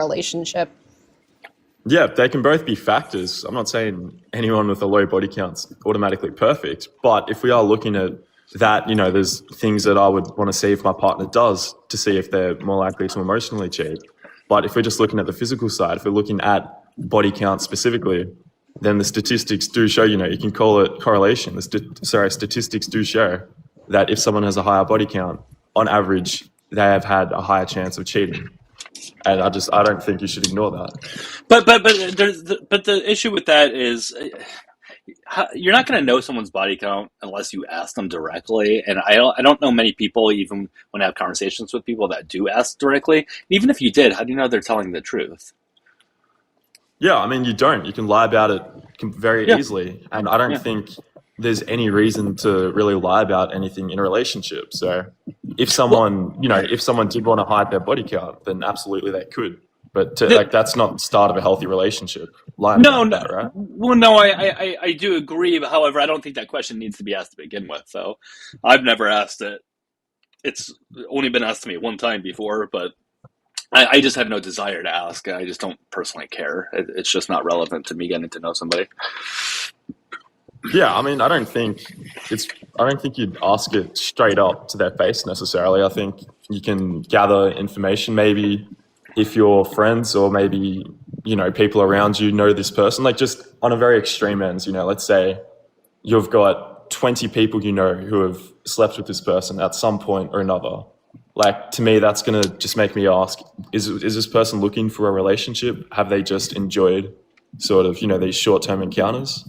relationship. Yeah, they can both be factors. I'm not saying anyone with a low body count's automatically perfect, but if we are looking at that, there's things that I would want to see if my partner does to see if they're more likely to emotionally cheat. But if we're just looking at the physical side, if we're looking at body count specifically, then the statistics do show, you can call it correlation. Statistics do show that if someone has a higher body count, on average, they have had a higher chance of cheating. And I don't think you should ignore that. But the issue with that is you're not going to know someone's body count unless you ask them directly. And I don't know many people, even when I have conversations with people, that do ask directly. Even if you did, how do you know they're telling the truth? Yeah, you don't. You can lie about it very easily. And I don't think there's any reason to really lie about anything in a relationship. So if someone, if someone did want to hide their body count, then absolutely they could. But that's not the start of a healthy relationship. Lying about that, right? Well, no, I do agree. But however, I don't think that question needs to be asked to begin with. So I've never asked it. It's only been asked to me one time before, but I just have no desire to ask. I just don't personally care. It's just not relevant to me getting to know somebody. Yeah, I don't think you'd ask it straight up to their face necessarily. I think you can gather information, maybe if your friends or maybe, people around you know this person, like just on a very extreme ends, let's say you've got 20 people who have slept with this person at some point or another. Like, to me, that's going to just make me ask, is this person looking for a relationship? Have they just enjoyed sort of, these short-term encounters?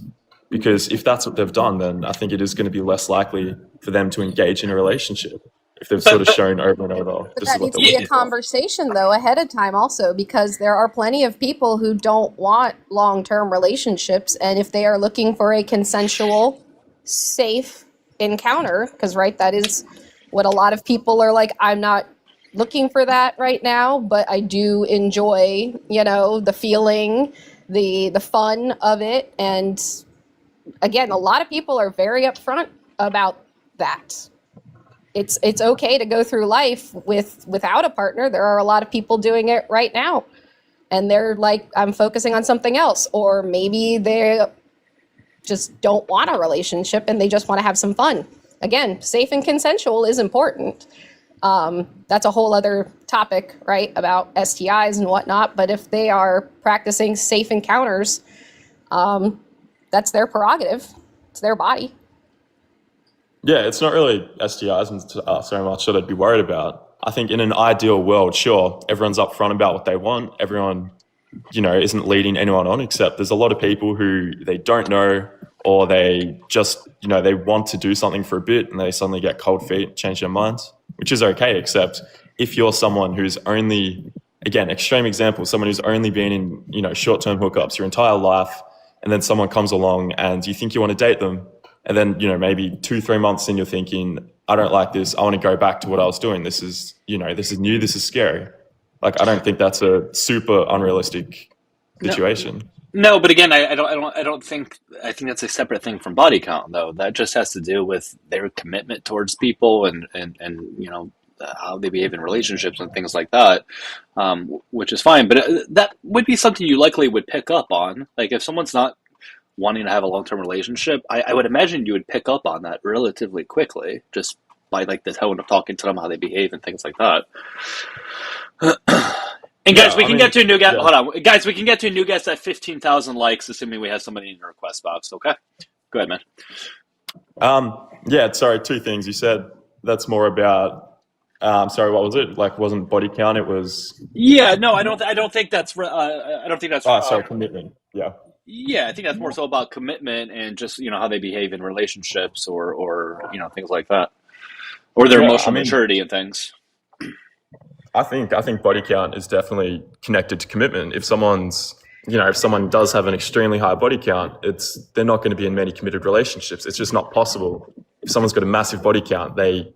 Because if that's what they've done, then I think it is going to be less likely for them to engage in a relationship if they've sort of shown over and over. But that needs to be a conversation, though, ahead of time also, because there are plenty of people who don't want long-term relationships. And if they are looking for a consensual, safe encounter, because, right, that is what a lot of people are like, I'm not looking for that right now, but I do enjoy, the feeling, the fun of it. And again, a lot of people are very upfront about that. It's okay to go through life without a partner. There are a lot of people doing it right now. And they're like, I'm focusing on something else. Or maybe they just don't want a relationship and they just want to have some fun. Again, safe and consensual is important. That's a whole other topic, right, about STIs and whatnot. But if they are practicing safe encounters, that's their prerogative. It's their body. Yeah, it's not really STIs so much that I'd be worried about. I think in an ideal world, sure, everyone's upfront about what they want. Everyone, isn't leading anyone on, except there's a lot of people who they don't know, or they just, they want to do something for a bit and they suddenly get cold feet, change their minds, which is okay, except if you're someone who's only, again, extreme example, someone who's only been in, short-term hookups your entire life, and then someone comes along and you think you want to date them, and then, maybe 2-3 months in, you're thinking, I don't like this. I want to go back to what I was doing. This is, this is new. This is scary. Like, I don't think that's a super unrealistic situation. No, but again, I think that's a separate thing from body count, though. That just has to do with their commitment towards people and how they behave in relationships and things like that, which is fine. But that would be something you likely would pick up on. Like, if someone's not wanting to have a long-term relationship, I would imagine you would pick up on that relatively quickly, just by like the tone of talking to them, how they behave and things like that. And guys, we can get to a new guest. Hold on, guys, we can get to a new guest at 15,000 likes, assuming we have somebody in the request box. Okay, go ahead, man. Yeah, sorry. 2 things you said. That's more about. Sorry, what was it? Like, wasn't body count? It was. Yeah, no, I don't think that's. I don't think that's. Oh, sorry, commitment. Yeah. Yeah, I think that's more so about commitment and just how they behave in relationships or things like that, or their emotional maturity and things. I think body count is definitely connected to commitment. If someone's, if someone does have an extremely high body count, they're not going to be in many committed relationships. It's just not possible. If someone's got a massive body count, they've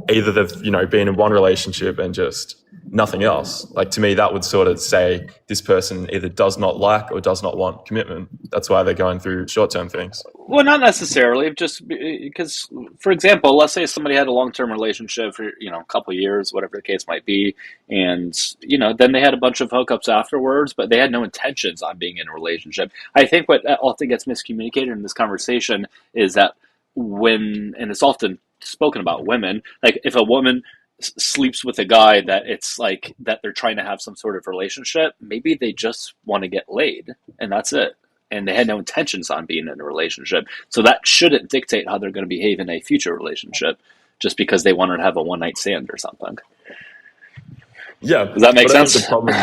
been in one relationship and just nothing else. Like, to me, that would sort of say this person either does not like or does not want commitment. That's why they're going through short-term things. Well, not necessarily, just because, for example, let's say somebody had a long-term relationship for, a couple of years, whatever the case might be, and, then they had a bunch of hookups afterwards, but they had no intentions on being in a relationship. I think what often gets miscommunicated in this conversation is that and it's often spoken about women, like if a woman sleeps with a guy that it's like that they're trying to have some sort of relationship, maybe they just want to get laid and that's it. And they had no intentions on being in a relationship. So that shouldn't dictate how they're going to behave in a future relationship just because they want to have a one night stand or something. Yeah. Does that make sense? The problem,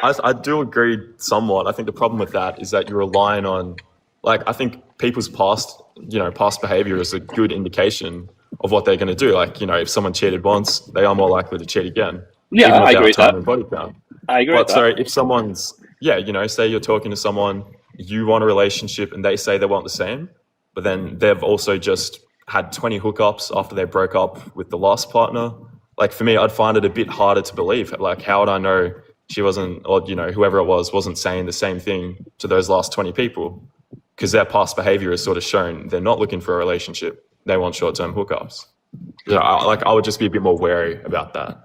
I do agree somewhat. I think the problem with that is that you're relying on, like, I think people's past behavior is a good indication of what they're going to do. Like, if someone cheated once, they are more likely to cheat again. Yeah, I agree with that. Body count. I agree with that. So if someone's, say you're talking to someone, you want a relationship and they say they want the same, but then they've also just had 20 hookups after they broke up with the last partner. Like, for me, I'd find it a bit harder to believe. Like, how would I know she wasn't, or, whoever it wasn't saying the same thing to those last 20 people? Because their past behavior has sort of shown they're not looking for a relationship. They want short-term hookups. I would just be a bit more wary about that.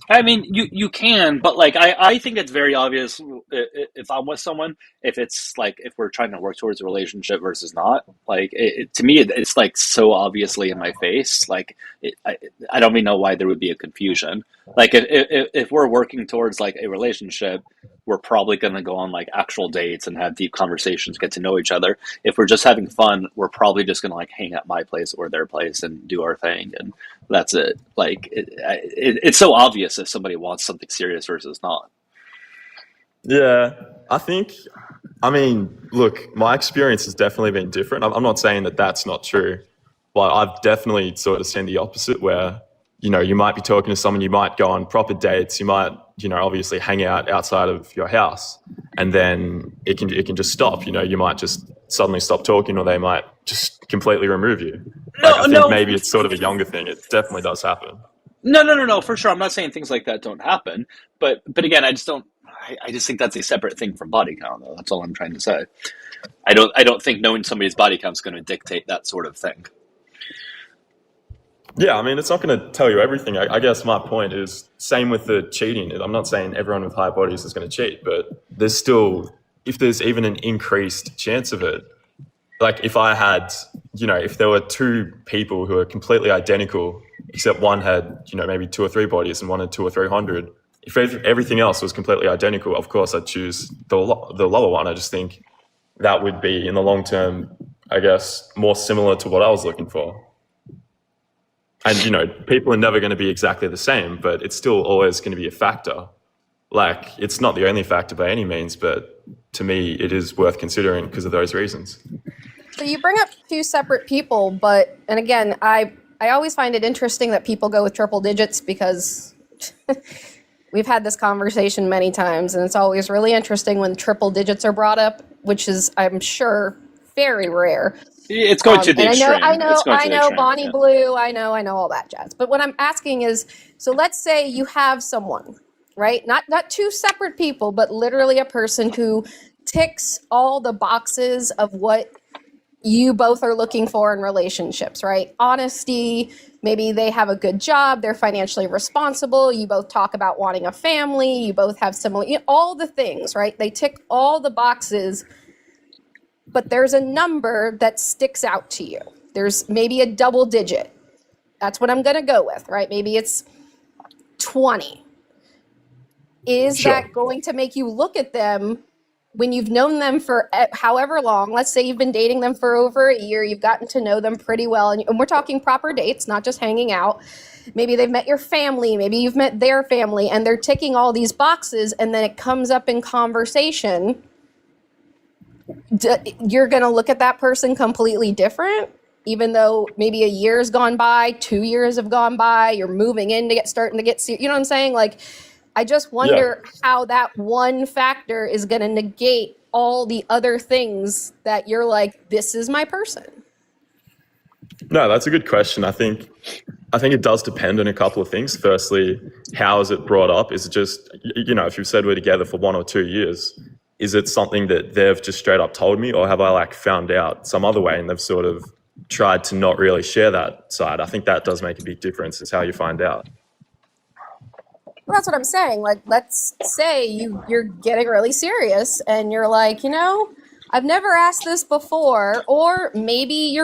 I mean, you can, but like I think it's very obvious if I'm with someone, if it's like if we're trying to work towards a relationship versus not. Like to me, it's like so obviously in my face. Like I don't even know why there would be a confusion. Like if we're working towards like a relationship, we're probably going to go on like actual dates and have deep conversations, get to know each other. If we're just having fun, we're probably just going to like hang at my place or their place and do our thing. And that's it. Like it's so obvious if somebody wants something serious versus not. Yeah, I mean, look, my experience has definitely been different. I'm not saying that that's not true, but I've definitely sort of seen the opposite where, you might be talking to someone, you might go on proper dates, you might, obviously hang out outside of your house, and then it can just stop. You might just suddenly stop talking, or they might just completely remove you. I think maybe it's sort of a younger thing. It definitely does happen. No, for sure. I'm not saying things like that don't happen, but again, I just think that's a separate thing from body count, though. That's all I'm trying to say. I don't think knowing somebody's body count is going to dictate that sort of thing. Yeah, I mean, it's not going to tell you everything. I guess my point is same with the cheating. I'm not saying everyone with high bodies is going to cheat, but there's still, if there's even an increased chance of it, like if I had, if there were two people who are completely identical, except one had, maybe 2 or 3 bodies and one had 200 or 300, if everything else was completely identical, of course I'd choose the lower one. I just think that would be, in the long term, I guess, more similar to what I was looking for. And, people are never going to be exactly the same, but it's still always going to be a factor. Like, it's not the only factor by any means, but to me, it is worth considering because of those reasons. So you bring up 2 separate people, and again, I always find it interesting that people go with triple digits because we've had this conversation many times, and it's always really interesting when triple digits are brought up, which is, I'm sure, very rare. It's going to the extreme. I know, Bonnie Blue, I know all that jazz. But what I'm asking is, so let's say you have someone, right? Not 2 separate people, but literally a person who ticks all the boxes of what you both are looking for in relationships, right? Honesty, maybe they have a good job, they're financially responsible, you both talk about wanting a family, you both have similar, all the things, right? They tick all the boxes. But there's a number that sticks out to you. There's maybe a double digit. That's what I'm going to go with, right? Maybe it's 20. Is that going to make you look at them when you've known them for however long? Let's say you've been dating them for over a year. You've gotten to know them pretty well. And we're talking proper dates, not just hanging out. Maybe they've met your family. Maybe you've met their family. And they're ticking all these boxes. And then it comes up in conversation. You're going to look at that person completely different, even though maybe a year has gone by, 2 years have gone by, you're moving in to starting to get serious. You know what I'm saying? Like, I just wonder how that one factor is going to negate all the other things that you're like, this is my person. No, that's a good question. I think it does depend on a couple of things. Firstly, how is it brought up? Is it just, if you've said we're together for 1 or 2 years, is it something that they've just straight up told me, or have I like found out some other way and they've sort of tried to not really share that side? I think that does make a big difference. It's how you find out. Well, that's what I'm saying. Like, let's say you're getting really serious and you're like, I've never asked this before, or maybe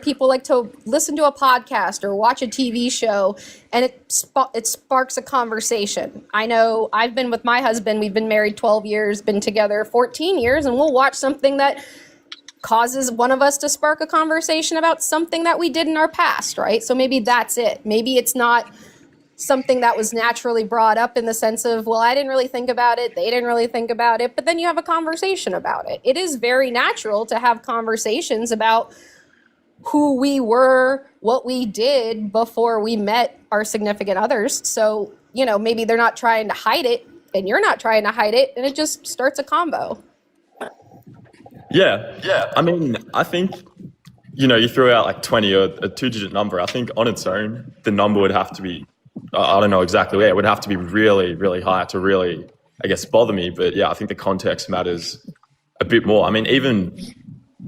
people like to listen to a podcast or watch a TV show, and it sparks a conversation. I know I've been with my husband. We've been married 12 years, been together 14 years, and we'll watch something that causes one of us to spark a conversation about something that we did in our past, right? So maybe that's it. Maybe it's not something that was naturally brought up in the sense of, well, I didn't really think about it, they didn't really think about it, but then you have a conversation about it. It is very natural to have conversations about who we were, what we did before we met our significant others. So, maybe they're not trying to hide it and you're not trying to hide it, and it just starts a combo. Yeah. I mean, I think, you threw out like 20 or a 2-digit number. I think on its own, the number would have to be, I don't know exactly where, it would have to be really, really high to really, I guess, bother me. But yeah, I think the context matters a bit more. I mean, even,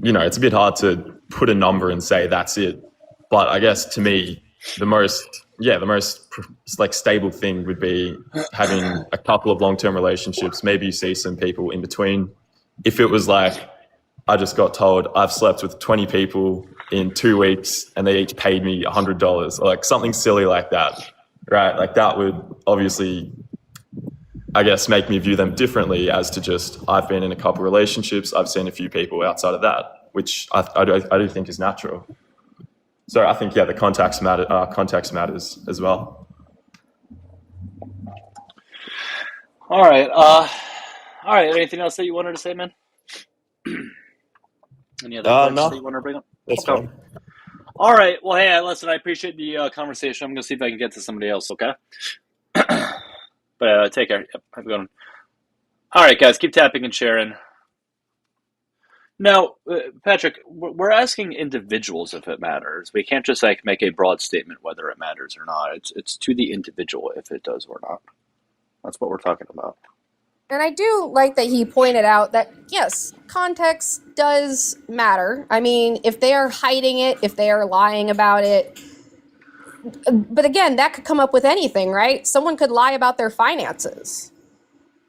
it's a bit hard to put a number and say that's it. But I guess to me, the most like stable thing would be having a couple of long-term relationships. Maybe you see some people in between. If it was like, I just got told I've slept with 20 people in 2 weeks and they each paid me $100, or like something silly like that, right? Like that would obviously, I guess, make me view them differently as to just, I've been in a couple relationships, I've seen a few people outside of that, which I do think is natural. So I think, the context matters as well. All right. Anything else that you wanted to say, man? Any other points that you want to bring up? That's fine. All right. Well, hey, listen, I appreciate the conversation. I'm going to see if I can get to somebody else, okay? But take care. Yep, have a good one. All right, guys, keep tapping and sharing. Now, Patrick, we're asking individuals if it matters. We can't just like make a broad statement whether it matters or not. It's to the individual if it does or not. That's what we're talking about. And I do like that he pointed out that, yes, context does matter. I mean, if they are hiding it, if they are lying about it, but again, that could come up with anything, right? Someone could lie about their finances.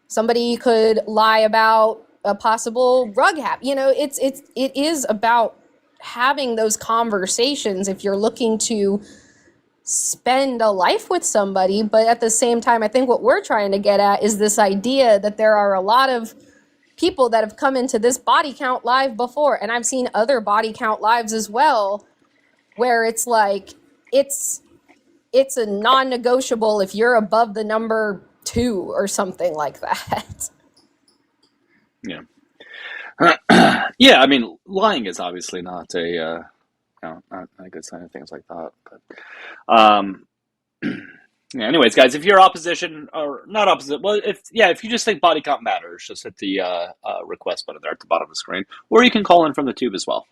Somebody could lie about a possible drug habit. It is about having those conversations if you're looking to spend a life with somebody. But at the same time, I think what we're trying to get at is this idea that there are a lot of people that have come into this body count live before, and I've seen other body count lives as well, where it's like it's a non-negotiable if you're above the number 2 or something like that. Yeah. Yeah, I mean, lying is obviously not not a good sign of things like that. But yeah, anyways, guys, if you're opposition or not opposite, well, if you just think body count matters, just hit the request button there at the bottom of the screen, or you can call in from the tube as well.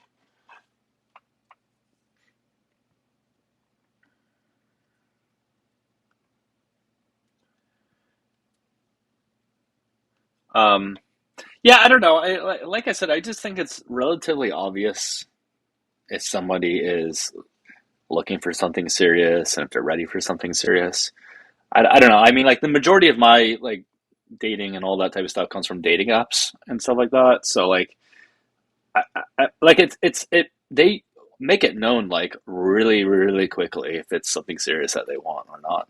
Yeah, I don't know. Like I said, I just think it's relatively obvious if somebody is looking for something serious and if they're ready for something serious. I don't know. I mean, like the majority of my like dating and all that type of stuff comes from dating apps and stuff like that. So like, they make it known like really, really quickly if it's something serious that they want or not.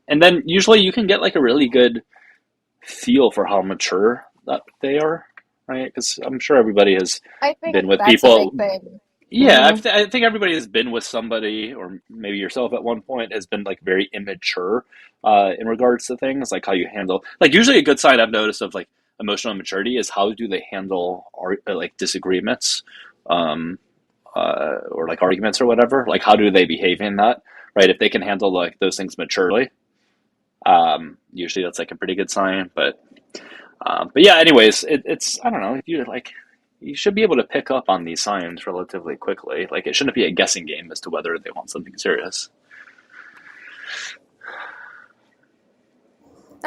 And then usually you can get like a really good feel for how mature that they are, right? Because I'm sure everybody has been with people. A big thing. Yeah, I think everybody has been with somebody, or maybe yourself at one point, has been like very immature in regards to things, like how you handle. Like usually a good sign I've noticed of like emotional maturity is how do they handle like disagreements, or like arguments or whatever. Like how do they behave in that, right? If they can handle like those things maturely, usually that's like a pretty good sign. But yeah, anyways, it's I don't know, if you like. You should be able to pick up on these signs relatively quickly. Like it shouldn't be a guessing game as to whether they want something serious.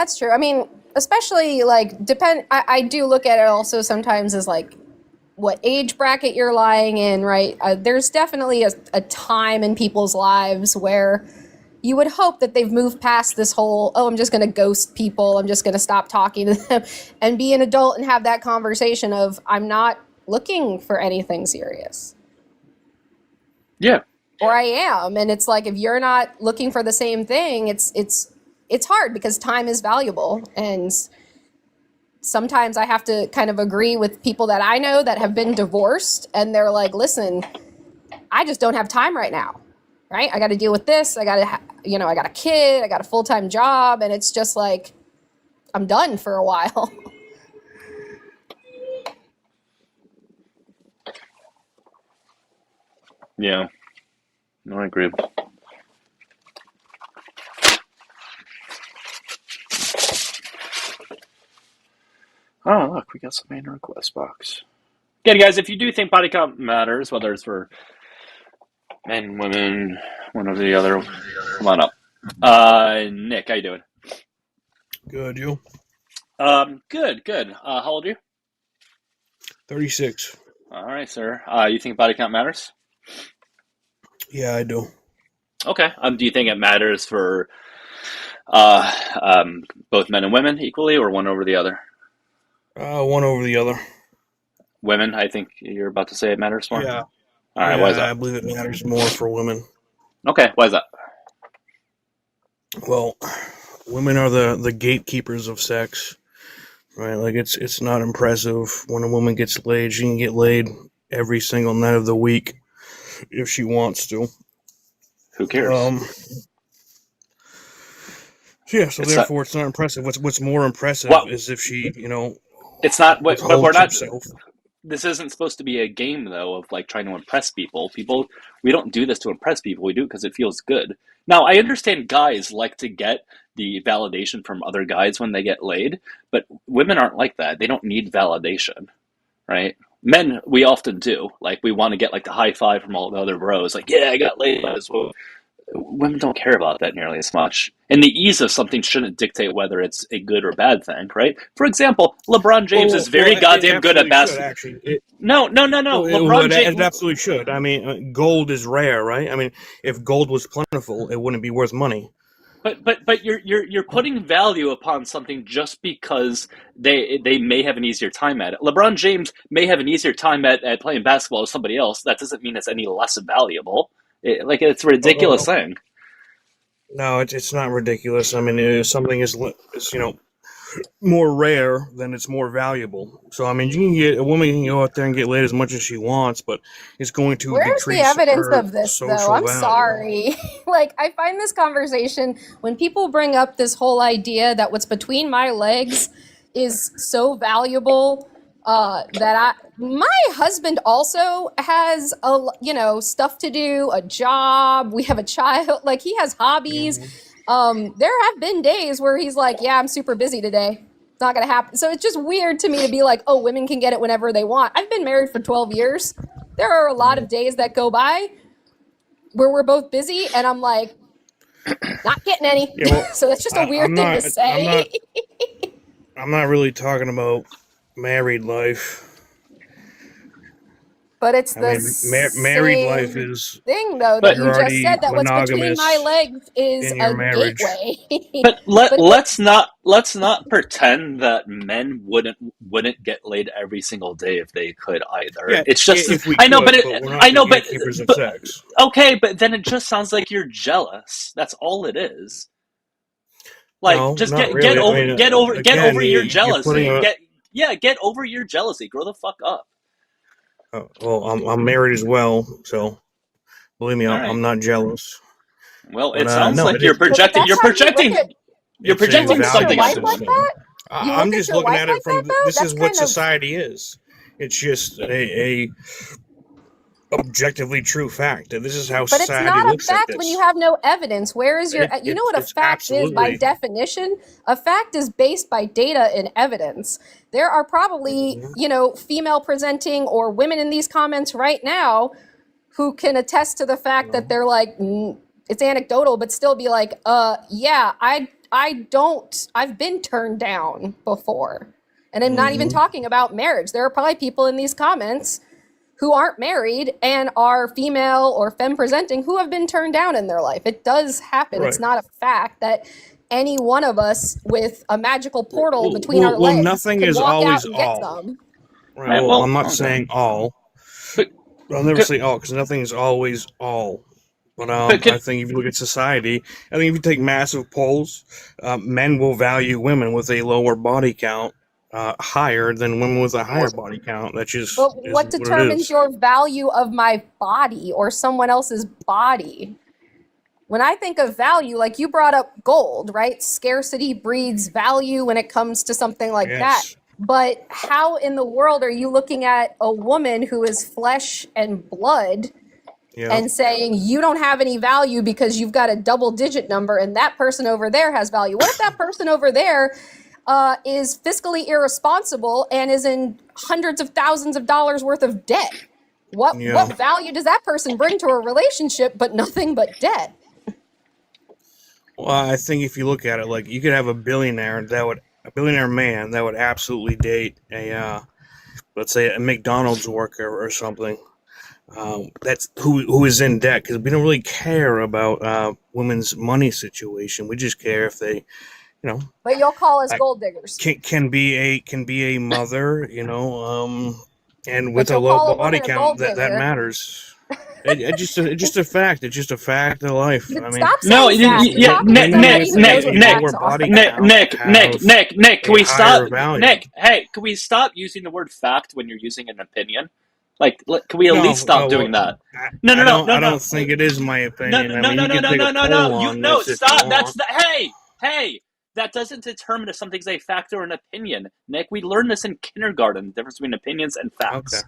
That's true. I mean, especially like I do look at it also sometimes as like what age bracket you're lying in, right? There's definitely a time in people's lives where you would hope that they've moved past this whole, oh, I'm just going to ghost people, I'm just going to stop talking to them, and be an adult and have that conversation of, I'm not looking for anything serious. Yeah. Or I am. And it's like, if you're not looking for the same thing, it's hard because time is valuable. And sometimes I have to kind of agree with people that I know that have been divorced, and they're like, listen, I just don't have time right now, right? I got to deal with this. I got a kid, I got a full-time job, and it's just like, I'm done for a while. Yeah. No, I agree. Oh, look, we got some main request box. Again, guys, if you do think body count matters, whether it's for men, women, one over the other, come on up. Nick, how you doing? Good, you? Good. How old are you? 36. All right, sir. You think body count matters? Yeah, I do. Okay. Do you think it matters for both men and women equally, or one over the other? One over the other. Women, I think you're about to say it matters more? Yeah. All right, Yeah, why is that? I believe it matters more for women. Okay, why is that? Well, women are the gatekeepers of sex, right? Like, it's not impressive when a woman gets laid. She can get laid every single night of the week if she wants to. Who cares? So therefore, it's not impressive. What's more impressive is if she, it's not. But we're not. herself. This isn't supposed to be a game, though, of like trying to impress people. We don't do this to impress people. We do it because it feels good. Now, I understand guys like to get the validation from other guys when they get laid, but women aren't like that. They don't need validation, right? Men, we often do. Like, we want to get like the high five from all the other bros. Like, yeah, I got laid by this woman. Women don't care about that nearly as much. And the ease of something shouldn't dictate whether it's a good or bad thing, right? For example, LeBron James is very goddamn good at basketball. No. LeBron James. It absolutely should. I mean, gold is rare, right? I mean, if gold was plentiful, it wouldn't be worth money. But you're putting value upon something just because they may have an easier time at it. LeBron James may have an easier time at playing basketball as somebody else. That doesn't mean it's any less valuable. It's a ridiculous thing. No, it's not ridiculous. I mean, if something is more rare, then it's more valuable. So I mean, a woman can go out there and get laid as much as she wants, but it's going to Where's decrease the evidence her of this, social though? I'm value. sorry. Like, I find this conversation, when people bring up this whole idea that what's between my legs is so valuable, my husband also has stuff to do, a job. We have a child. Like, he has hobbies. Mm-hmm. There have been days where he's like, yeah, I'm super busy today. It's not going to happen. So it's just weird to me to be like, oh, women can get it whenever they want. I've been married for 12 years. There are a lot of days that go by where we're both busy, and I'm like, not getting any. Yeah, well, so that's just a weird thing to say. I'm not really talking about married life. But it's married life is thing, though, that you just said, that what's between my legs is a marriage. gateway. But let's not pretend that men wouldn't get laid every single day if they could either. Yeah, it's just if we I know, could, but gatekeepers of sex. Okay, but then it just sounds like you're jealous. That's all it is. Like, no, just get over your jealousy. Get over your jealousy. Grow the fuck up. Well, I'm married as well, so believe me, right. I'm not jealous. Well, it sounds like you're projecting. You're projecting something. Like that? I'm just looking at it from this is what kind society is. It's just a objectively true fact. This is how society looks at this. But it's not a fact when you have no evidence. Where is your... You know what a fact is by definition? A fact is based by data and evidence. There are probably, female presenting or women in these comments right now who can attest to the fact that they're like, it's anecdotal, but still be like, yeah, I've been turned down before. And I'm not even talking about marriage. There are probably people in these comments who aren't married and are female or femme presenting who have been turned down in their life. It does happen. Right. It's not a fact that any one of us with a magical portal between our legs nothing can is walk always out and get all. some. Right, Well, I'm not okay. saying all. But- I'll never say all because nothing is always all. But I think if you look at society, I think if you take massive polls, men will value women with a lower body count higher than women with a higher body count. That's just But is what it determines is. your value of my body or someone else's body? When I think of value, like you brought up gold, right? Scarcity breeds value when it comes to something like that. Yes. But how in the world are you looking at a woman who is flesh and blood Yeah. and saying you don't have any value because you've got a double-digit number and that person over there has value? What if that person over there is fiscally irresponsible and is in hundreds of thousands of dollars worth of debt? What value does that person bring to a relationship but nothing but debt? Well, I think if you look at it, like you could have a billionaire man that would absolutely date a, let's say, a McDonald's worker or something. That's who is in debt, because we don't really care about women's money situation. We just care if they, But you'll call us I- gold diggers. can be a mother, and with a you'll low call a body woman a count, gold that digger. matters. It's just a fact. It's just a fact of life. I mean, Stop No, saying facts. yeah, Talk to Nick, somebody Nick, who Nick, knows what Nick, facts lower are. body Nick, count Nick, have Nick, can a we stop? higher value. Nick, hey, can we stop using the word fact when you're using an opinion? Like, can we at No, least stop no, doing that? I No, I don't think it is my opinion. I mean, you can take a poll on this if you stop. want. Hey, that doesn't determine if something's a fact or an opinion. Nick, we learned this in kindergarten, the difference between opinions and facts.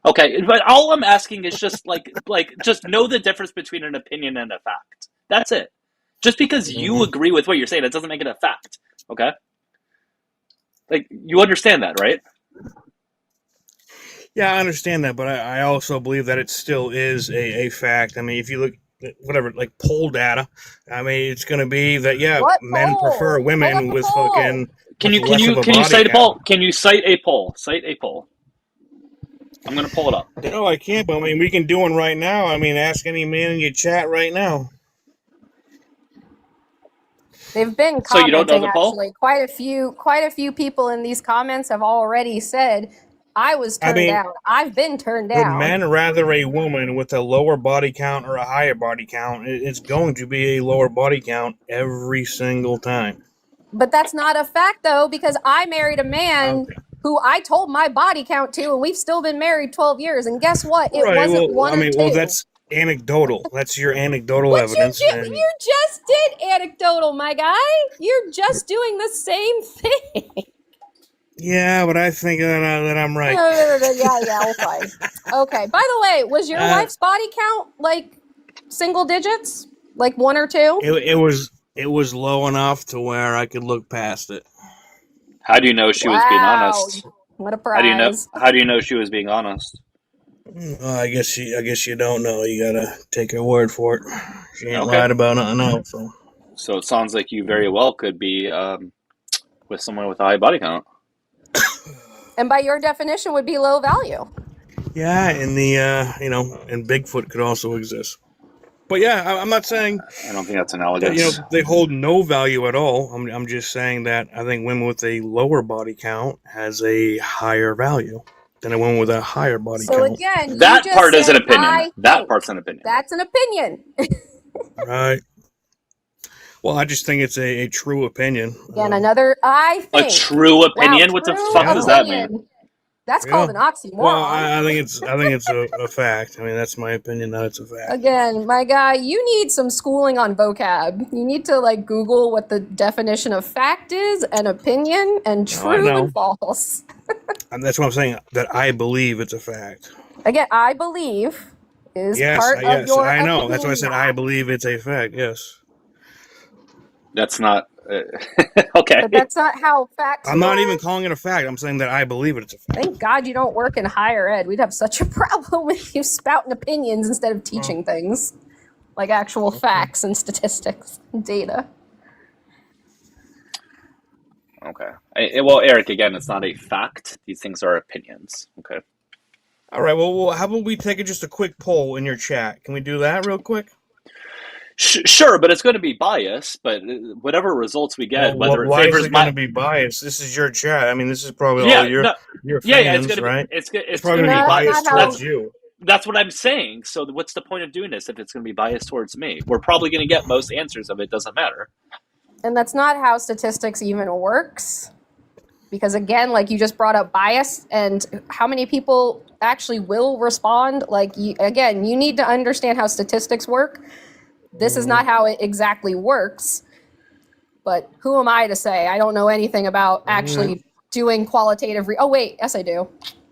Okay, but all I'm asking is just just know the difference between an opinion and a fact. That's it. Just because you agree with what you're saying, it doesn't make it a fact. Okay? Like, you understand that, right? Yeah, I understand that, but I also believe that it still is a fact. I mean, if you look at whatever, like poll data, I mean, it's going to be that, What men poll? prefer Pull women up a with poll. fucking Can with less of a you body cite a count. poll? Can you cite a poll? Cite a poll. I'm going to pull it up. No, I can't, but I mean, we can do one right now. I mean, ask any man in your chat right now. They've been So you don't know commenting, the poll? actually. Quite a few people in these comments have already said, I was turned down. I've been turned Would down. men rather a woman with a lower body count or a higher body count? It's going to be a lower body count every single time. But that's not a fact, though, because I married a man who I told my body count to, and we've still been married 12 years. And guess what? It wasn't one or two. Well, that's anecdotal. That's your anecdotal But evidence. you just did anecdotal, my guy. You're just doing the same thing. Yeah, but I think that I'm right. Yeah, okay. Okay. By the way, was your wife's body count like single digits, like 1 or 2? It was low enough to where I could look past it. How do you know she was being honest? What a prize! How do you know she was being honest? I guess you don't know. You gotta take her word for it. She ain't lied about nothing else. So it sounds like you very well could be with someone with a high body count. And by your definition, would be low value. Yeah, and and Bigfoot could also exist. But yeah, I'm not saying. I don't think that's analogous. They hold no value at all. I'm just saying that I think women with a lower body count has a higher value than a woman with a higher body count. So again, that part is an opinion. That part's an opinion. That's an opinion. Right. Well, I just think it's a true opinion. Again, a true opinion. What the fuck does that mean? That's called an oxymoron. Well, I think it's a fact. I mean, that's my opinion that it's a fact. Again, my guy, you need some schooling on vocab. You need to Google what the definition of fact is, and opinion, and true and false. And that's what I'm saying, that I believe it's a fact. Again, I believe is part of your I know. opinion. That's why I said I believe it's a fact. Yes. That's not okay. But that's not how facts I'm not work. even calling it a fact. I'm saying that I believe it's a fact. Thank God you don't work in higher ed. We'd have such a problem with you spouting opinions instead of teaching things like actual facts and statistics and data. Okay. Well, Eric, again, it's not a fact. These things are opinions. Okay. All right. Well, how about we take just a quick poll in your chat? Can we do that real quick? Sure, but it's going to be biased. But whatever results we get, Well, whether it why is favors it going to be biased? This is your chat. I mean, this is probably all your fans, it's gonna right? Be, it's probably going to going to be be biased not how- towards you. That's what I'm saying. So what's the point of doing this if it's going to be biased towards me? We're probably going to get most answers of it. Doesn't matter. And that's not how statistics even works. Because again, like you just brought up bias and how many people actually will respond. Like, you need to understand how statistics work. This is not how it exactly works. But who am I to say? I don't know anything about actually doing qualitative. Oh, wait. Yes, I do.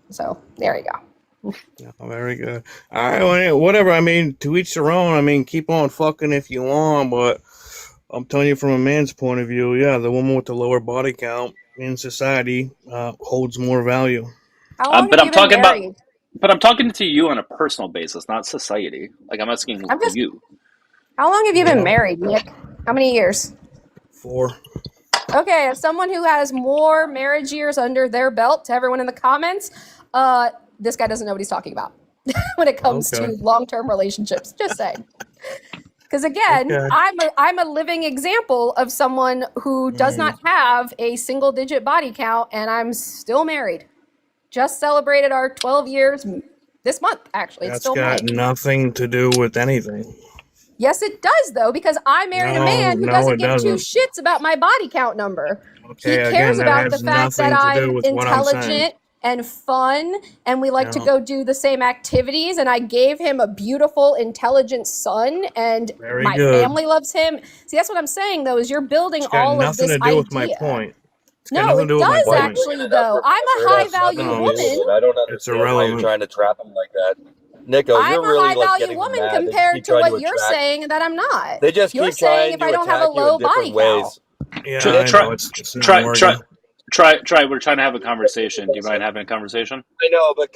So there you go. Oh, very good. All right, whatever. I mean, to each their own. I mean, keep on fucking if you want, but I'm telling you from a man's point of view, yeah, the woman with the lower body count in society holds more value. How long have you been married? But I'm talking to you on a personal basis, not society. Like I'm asking you. How long have you been married, Nick? How many years? 4. Okay, as someone who has more marriage years under their belt, to everyone in the comments, this guy doesn't know what he's talking about when it comes to long-term relationships. Just saying. Because again, I'm a living example of someone who does not have a single-digit body count, and I'm still married. Just celebrated our 12 years this month, actually. That's it's still got nothing to do with anything. Yes, it does, though, because I married a man who doesn't give two shits about my body count number. Okay, he cares again, about the fact that I'm intelligent and fun, and we like to go do the same activities, and I gave him a beautiful, intelligent son, and my family loves him. See, that's what I'm saying, though, is you're building all of this idea. Nothing to do with my point. No, it does actually, though. I'm a high-value woman. I don't understand why you're trying to trap him like that. Nico, I'm you're really a high-value woman compared to what you're saying that I'm not. They just you're keep saying trying if I don't have a low body count. Yeah, try. We're trying to have a conversation. Do you mind having a conversation? I know, but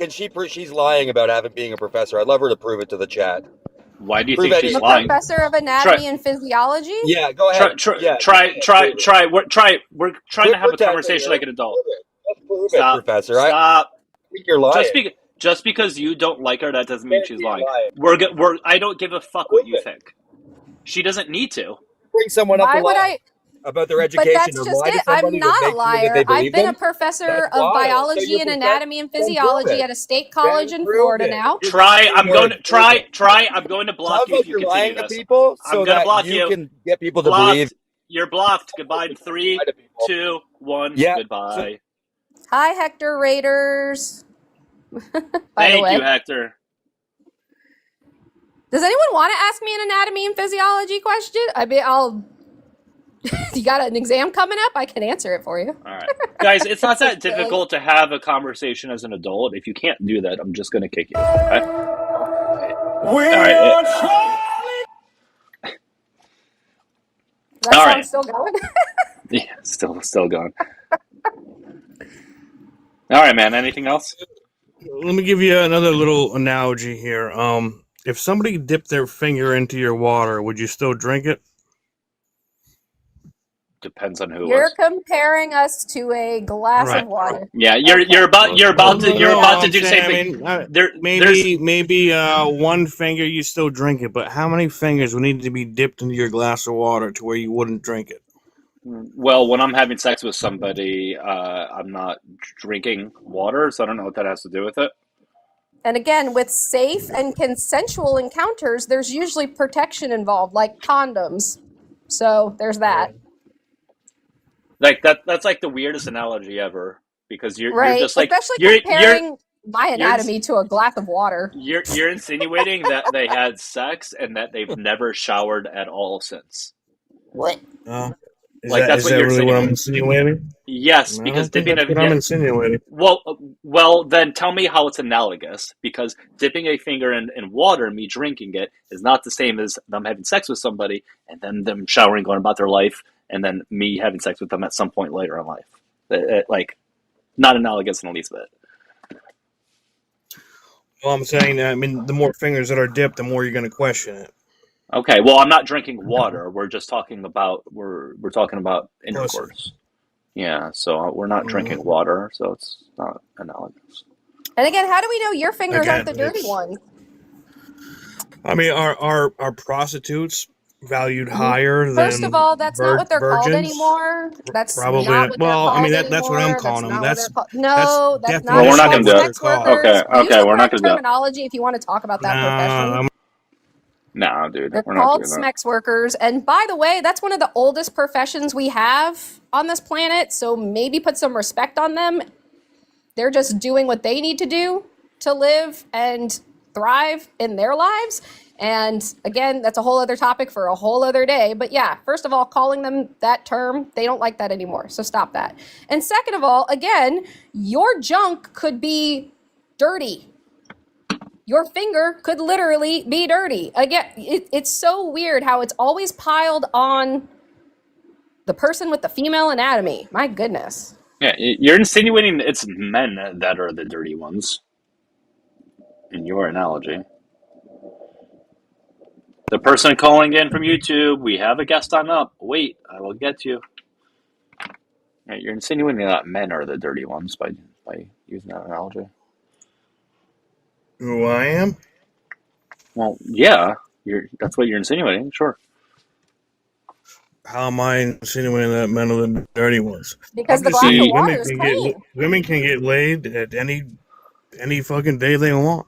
she's lying about being a professor. I'd love her to prove it to the chat. Why do you think she's lying? A professor of anatomy and physiology? Yeah, go ahead. Try. We're trying to have a conversation like an adult. Prove it, Professor. Stop. I think you're lying. Just because you don't like her, that doesn't mean she's lying. I don't give a fuck what you think. She doesn't need to. Bring someone up about their education. But that's just it. I'm not a liar. I've been a professor of biology and anatomy and physiology at a state college in Florida now. I'm going to block you if you continue this. People I'm going to block you. Can get people to believe. You're blocked. Goodbye in 3, 2, 1. Yeah. Goodbye. Hi, Hector Raiders. Thank you, Hector. Does anyone want to ask me an anatomy and physiology question? I mean, you got an exam coming up? I can answer it for you. All right. Guys, it's not that difficult to have a conversation as an adult. If you can't do that, I'm just going to kick you. Okay? All right. That song's still going? Yeah, still going. All right, man. Anything else? Let me give you another little analogy here. If somebody dipped their finger into your water, would you still drink it? Depends on who. You're comparing us to a glass of water. Yeah, you're about to do the same thing. Maybe one finger you still drink it, but how many fingers would need to be dipped into your glass of water to where you wouldn't drink it? Well, when I'm having sex with somebody, I'm not drinking water, so I don't know what that has to do with it. And again, with safe and consensual encounters, there's usually protection involved, like condoms. So there's that. Like that's like the weirdest analogy ever, because you're just like, especially comparing my anatomy to a glass of water. You're insinuating that they had sex and that they've never showered at all since. What? Is that really what I'm insinuating? Yes, because dipping that's what I'm insinuating. Well, then tell me how it's analogous, because dipping a finger in water and me drinking it is not the same as them having sex with somebody and then them showering, going about their life, and then me having sex with them at some point later in life. Like, not analogous in the least bit. Well, I'm saying, the more fingers that are dipped, the more you're going to question it. Okay, well, I'm not drinking water. We're just talking about we're talking about intercourse. Yeah, so we're not drinking water, so it's not analogous. And again, how do we know your fingers aren't the Again, dirty one? I mean, are prostitutes valued higher First of than all, that's not what they're called virgins? anymore. That's Probably not not. what they're Well, I mean, called that's what I'm anymore. calling That's them. not what That's they're called. No, that's not Well, we're not called gonna do it. sex workers. Okay, Use the we're not correct gonna do it. terminology if you want to talk about that profession. No, dude, They're we're not called doing that. sex workers. And by the way, that's one of the oldest professions we have on this planet. So maybe put some respect on them. They're just doing what they need to do to live and thrive in their lives. And again, that's a whole other topic for a whole other day. But yeah, first of all, calling them that term, they don't like that anymore. So stop that. And second of all, again, your junk could be dirty. Your finger could literally be dirty. Again, it's so weird how it's always piled on the person with the female anatomy. My goodness. Yeah, you're insinuating it's men that are the dirty ones in your analogy. The person calling in from YouTube, we have a guest on up. Wait, I will get to you. Yeah, you're insinuating that men are the dirty ones by using that analogy. Who I am? Well, yeah, that's what you're insinuating, sure. How am I insinuating that men are the dirty ones? Because the Obviously, glass of water is clean. women can get laid at any fucking day they want.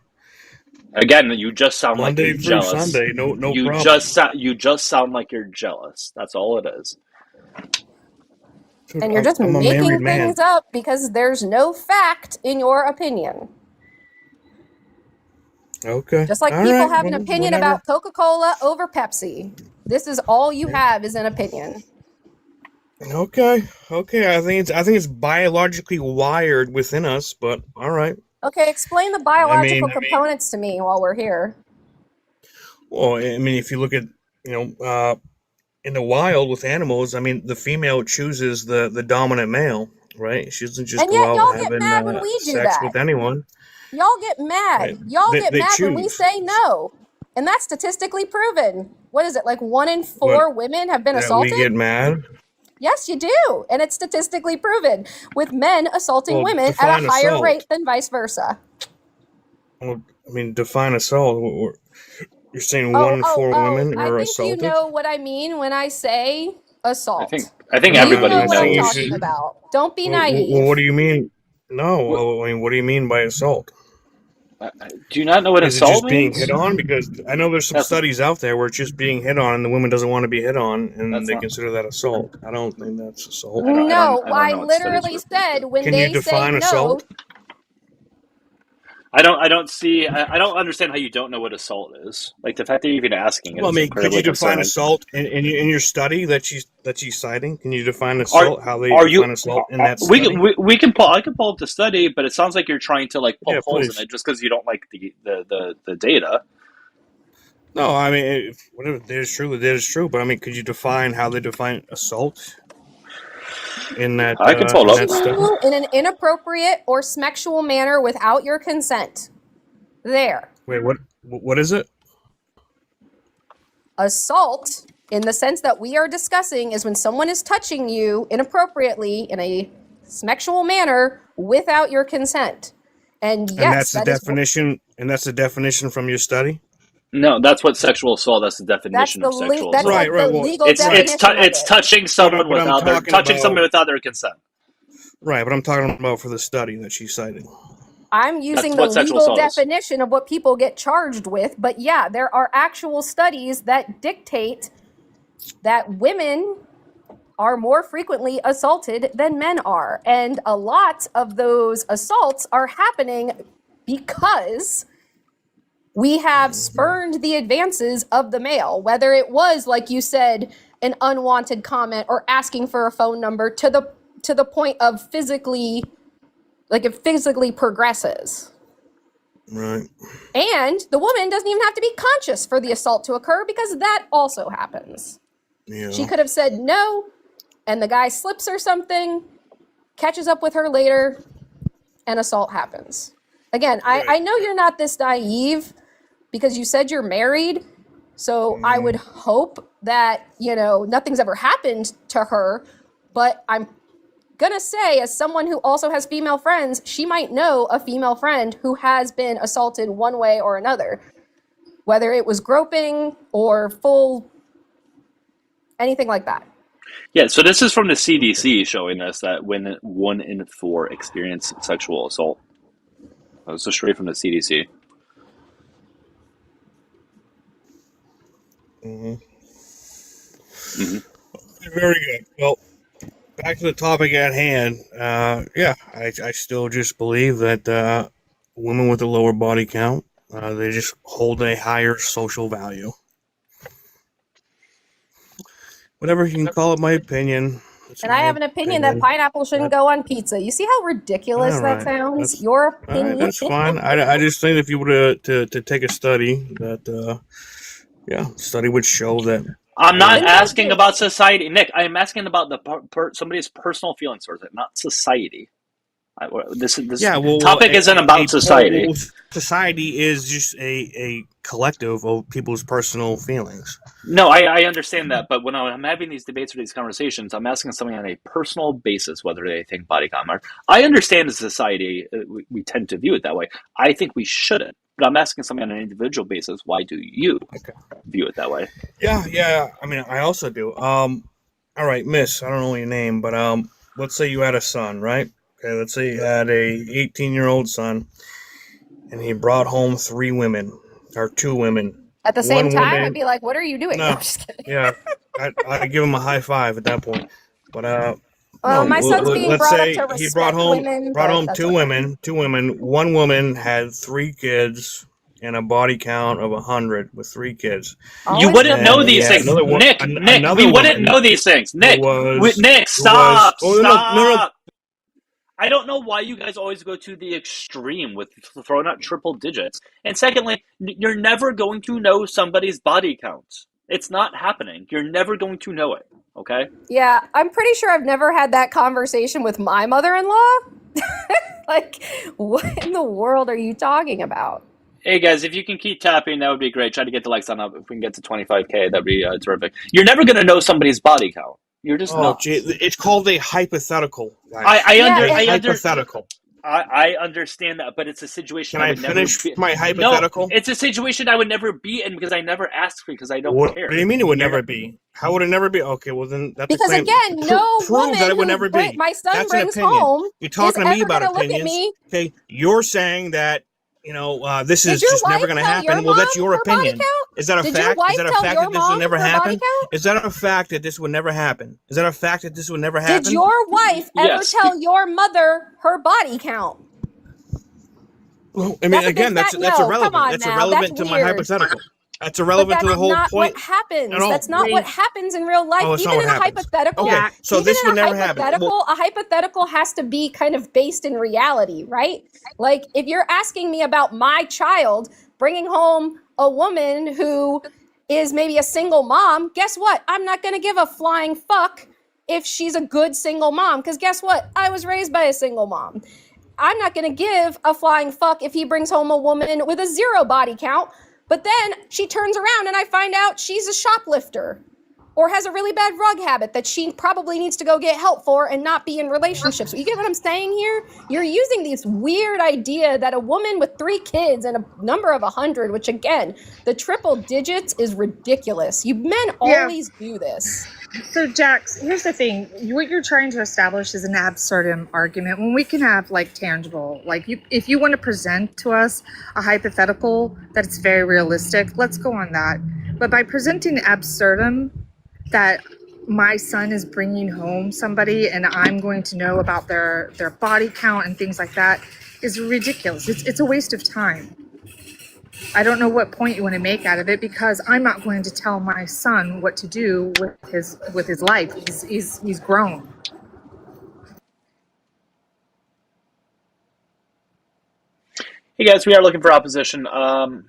Again, you just sound Monday like you're through jealous. Sunday, no you problem. You just sound like you're jealous. That's all it is. Dude, And you're just I'm a making married man. things up because there's no fact in your opinion. Okay. Just like All people right, have an opinion whatever. about Coca-Cola over Pepsi. This is all you have is an opinion. Okay. I think it's biologically wired within us, but all right. Okay, explain the biological components to me while we're here. Well, I mean, if you look at, in the wild with animals, I mean, the female chooses the dominant male, right? She doesn't just And go yet y'all out get having mad when we do sex that. with anyone. Y'all get mad. Right. Y'all They get mad when we choose. say no. And that's statistically proven. What is it? Like 1 in 4 women have been That assaulted? we get mad? Yes, you do. And it's statistically proven with men assaulting women at define a higher assault. rate than vice versa. Well, I mean, define assault. You're saying 1 in 4 women I are think assaulted? you know what I mean when I say assault. I think You everybody know what I'm knows. talking about. Don't be Well, naive. what do you mean? No, I mean, what do you mean by assault? Do you not know what Is it assault just being means? hit on? Because I know there's some studies out there where it's just being hit on and the woman doesn't want to be hit on and they consider that assault. I don't think that's assault. I literally said when Can they you define say assault? no. I don't understand how you don't know what assault is. Like the fact that you're even asking it Well, I is mean, could incredibly you define concerning. assault in your study that she's citing? Can you define assault? How they define assault in that study? I can pull up the study, but it sounds like you're trying to like poke holes in it just because you don't like the data. No, I mean, whatever the data is true, the data is true. But I mean, could you define how they define assault in that? I can pull Touching you in an inappropriate or sexual manner without your consent. There. Wait, what is it? Assault, in the sense that we are discussing, is when someone is touching you inappropriately in a sexual manner without your consent. And yes, and that's the definition. And that's the definition from your study. No, that's what sexual assault. That's the definition of sexual assault. Right. The legal definition. It's touching someone without their consent. Right, but I'm talking about for the study that she cited. I'm using the legal definition of what people get charged with, but yeah, there are actual studies that dictate that women are more frequently assaulted than men are. And a lot of those assaults are happening because we have spurned the advances of the male, whether it was, like you said, an unwanted comment or asking for a phone number to the point of physically, like it physically progresses. Right. And the woman doesn't even have to be conscious for the assault to occur because that also happens. Yeah. She could have said no, and the guy slips or something, catches up with her later, and assault happens. Again, I know you're not this naive because you said you're married, so I would hope that, nothing's ever happened to her, but I'm gonna say, as someone who also has female friends, she might know a female friend who has been assaulted one way or another, whether it was groping or full, anything like that. Yeah, so this is from the CDC showing us that when 1 in 4 experience sexual assault. This is straight from the CDC. Very good. Well, back to the topic at hand. I still just believe that women with a lower body count, they just hold a higher social value. Whatever you can call it, my opinion. And I have an opinion that pineapple shouldn't go on pizza. You see how ridiculous that sounds? Your opinion. That's fine. I just think if you were to take a study that, study would show that. I'm not asking about society, Nick. I am asking about the somebody's personal feelings towards it, not society. This topic isn't about society. Society is just a collective of people's personal feelings. No, I understand that, but when I'm having these debates or these conversations, I'm asking something on a personal basis whether they think body count matters. I understand as a society we tend to view it that way. I think we shouldn't, but I'm asking something on an individual basis. Why do you view it that way? Yeah. I mean, I also do. All right, Miss. I don't know your name, but let's say you had a son, right? Okay, let's say you had a 18-year-old son, and he brought home 3 women, or 2 women. At the same time, I'd be like, what are you doing? No, I'm just kidding. Yeah, I'd give him a high five at that point. But my son's being brought up to respect he brought home women. 2 women. 2 women. 1 woman had 3 kids and a body count of 100 with 3 kids. You wouldn't know these things, Nick. We wouldn't know these things, Nick. Nick, stop. Stop. I don't know why you guys always go to the extreme with throwing out triple digits. And secondly, you're never going to know somebody's body count. It's not happening. You're never going to know it, okay? Yeah, I'm pretty sure I've never had that conversation with my mother-in-law. Like, what in the world are you talking about? Hey guys, if you can keep tapping, that would be great. Try to get the likes on up. If we can get to 25K, that'd be terrific. You're never going to know somebody's body count. You're just not. It's called a hypothetical. Hypothetical. I understand that, but it's a situation. Can I finish my hypothetical? No, it's a situation I would never be in because I never asked because I don't care. What do you mean it would never be? How would it never be? Okay, well then that's because again, no woman that it would never be. My son that's brings home. You're talking to me about opinions. Okay, you're saying that this is just never going to happen. Well, that's your opinion. Is that a fact? Is that a fact that this would never happen? Is that a fact that this would never happen? Is that a fact that this would never happen? Did your wife ever tell your mother her body count? Well, I mean, again, that's irrelevant. That's irrelevant to my hypothetical. That's irrelevant to the whole point. What happens. That's not what happens in real life. Even in a hypothetical. Okay, so this would never happen. A hypothetical has to be kind of based in reality, right? Like, if you're asking me about my child bringing home a woman who is maybe a single mom, guess what? I'm not going to give a flying fuck if she's a good single mom, because guess what? I was raised by a single mom. I'm not going to give a flying fuck if he brings home a woman with a 0 body count, but then she turns around and I find out she's a shoplifter or has a really bad rug habit that she probably needs to go get help for and not be in relationships. You get what I'm saying here? You're using this weird idea that a woman with 3 kids and a number of 100, which again, the triple digits is ridiculous. You men always do this. So Jax, here's the thing. What you're trying to establish is an absurdum argument when we can have like tangible, like if you want to present to us a hypothetical that's very realistic, let's go on that. But by presenting absurdum that my son is bringing home somebody and I'm going to know about their body count and things like that is ridiculous. It's a waste of time. I don't know what point you want to make out of it because I'm not going to tell my son what to do with his life. He's grown. Hey guys, we are looking for opposition. The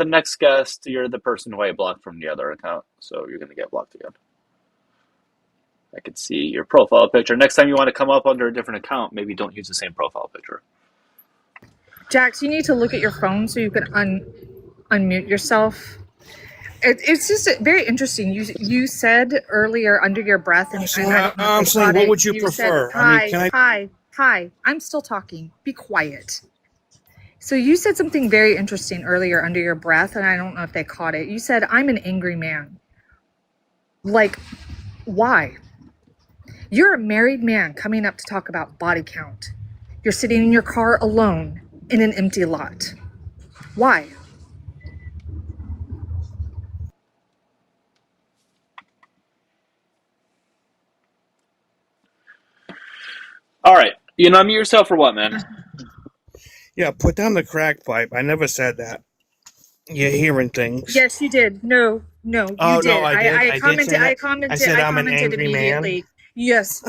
next guest, you're the person who I blocked from the other account, so you're going to get blocked again. I can see your profile picture. Next time you want to come up under a different account, maybe don't use the same profile picture. Jax, you need to look at your phone so you can unmute yourself. It's just very interesting. You said earlier under your breath, and So I don't know if I'm you saying, caught what it, would you said, prefer? hi, Can I? hi. I'm still talking. Be quiet. So you said something very interesting earlier under your breath, and I don't know if they caught it. You said, I'm an angry man. Like, why? You're a married man coming up to talk about body count. You're sitting in your car alone in an empty lot. Why? All right. You unmute yourself or what, man? Yeah, put down the crack pipe. I never said that. You're hearing things. Yes, you did. No, you Oh, did. no, I did. I did commented. say that. I commented. I said I I'm an commented angry man. immediately. Yes.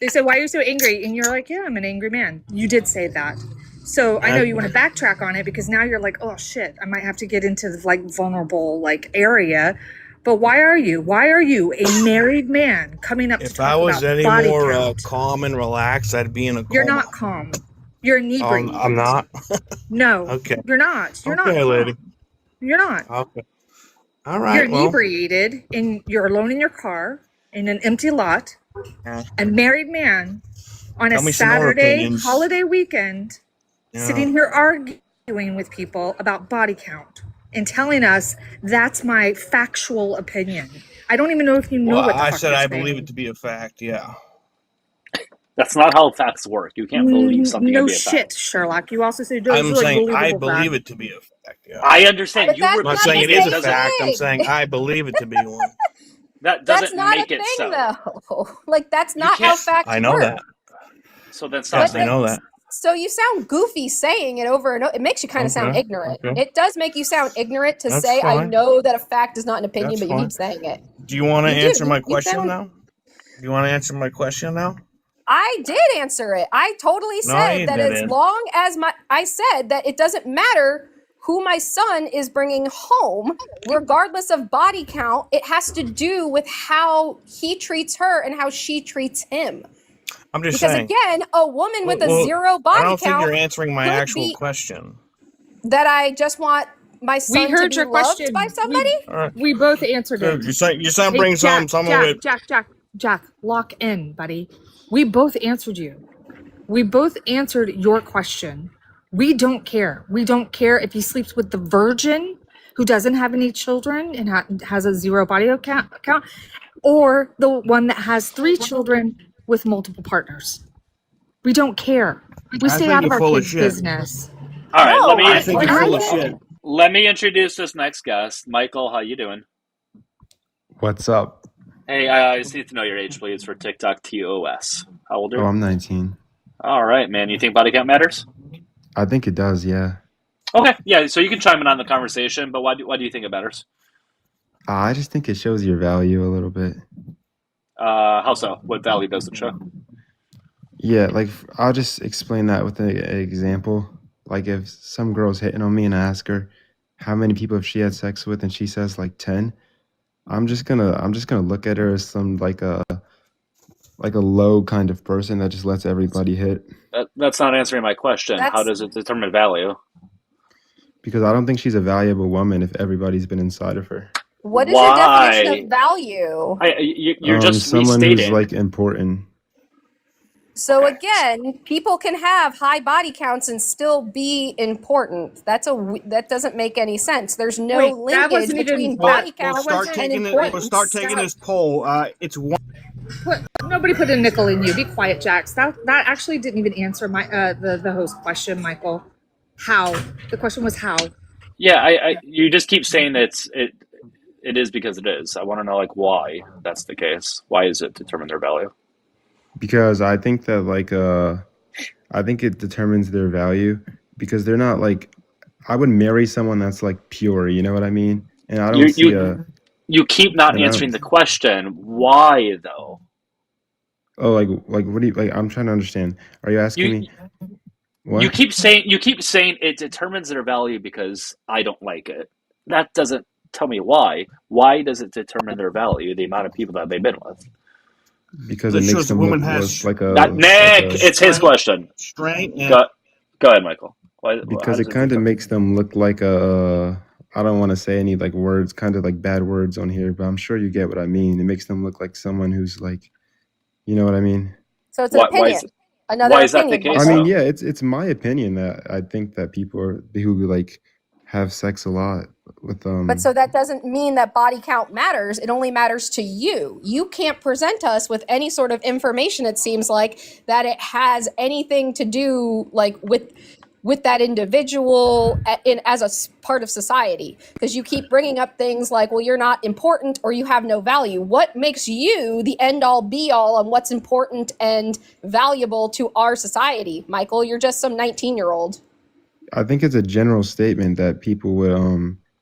They said, "Why are you so angry?" And you're like, "Yeah, I'm an angry man." You did say that. So I know you want to backtrack on it because now you're like, "Oh shit, I might have to get into the vulnerable area." But why are you a married man coming up to If talk I was about any body more count? calm and relaxed, I'd be in a coma. You're not calm. You're inebriated. I'm not. No. Okay. You're not. You're not. Okay, lady. You're not. Okay. All right. You're inebriated and you're alone in your car in an empty lot. A married man on a Saturday holiday weekend, sitting here arguing with people about body count and telling us that's my factual opinion. I don't even know if you know what the fuck I said you're I saying. believe it to be a fact. Yeah. That's not how facts work. You can't believe something to be a fact. No shit, Sherlock. You also said I'm saying I believe it to be a fact. Yeah. I understand. But I'm not saying it is a fact. I'm saying I believe it to be one. That That's doesn't not make a it thing, so. though. Like, that's not how facts I know work. that. So then stop Yes, saying I know that. So you sound goofy saying it over and over. It makes you kind of sound ignorant. Okay. It does make you sound ignorant to That's say, I fine. know that a fact is not an opinion, That's but you fine. keep saying it. Do you want to You do. answer my You question sound- now? Do you want to answer my question now? I did answer it. I totally No, said you that as didn't. long as I said that it doesn't matter who my son is bringing home, regardless of body count, it has to do with how he treats her and how she treats him. I'm just Because saying. again, a woman with a zero body I don't think count you're answering my could actual be- question. that I just want my son heard to be your loved question. by somebody. All right. We both answered it. Your son brings home someone with. Jack, lock in, buddy. We both answered you. We both answered your question. We don't care. We don't care if he sleeps with the virgin who doesn't have any children and has a zero body count, or the one that has 3 children with multiple partners. We don't care. We stay out of our kids' business. All right, No, I think you're full of shit. let me introduce this next guest. Michael, how you doing? What's up? Hey, I just need to know your age, please, for TikTok TOS. How old are you? Oh, I'm 19. All right, man. You think body count matters? I think it does, yeah. Okay, yeah. So you can chime in on the conversation, but why do you think it matters? I just think it shows your value a little bit. How so? What value does it show? Yeah, like I'll just explain that with an example. Like if some girl's hitting on me and I ask her how many people have she had sex with and she says like 10, I'm just gonna look at her as some like a low kind of person that just lets everybody hit. That's not answering my question. How does it determine value? Because I don't think she's a valuable woman if everybody's been inside of her. What is your definition of value? You're just someone restating. who's like important. So again, people can have high body counts and still be important. That doesn't make any sense. There's no linkage between body count and importance. We'll start taking this poll. It's one. Nobody put a nickel in you. Be quiet, Jax. That actually didn't even answer my the host question, Michael. How? The question was how. Yeah, you just keep saying that it is because it is. I want to know like why that's the case. Why is it determine their value? Because I think that I think it determines their value because they're not like, I would marry someone that's like pure, you know what I mean? And I don't you keep not answering the question. Why though? Oh, like what do you like? I'm trying to understand. Are you asking me? What? You keep saying it determines their value because I don't like it. That doesn't tell me why. Why does it determine their value? The amount of people that they've been with. Because it makes them look like a... Nick, it's his question. Straight. Go ahead, Michael. Because it kind of makes them look like a I don't want to say any like words, kind of like bad words on here, but I'm sure you get what I mean. It makes them look like someone who's like, you know what I mean? So it's an Why opinion. is Another why is that the opinion, case I mean, Michael. though? yeah, it's my opinion that I think that people are who like have sex a lot with But so that doesn't mean that body count matters. It only matters to you. You can't present us with any sort of information, it seems like, that it has anything to do like with that individual as part of society, because you keep bringing up things like, well, you're not important or you have no value. What makes you the end all be all on what's important and valuable to our society? Michael, you're just some 19-year-old. I think it's a general statement that people would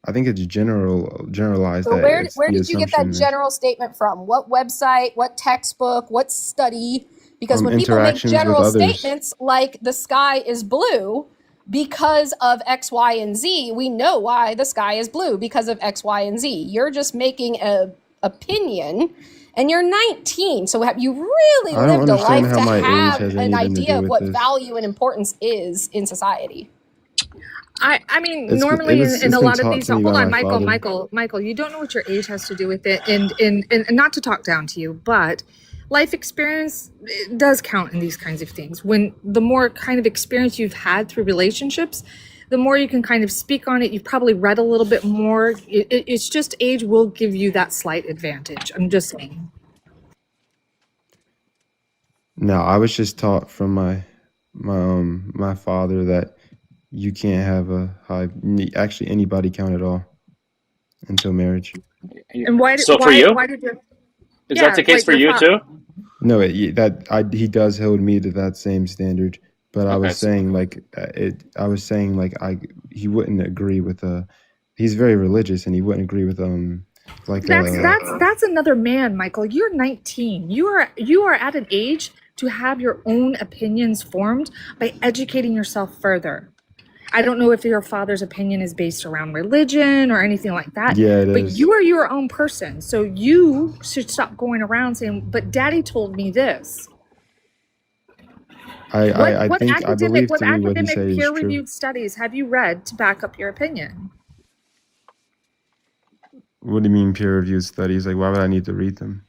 I think it's generalized So that where it's the did you get that assumption that general statement from? What website? What textbook? What study? Because when people make interactions with general others. statements like the sky is blue because of X, Y, and Z, we know why the sky is blue because of X, Y, and Z. You're just making a opinion, and you're 19. So have you really I don't lived a understand life how to my age have has an anything to idea do of with what this. value and importance is in society? I mean, normally in It's a been lot of taught these, to me hold by on, my father. Michael, you don't know what your age has to do with it. And not to talk down to you, but life experience does count in these kinds of things. When the more kind of experience you've had through relationships, the more you can kind of speak on it. You've probably read a little bit more. It's just age will give you that slight advantage. I'm just saying. No, I was just taught from my father that you can't have a actually any body count at all until marriage. And why So for you, did you? is that the case for you too? No, he does hold me to that same standard. But I Okay, was saying like he wouldn't agree with he's very religious and he wouldn't agree with like That's another man, Michael. You're 19. You are at an age to have your own opinions formed by educating yourself further. I don't know if your father's opinion is based around religion or anything like that. Yeah, it but is. you are your own person. So you should stop going around saying, but daddy told me this. I What think I believe to me what he said is true. peer-reviewed studies have you read to back up your opinion? What do you mean peer-reviewed studies? Like, why would I need to read them?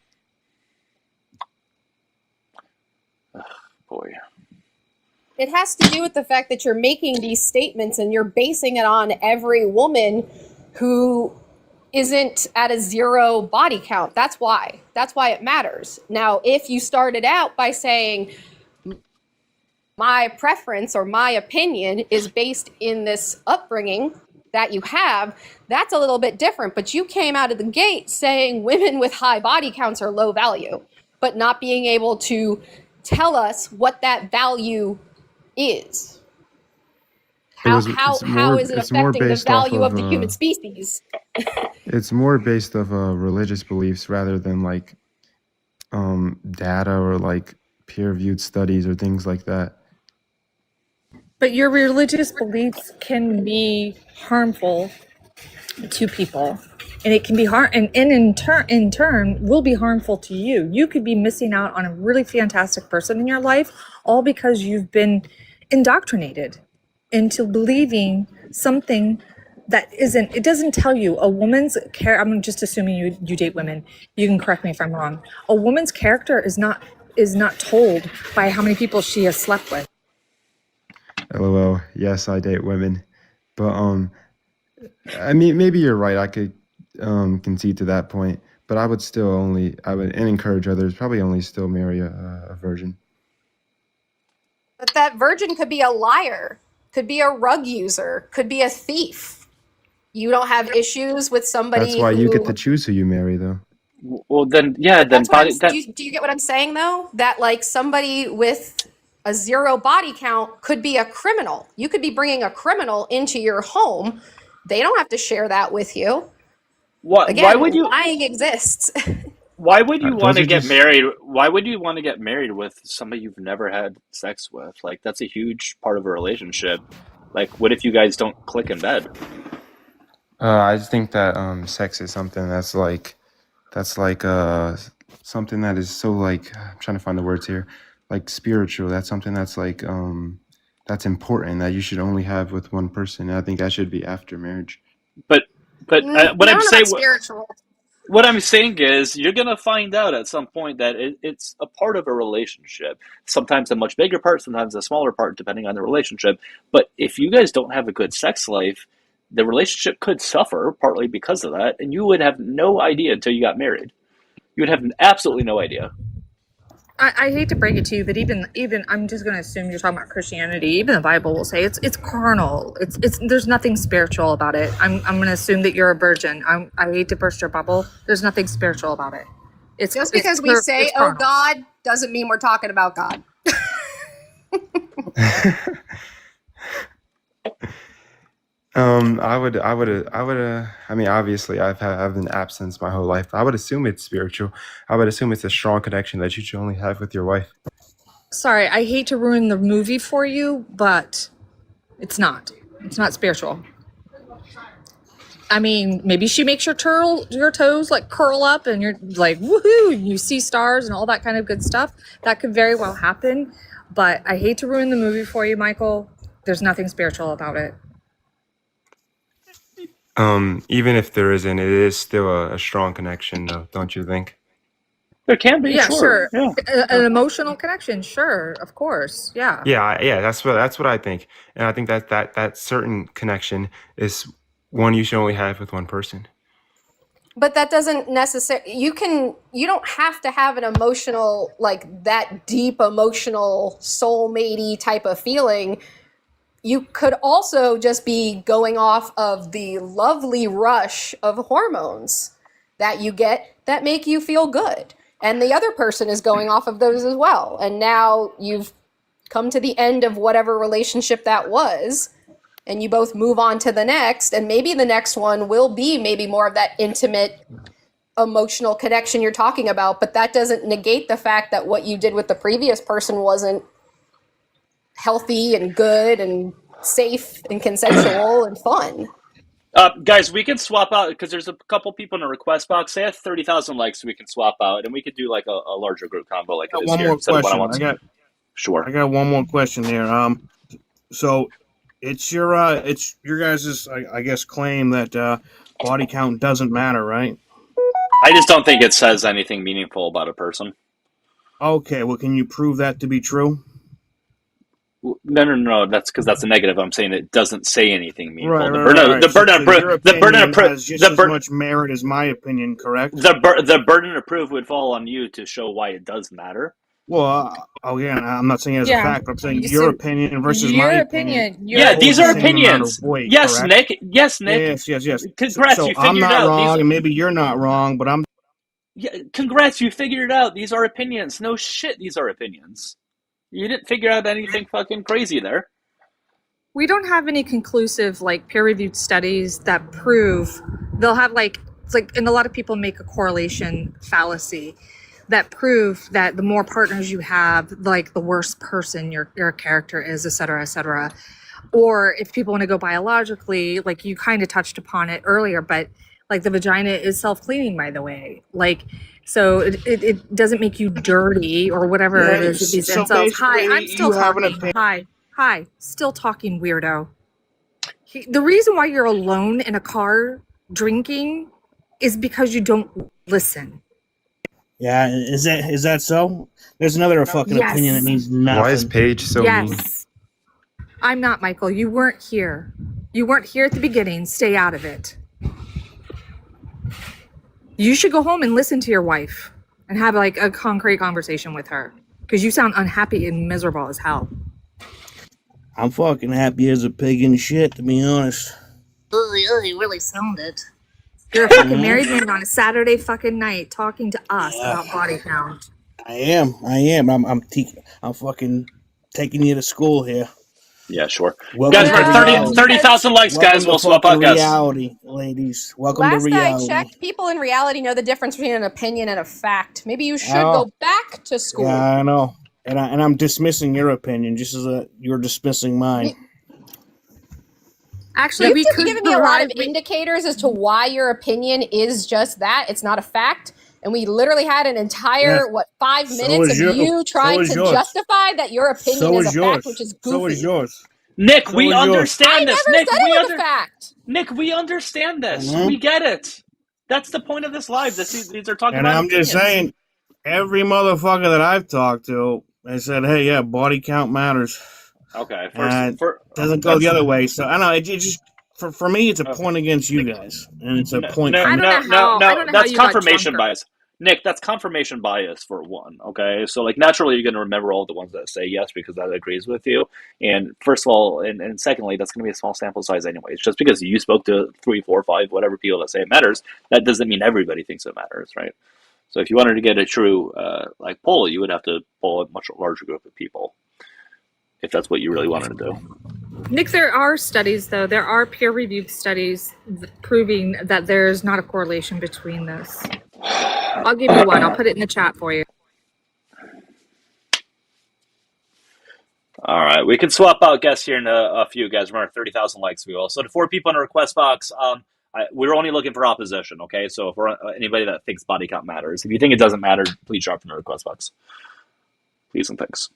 Boy. It has to do with the fact that you're making these statements and you're basing it on every woman who isn't at a 0 body count. That's why it matters. Now, if you started out by saying my preference or my opinion is based in this upbringing that you have, that's a little bit different. But you came out of the gate saying women with high body counts are low value, but not being able to tell us what that value is. How is it it's more affecting the based off value of of the human species? it's more based off religious beliefs rather than like data or like peer-reviewed studies or things like that. But your religious beliefs can be harmful to people, and it can be and in turn will be harmful to you. You could be missing out on a really fantastic person in your life, all because you've been indoctrinated into believing something that isn't. It doesn't tell you a woman's care. I'm just assuming you date women. You can correct me if I'm wrong. A woman's character is not told by how many people she has slept with. LOL. Yes, I date women, but I mean, maybe you're right. I could concede to that point, but I would and encourage others probably only still marry a virgin. But that virgin could be a liar, could be a rug user, could be a thief. You don't have issues with somebody. That's why you get to choose who you marry, though. Well, then, yeah, then do you get what I'm saying, though? That like somebody with a 0 body count could be a criminal. You could be bringing a criminal into your home. They don't have to share that with you. Again, why would you? lying exists. Why would you want to get just- married? Why would you want to get married with somebody you've never had sex with? Like, that's a huge part of a relationship. Like, what if you guys don't click in bed? I just think that sex is something that's like something that is so like I'm trying to find the words here, like spiritual. That's something that's like that's important that you should only have with one person. And I think that should be after marriage. But But I what don't I'm know saying, about spiritual. what I'm saying is, you're gonna find out at some point that it's a part of a relationship. Sometimes a much bigger part, sometimes a smaller part, depending on the relationship. But if you guys don't have a good sex life, the relationship could suffer partly because of that, and you would have no idea until you got married. You would have absolutely no idea. I hate to break it to you, but even I'm just going to assume you're talking about Christianity. Even the Bible will say it's carnal. It's there's nothing spiritual about it. I'm going to assume that you're a virgin. I hate to burst your bubble. There's nothing spiritual about it. Just because we say, it's "Oh carnal. God," doesn't mean we're talking about God. I mean, obviously, I've been absent my whole life. I would assume it's spiritual. I would assume it's a strong connection that you should only have with your wife. Sorry, I hate to ruin the movie for you, but it's not. It's not spiritual. I mean, maybe she makes your toes like curl up and you're like, woohoo, you see stars and all that kind of good stuff. That could very well happen. But I hate to ruin the movie for you, Michael. There's nothing spiritual about it. Even if there isn't, it is still a strong connection, though, don't you think? There can be, Yeah, sure. Yeah. An emotional connection, sure, of course. Yeah. Yeah, that's what I think, and I think that certain connection is one you should only have with one person. But that doesn't necessarily, you don't have to have an emotional, like that deep emotional soulmatey type of feeling. You could also just be going off of the lovely rush of hormones that you get that make you feel good. And the other person is going off of those as well. And now you've come to the end of whatever relationship that was, and you both move on to the next, and maybe the next one will be maybe more of that intimate emotional connection you're talking about, but that doesn't negate the fact that what you did with the previous person wasn't healthy and good and safe and consensual and fun. Guys, we can swap out because there's a couple people in the request box. They have 30,000 likes, so we can swap out, and we could do like a larger group combo like it is One here more instead of question. one-on-ones. Sure. I got one more question there. So it's your guys' I guess claim that body count doesn't matter, right? I just don't think it says anything meaningful about a person. Okay, well, can you prove that to be true? No. That's because that's a negative. I'm saying it doesn't say anything meaningful. Right. The burden of proof has just as much merit as my opinion, correct? The burden of proof would fall on you to show why it does matter. Well, again, I'm not saying it as a fact, but I'm saying your opinion versus your my opinion. Yeah, these are opinions. Weight, yes, correct? Nick. Yes, Nick. Yes. Congrats, so you figured I'm not it out. wrong, and maybe you're not wrong, but I'm. Yeah, congrats, you figured it out. These are opinions. No shit, these are opinions. You didn't figure out anything fucking crazy there. We don't have any conclusive like peer-reviewed studies that prove. They'll have and a lot of people make a correlation fallacy that prove that the more partners you have, like the worse person your character is, et cetera, et cetera. Or if people want to go biologically, like you kind of touched upon it earlier, but like the vagina is self-cleaning, by the way. Like, so it doesn't make you dirty or whatever it is with these incels. Hi, I'm still talking. Hi, still talking, weirdo. The reason why you're alone in a car drinking is because you don't listen. Yeah, is that so? There's another fucking opinion that means nothing. Why is Paige so mean? Yes. I'm not, Michael. You weren't here. You weren't here at the beginning. Stay out of it. You should go home and listen to your wife and have like a concrete conversation with her because you sound unhappy and miserable as hell. I'm fucking happy as a pig in shit, to be honest. You really sound it. You're a fucking married man on a Saturday fucking night talking to us about body count. I am. I'm fucking taking you to school here. Yeah, sure. Welcome guys, we're 30,000 likes, guys. We'll swap out, guys. Reality, ladies. Welcome Last to reality. I checked, people in reality know the difference between an opinion and a fact. Maybe you should go back to school. Yeah, I know. And I'm dismissing your opinion just as you're dismissing mine. Actually, You've just given me a lot of indicators as to why your opinion is just that. It's not a fact. And we literally had an entire, 5 minutes of you trying to justify that your opinion is a fact, which is goofy. So is yours. Nick, So we is yours. understand I this. never Nick, said it was a fact. Nick, we understand this. Mhm. We get it. That's the point of this live. These are talking And about I'm just opinions. saying, every motherfucker that I've talked to, they said, "Hey, yeah, body count matters." Okay, Doesn't go the other way. So I don't know. It just for me, it's a point against you guys, and it's a point for I me. don't know how That's you got confirmation drunker. bias. Nick, that's confirmation bias for one. Okay, so like naturally you're going to remember all the ones that say yes because that agrees with you. And first of all, and secondly, that's going to be a small sample size anyways. Just because you spoke to 3, 4, 5, whatever people that say it matters, that doesn't mean everybody thinks it matters, right? So if you wanted to get a true like poll, you would have to poll a much larger group of people, if that's what you really wanted to do. Nick, there are studies, though. There are peer-reviewed studies proving that there's not a correlation between this. I'll give you one. I'll put it in the chat for you. All right, we can swap out guests here in a few, guys. We're at 30,000 likes, we will. So the 4 people in the request box, we're only looking for opposition, okay? So for anybody that thinks body count matters, if you think it doesn't matter, please drop in the request box. Please and thanks.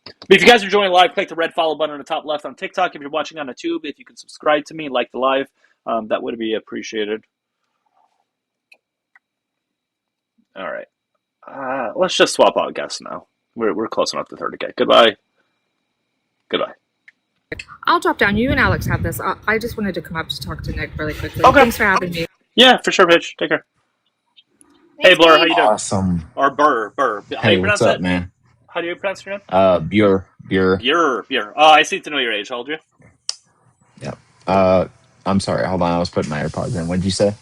But if you guys are joining live, click the red follow button on the top left on TikTok. If you're watching on YouTube, if you can subscribe to me, like the live, that would be appreciated. All right. Let's just swap out guests now. We're close enough to 30K. Goodbye. I'll drop down. You and Alex have this. I just wanted to come up to talk to Nick really quickly. Okay. Thanks for having me. Yeah, for sure, bitch. Take care. Hey, Blur, how you doing? Awesome. Or Burr. How do Hey, you pronounce what's up, it? man? How do you pronounce your name? Bure. Bure. Oh, I seem to know your age. How old are you? Yep. I'm sorry. Hold on. I was putting my AirPods in. What'd you say?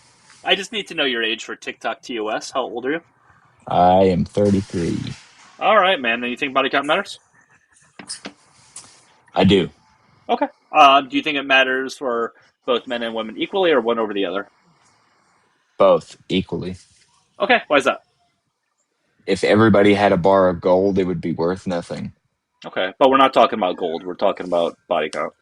I just need to know your age for TikTok TOS. How old are you? I am 33. All right, man. Then you think body count matters? I do. Okay. Do you think it matters for both men and women equally, or one over the other? Both equally. Okay. Why is that? If everybody had a bar of gold, it would be worth nothing. Okay, but we're not talking about gold. We're talking about body count.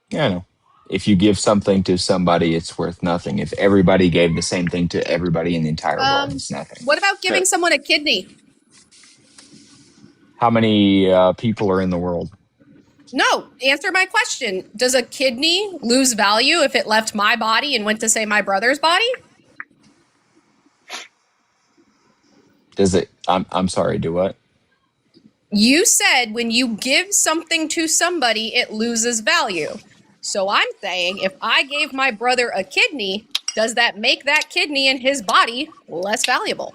Yeah, I know. If you give something to somebody, it's worth nothing. If everybody gave the same thing to everybody in the entire world, it's nothing. What about giving Okay. someone a kidney? How many people are in the world? No, answer my question. Does a kidney lose value if it left my body and went to, say, my brother's body? Does it? I'm sorry. Do what? You said when you give something to somebody, it loses value. So I'm saying if I gave my brother a kidney, does that make that kidney in his body less valuable?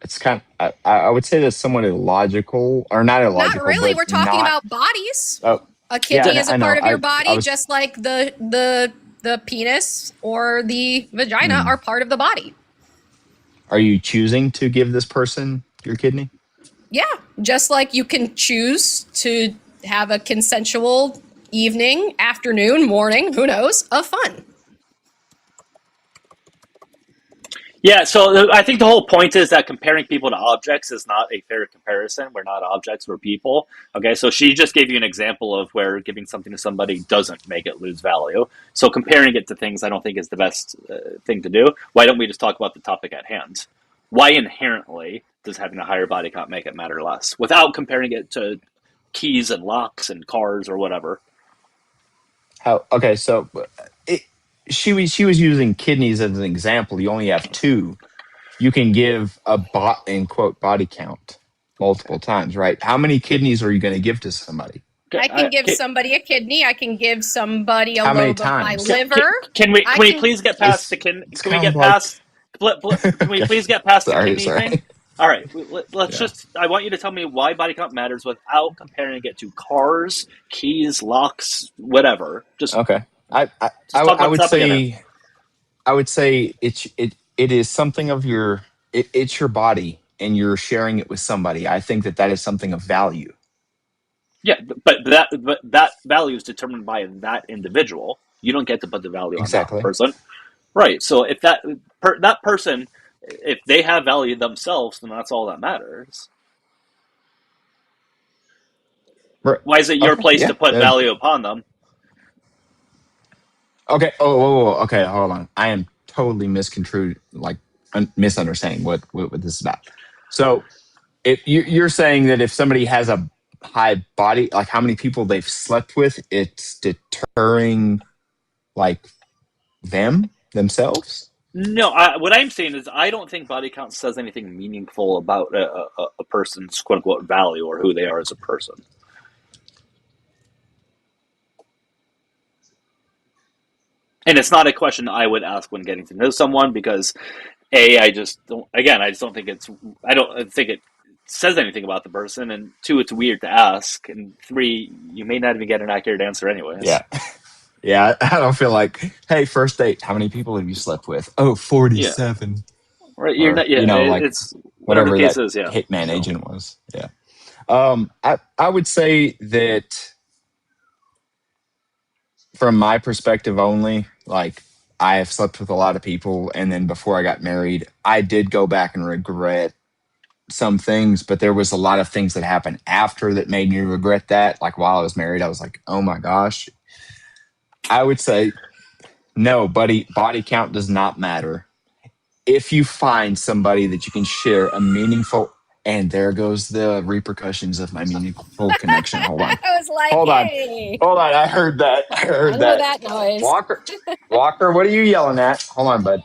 It's kind of, I would say that's somewhat illogical, or not illogical. Not really. But We're talking not, about bodies. Oh, A kidney yeah, is a I know. part of your I body, was, just like the penis or the vagina are part of the body. Are you choosing to give this person your kidney? Yeah, just like you can choose to have a consensual evening, afternoon, morning, who knows, of fun. Yeah, so I think the whole point is that comparing people to objects is not a fair comparison. We're not objects, we're people. Okay, so she just gave you an example of where giving something to somebody doesn't make it lose value. So comparing it to things I don't think is the best thing to do. Why don't we just talk about the topic at hand? Why inherently does having a higher body count make it matter less without comparing it to keys and locks and cars or whatever? Okay, so she was using kidneys as an example. You only have 2. You can give a in quote body count multiple times, right? How many kidneys are you going to give to somebody? I can give somebody a kidney. I can give somebody a How many lobe of my times? liver. Can we please get past the kidney? Can we get past? Can we please get past the kidney thing? All right, let's just. I want you to tell me why body count matters without comparing it to cars, keys, locks, whatever. Just okay. I would say it is something of your. It's your body, and you're sharing it with somebody. I think that is something of value. Yeah, but that value is determined by that individual. You don't get to put the value on that person, right? So if that person, if they have value themselves, then that's all that matters. Right. Why is it your place to put value upon them? Okay. Okay. Hold on. I am totally misconstrued, like misunderstanding what this is about. So, if you're saying that if somebody has a high body, like how many people they've slept with, it's deterring like themselves. No, what I'm saying is I don't think body count says anything meaningful about a person's quote unquote value or who they are as a person. And it's not a question I would ask when getting to know someone because I just don't think it says anything about the person, and 2, it's weird to ask, and 3, you may not even get an accurate answer anyways. Yeah. Yeah, I don't feel like, hey, first date, how many people have you slept with? Oh, 47. Right, you're not. Yeah, like it's whatever the case that is. Yeah, hitman agent was. Yeah. I would say that from my perspective only, like I have slept with a lot of people, and then before I got married, I did go back and regret some things, but there was a lot of things that happened after that made me regret that. Like while I was married, I was like, oh my gosh. I would say no, buddy, body count does not matter. If you find somebody that you can share a meaningful, and there goes the repercussions of my meaningful connection. Hold on. I was like, Hold on. hey. Hold on. I heard that. I heard I know that noise. Walker, what are you yelling at? Hold on, bud.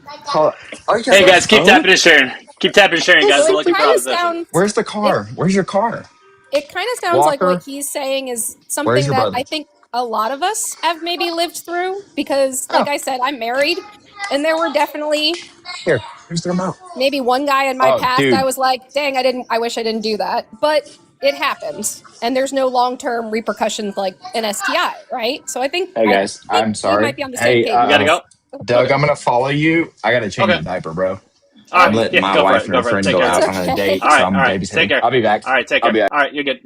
Hold on. Hey guys, keep tapping and sharing. Keep tapping and sharing, guys. So We're looking for opposition. Where's the car? Where's your car? It kind of sounds like what he's saying is something that brother? I think a lot of us have maybe lived through because, like I said, I'm married, and there were definitely Here's the remote. maybe one guy in my past I was like, dang, I wish I didn't do that, but it happens, and there's no long-term repercussions like an STI, right? So I think, hey guys, I'm sorry. we might be on the same page. You gotta go, Doug. Okay. I'm gonna follow you. I gotta change the diaper, bro. I'm letting my wife and her friend go out on a date, so I'm babysitting. Take care. I'll be back. All right, take care. All right, you're good.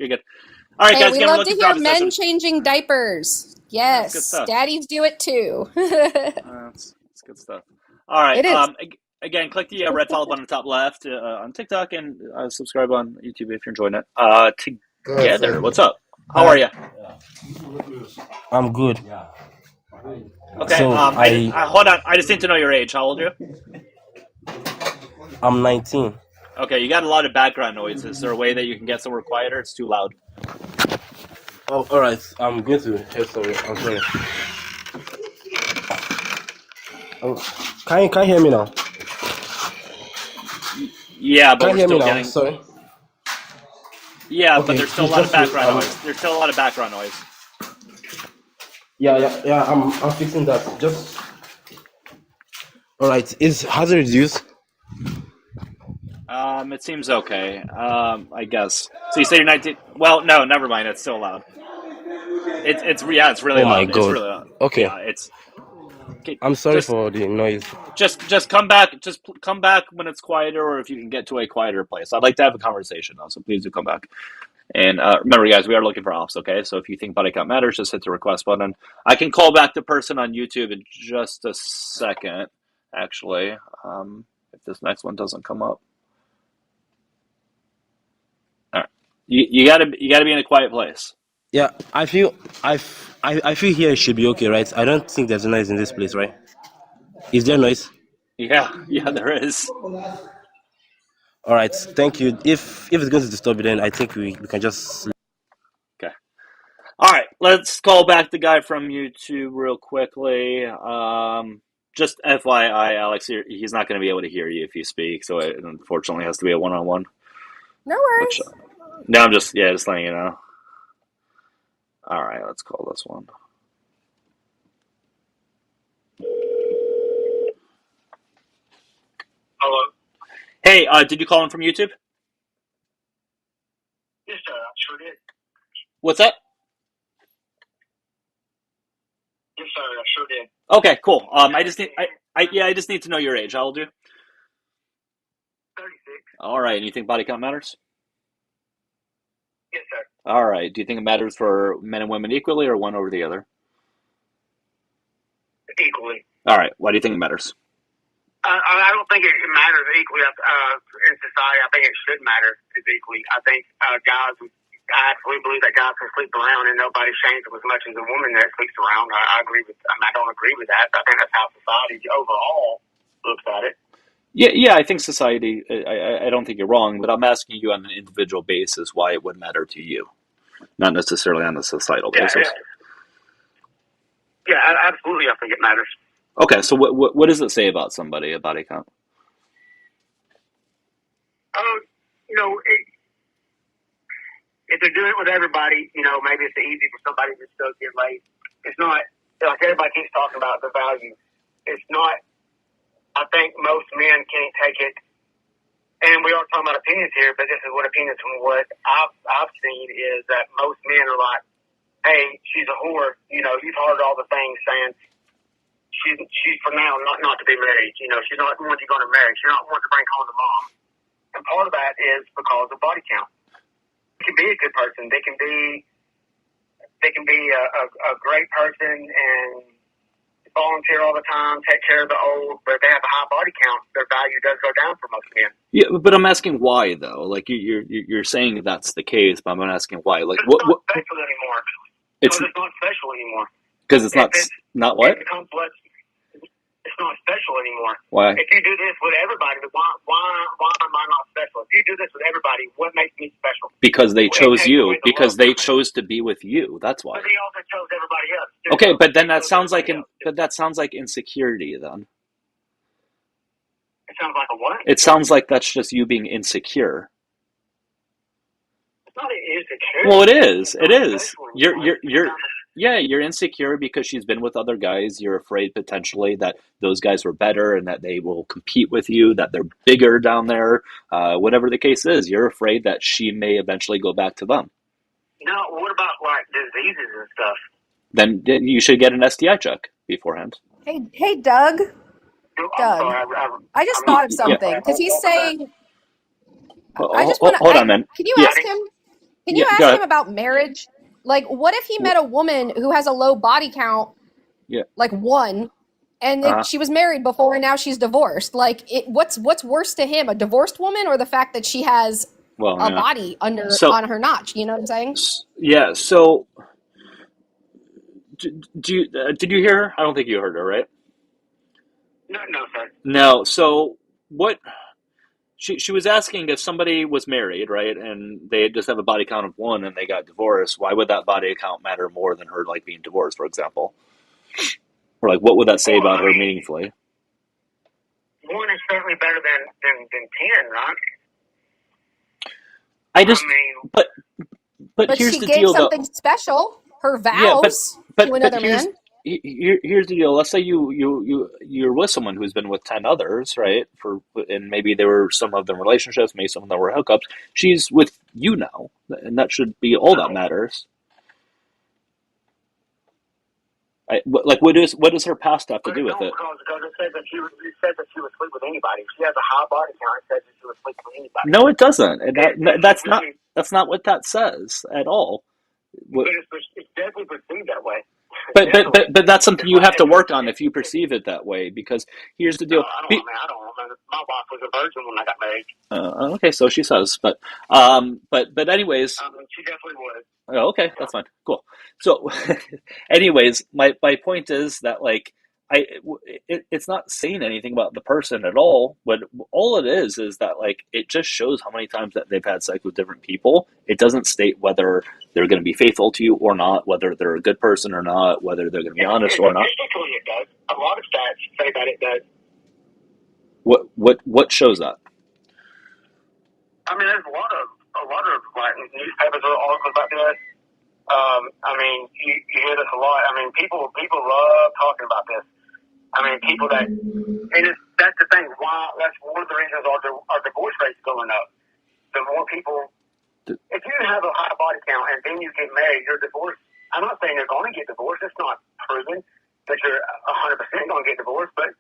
All right, Hey, guys, we love to hear men changing diapers. Yes, daddies do it too. That's good stuff. All right. It is. Again, click the red follow button on the top left on TikTok and subscribe on YouTube if you're enjoying it. Together, what's up? How are you? I'm good. Okay. So hold on. I just need to know your age. How old are you? I'm 19. Okay, you got a lot of background noise. Is there a way that you can get somewhere quieter? It's too loud. Oh, all right. I'm going to hear sorry. I'm sorry. Can you hear me now? Yeah, but we're still getting. Sorry. Yeah, okay, but there's still a lot of background noise. There's still a lot of background noise. Yeah. I'm fixing that. Just. All right. Has it reduced? It seems okay. I guess. So you say you're 19? Well, no, never mind. It's still loud. It's really loud. Oh my god. It's really loud. Okay. Yeah, I'm sorry for the noise. Just come back. Just come back when it's quieter, or if you can get to a quieter place. I'd like to have a conversation though, so please do come back. And remember, guys, we are looking for ops. Okay, so if you think body count matters, just hit the request button. I can call back the person on YouTube in just a second. Actually, if this next one doesn't come up. All right, you gotta be in a quiet place. Yeah, I feel here it should be okay, right? I don't think there's noise in this place, right? Is there noise? Yeah, there is. All right, thank you. If it's going to disturb you, then I think we can just. Okay. All right, let's call back the guy from YouTube real quickly. Just FYI, Alex, he's not going to be able to hear you if you speak, so it unfortunately has to be a one-on-one. No worries. No, I'm just letting you know. All right, let's call this one. Hello. Hey, did you call in from YouTube? Yes, sir. I sure did. What's that? Yes, sir. I sure did. Okay, cool. I just need to know your age. How old are you? 36. All right. And you think body count matters? Yes, sir. All right. Do you think it matters for men and women equally, or one over the other? Equally. All right. Why do you think it matters? I don't think it matters equally in society. I think it should matter equally. I think guys, I absolutely believe that guys can sleep around and nobody shames them as much as a woman that sleeps around. I agree with. I don't agree with that. I think that's how society overall looks at it. Yeah. I think society. I don't think you're wrong, but I'm asking you on an individual basis why it would matter to you, not necessarily on a societal Yeah, basis. absolutely. I think it matters. Okay, so what does it say about somebody, a body count? If they're doing it with everybody, maybe it's easy for somebody to still get laid. It's not like everybody keeps talking about the value. It's not. I think most men can't take it. And we are talking about opinions here, but this is what opinions from what I've seen is that most men are like, hey, she's a whore. You've heard all the things saying she's for now not to be married. She's not the one you're going to marry. She's not the one to bring home the mom. And part of that is because of body count. They can be a good person. They can be a great person and volunteer all the time, take care of the old, but if they have a high body count, their value does go down for most men. Yeah, but I'm asking why though. Like you're saying that's the case, but I'm not asking why. Like It's not special anymore. It's not special anymore. Because it's not what? It becomes less. It's not special anymore. Why? If you do this with everybody, why am I not special? If you do this with everybody, what makes me special? Because they chose you. Because they chose to be with you. That's why. But they also chose everybody else. Okay, but then that sounds like insecurity. Then it sounds like a what? It sounds like that's just you being insecure. It's not insecure. Well, it is. It is. You're insecure because she's been with other guys. You're afraid potentially that those guys were better and that they will compete with you, that they're bigger down there. Whatever the case is, you're afraid that she may eventually go back to them. No, what about like diseases and stuff? Then you should get an STI check beforehand. Hey, Doug. I just thought of something because he's saying. I just want to. Hold on, man. Can you ask him? Can you ask him about marriage? Like, what if he met a woman who has a low body count, like 1, and she was married before and now she's divorced? Like, what's worse to him, a divorced woman or the fact that she has a body on her notch? You know what I'm saying? Yeah. So, did you hear her? I don't think you heard her, right? No, sir. No. So what? She was asking if somebody was married, right, and they just have a body count of 1 and they got divorced, why would that body count matter more than her, like, being divorced, for example? Or, like, what would that say about her meaningfully? 1 is certainly better than 10, right? But here's she the gave deal, something special, her vows to another man. Here's the deal. Let's say you're with someone who's been with 10 others, right? And maybe there were some of them relationships, maybe some of them were hookups. She's with you now, and that should be all that matters. What does her past have to do with it? Because it said that she would sleep with anybody. If she has a high body count, it says that she would sleep with anybody. No, it doesn't. And that's not what that says at all. But it's definitely perceived that way. But that's something you have to work on if you perceive it that way. Because here's the deal. I don't remember. My wife was a virgin when I got married. Okay, so she says. But anyways. She definitely was. Oh, okay, that's fine. Cool. So, anyways, my point is that, like, it's not saying anything about the person at all. But all it is that, like, it just shows how many times that they've had sex with different people. It doesn't state whether they're going to be faithful to you or not, whether they're a good person or not, whether they're going to be honest or not. Statistically, it does. A lot of stats say that it does. What shows that? I mean, there's a lot of like newspapers or articles about this. You hear this a lot. I mean, people love talking about this. I mean, people that's the thing. Why? That's one of the reasons our divorce rates going up. The more people, if you have a high body count and then you get married, you're divorced. I'm not saying you're going to get divorced. It's not proven that you're 100% going to get divorced, but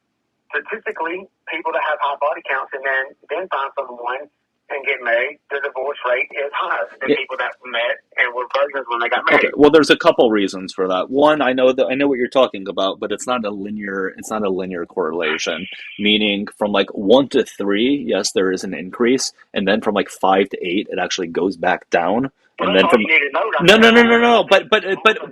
statistically, people that have high body counts and then find someone and get married, the divorce rate is higher than people that met and were virgins when they got Okay, married. well, there's a couple reasons for that. One, I know what you're talking about, but it's not a linear correlation. Meaning, from like 1 to 3, yes, there is an increase, and then from like 5 to 8, it actually goes back down, Well, and that's then all from you need to know. Right no, no, there. no, no, no.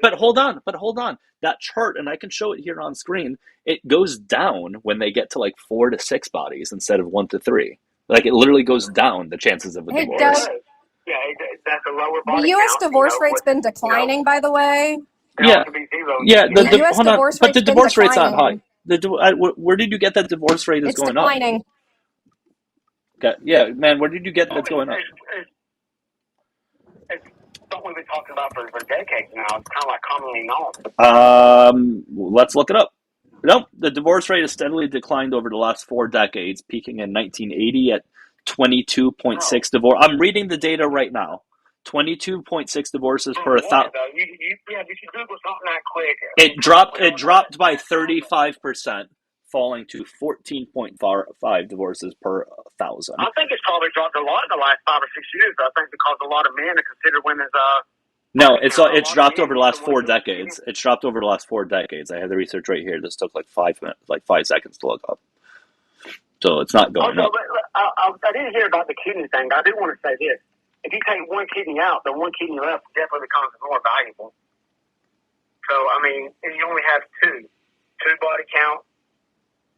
But hold on. That chart, and I can show it here on screen. It goes down when they get to like 4 to 6 bodies instead of 1 to 3. Like, it literally goes down the chances of a It divorce. does. Yeah, that's a lower The body U.S. count. divorce rate's been declining, by the way. Yeah, yeah. The U.S. Hold on, divorce but the rate's been divorce rate's not high. declining. Where did you get that divorce rate is It's going up? declining. Okay, yeah, man. Where did you get that's going up? It's something we've been talking about for decades now. It's kind of like commonly known. Let's look it up. Nope, the divorce rate has steadily declined over the last 4 decades, peaking in 1980 at 22.6 divorce. I'm reading the data right now. 22.6 divorces per 1,000. You Google something that quick. It dropped by 35%, falling to 14.5 divorces per 1,000. I think it's probably dropped a lot in the last 5 or 6 years. I think because a lot of men are considered women's. No, it's dropped over the last 4 decades. It's dropped over the last 4 decades. I have the research right here. This took like 5 minutes, like 5 seconds to look up. So it's not going up. I didn't hear about the kidney thing, but I do want to say this. If you take one kidney out, the one kidney left definitely becomes more valuable. So, I mean, if you only have 2. 2 body count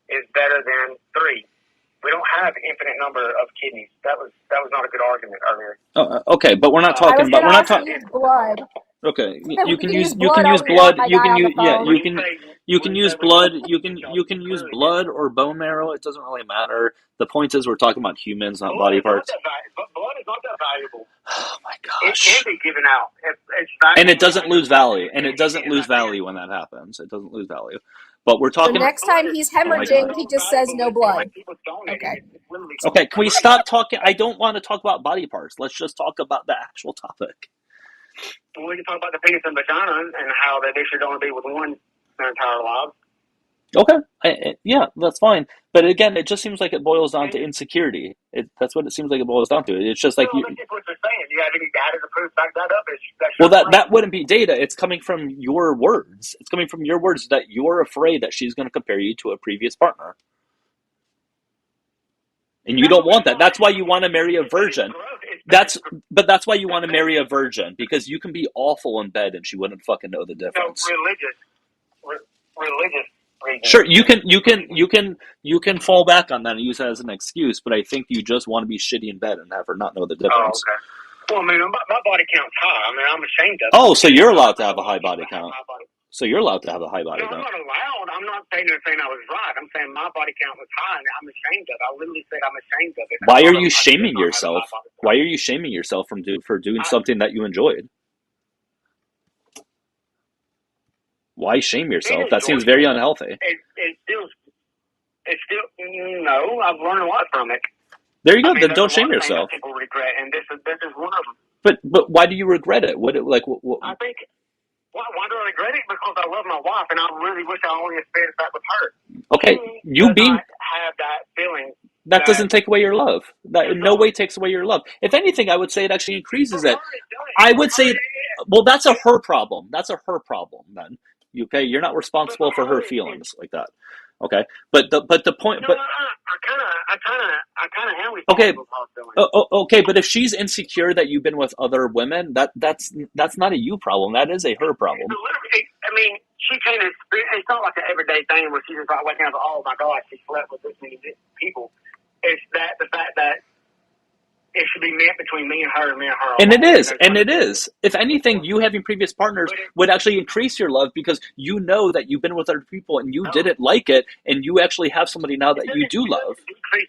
is better than 3. We don't have infinite number of kidneys. That was not a good argument earlier. Okay, but we're not talking about. We're not talking blood. Okay, Yeah, you we can can use use you can blood use over blood. my You guy can on the use yeah. phone. You can use blood. You can use blood or bone marrow. It doesn't really matter. The point is, we're talking about humans, not body parts. Blood is not that valuable. Oh my It gosh! can be given out. And it doesn't lose value. And it doesn't lose value when that happens. It doesn't lose value. But we're So talking. next time he's hemorrhaging, he just says no blood. Okay. Okay, can we stop talking? I don't want to talk about body parts. Let's just talk about the actual topic. We can talk about the penis and vagina and how they should only be with one their entire lives. Okay, yeah, that's fine. But again, it just seems like it boils down to insecurity. That's what it seems like it boils down to. It's just like That's just what you're saying. Do you have any data to prove back that up? Well, that wouldn't be data. It's coming from your words. It's coming from your words that you're afraid that she's going to compare you to a previous partner. And you don't want that. That's why you want to marry a virgin. That's why you want to marry a virgin, because you can be awful in bed and she wouldn't fucking know the difference. Religious reasons. Sure, you can fall back on that and use that as an excuse, but I think you just want to be shitty in bed and have her not know the difference. Oh, okay. Well, I mean, my body count's high. I mean, I'm ashamed of it. Oh, so you're allowed to have a high body count. So you're allowed to have a high body count. I'm not allowed. I'm not saying I was right. I'm saying my body count was high, and I'm ashamed of it. I literally said I'm ashamed of it. Why are you shaming yourself? Why are you shaming yourself for doing something that you enjoyed? Why shame yourself? That seems very unhealthy. It's still no. I've learned a lot from it. There you go. Then don't shame yourself. People regret, and this is one of them. But why do you regret it? What? I think. Why do I regret it? Because I love my wife, and I really wish I only experienced that with her. Okay, you being have that feeling. That doesn't take away your love. That in no way takes away your love. If anything, I would say it actually increases it. I would say, well, that's a her problem. That's a her problem. Then, okay, you're not responsible for her feelings like that. Okay, but the point, but I kind of am okay, responsible for her feelings. okay, but if she's insecure that you've been with other women, that's not a you problem. That is a her problem. I mean, she can't. It's not like an everyday thing where she's just like waking up, oh my God, she slept with this many people. It's the fact that it should be met between me and her and me and her. And it is. If anything, you having previous partners would actually increase your love because you know that you've been with other people and you didn't like it, and you actually have somebody now that you do love. Increase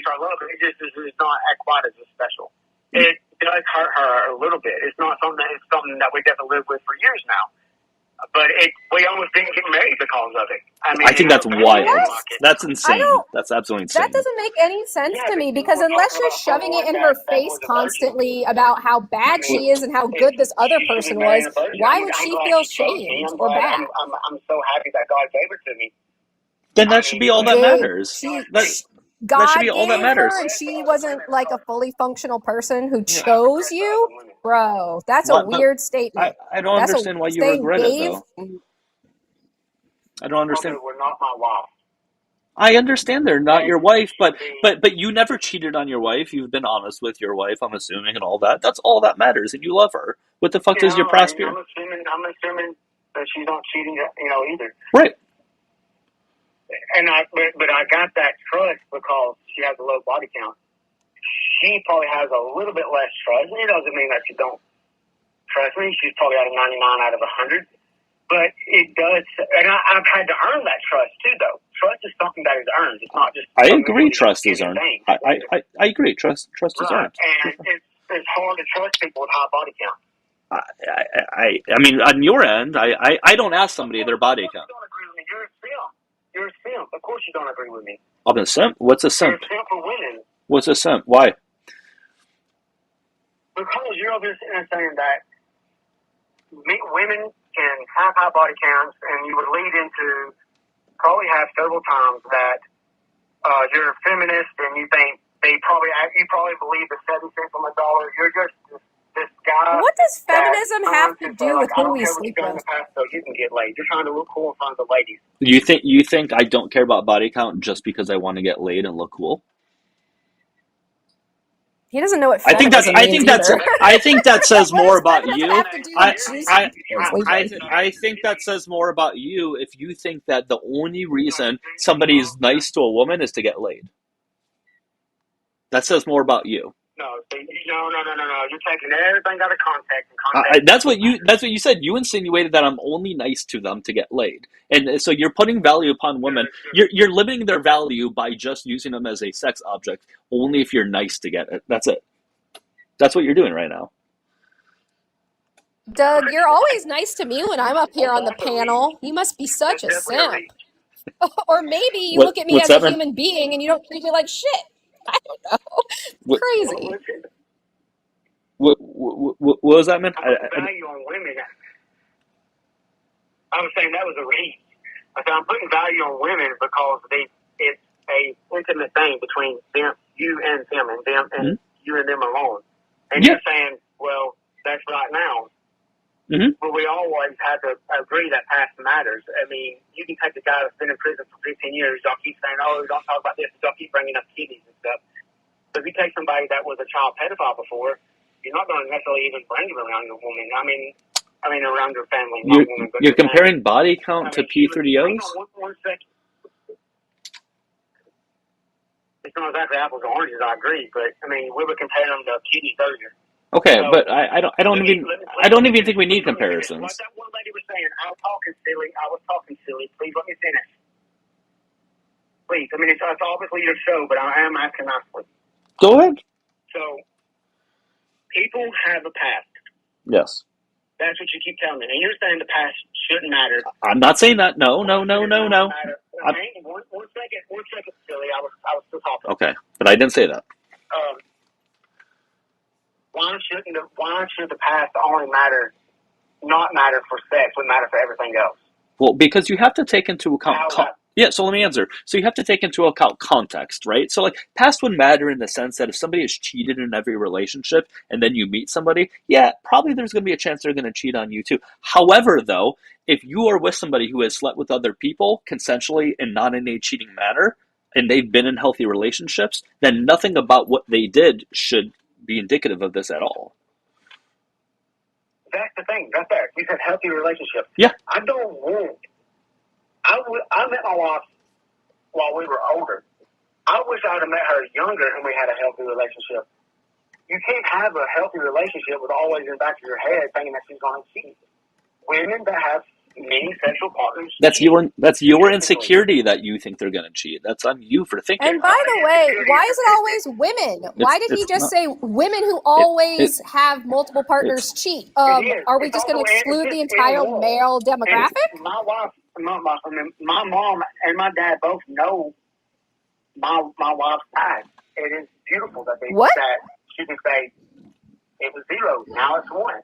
our love. It just is not quite as special. It does hurt her a little bit. It's not something that we definitely live with for years now. But we almost didn't get married because of it. I think that's wild. That's insane. That's absolutely insane. That doesn't make any sense to me, because unless you're shoving it in her face constantly about how bad she is and how good this other person was, why would she feel shamed or bad? I'm so happy that God gave her to me. Then that should be all that matters. That should God be all that gave matters. her and she wasn't like a fully functional person who Yeah. chose you? Bro, that's a What? But weird statement. I don't That's a understand why you saying regret it, gave. though. I don't understand. Okay, we're not my wife. I understand they're not your wife, but you never cheated on your wife. You've been honest with your wife, I'm assuming, and all that. That's all that matters, and you love her. What the fuck does your past I'm assuming that she's not cheating, either. Right. And but I got that trust because she has a low body count. She probably has a little bit less trust. It doesn't mean that she don't trust me. She's probably at a 99 out of 100. But it does, and I've had to earn that trust too, though. Trust is something that is earned. It's not just. I agree. Trust is earned. I agree. Trust is earned. And it's hard to trust people with high body count. I mean, on your end, I don't ask somebody their body count. You don't agree with me. You're a simp. Of course you don't agree with me. I'm a simp. What's a simp? You're a simp for women. What's a simp? Why? Because you're over there sitting there saying that women can have high body counts, and you would lead into probably have several times that you're a feminist, and you think you probably believe the 7 cents on the dollar. You're just this guy. What does feminism have to do with who we sleep with? So you can get laid. You're trying to look cool in front of the ladies. You think I don't care about body count just because I want to get laid and look cool? He doesn't know what feminism means either. I think that says more about you. I think that says more about you if you think that the only reason somebody's nice to a woman is to get laid. That says more about you. No. You're taking everything out of context. That's what you said. You insinuated that I'm only nice to them to get laid, and so you're putting value upon women. You're limiting their value by just using them as a sex object. Only if you're nice to get it. That's it. That's what you're doing right now. Doug, you're always nice to me when I'm up here on the panel. You must be such a simp. Or maybe you look at me as a human being and you don't treat me like shit. I don't know. Crazy. What was that, man? Value on women. I was saying that was a reach. I said I'm putting value on women because it's a intimate thing between them, you and them, and you and them alone. And you're saying, well, that's right now. Mm-hmm. But we always have to agree that past matters. I mean, you can take the guy that's been in prison for 15 years. Y'all keep saying, oh, don't talk about this. Y'all keep bringing up kidneys and stuff. But if you take somebody that was a child pedophile before, you're not going to necessarily even bring him around your woman. I mean, around your family. You're comparing body count to P30Os? One second. It's not exactly apples and oranges, I agree. But, I mean, we were comparing them to kidneys earlier. Okay, so, but I don't even think we need comparisons. What that one lady was saying, I was talking silly. Please let me finish. Please. I mean, it's obviously your show, but I am asking nicely. Go ahead. So, people have a past. Yes. That's what you keep telling me. And you're saying the past shouldn't matter. I'm not saying that. No. One second, silly. I was still talking. Okay, but I didn't say that. Why should the past only not matter for sex, but matter for everything else? Well, because you have to take into account. So let me answer. So you have to take into account context, right? So like past would matter in the sense that if somebody has cheated in every relationship and then you meet somebody, yeah, probably there's going to be a chance they're going to cheat on you too. However, though, if you are with somebody who has slept with other people consensually and not in a cheating manner, and they've been in healthy relationships, then nothing about what they did should be indicative of this at all. That's the thing, right there. You said healthy relationship. Yeah. I met my wife while we were older. I wish I would have met her younger and we had a healthy relationship. You can't have a healthy relationship with always in the back of your head thinking that she's going to cheat. Women that have many sexual partners. That's your insecurity that you think they're going to cheat. That's on you for thinking. And by the way, why is it always women? Why did he just say women who always have multiple partners cheat? Are we just going to exclude the entire male demographic? My mom and my dad both know my wife's side. It is beautiful that she can say it was 0, now it's 1.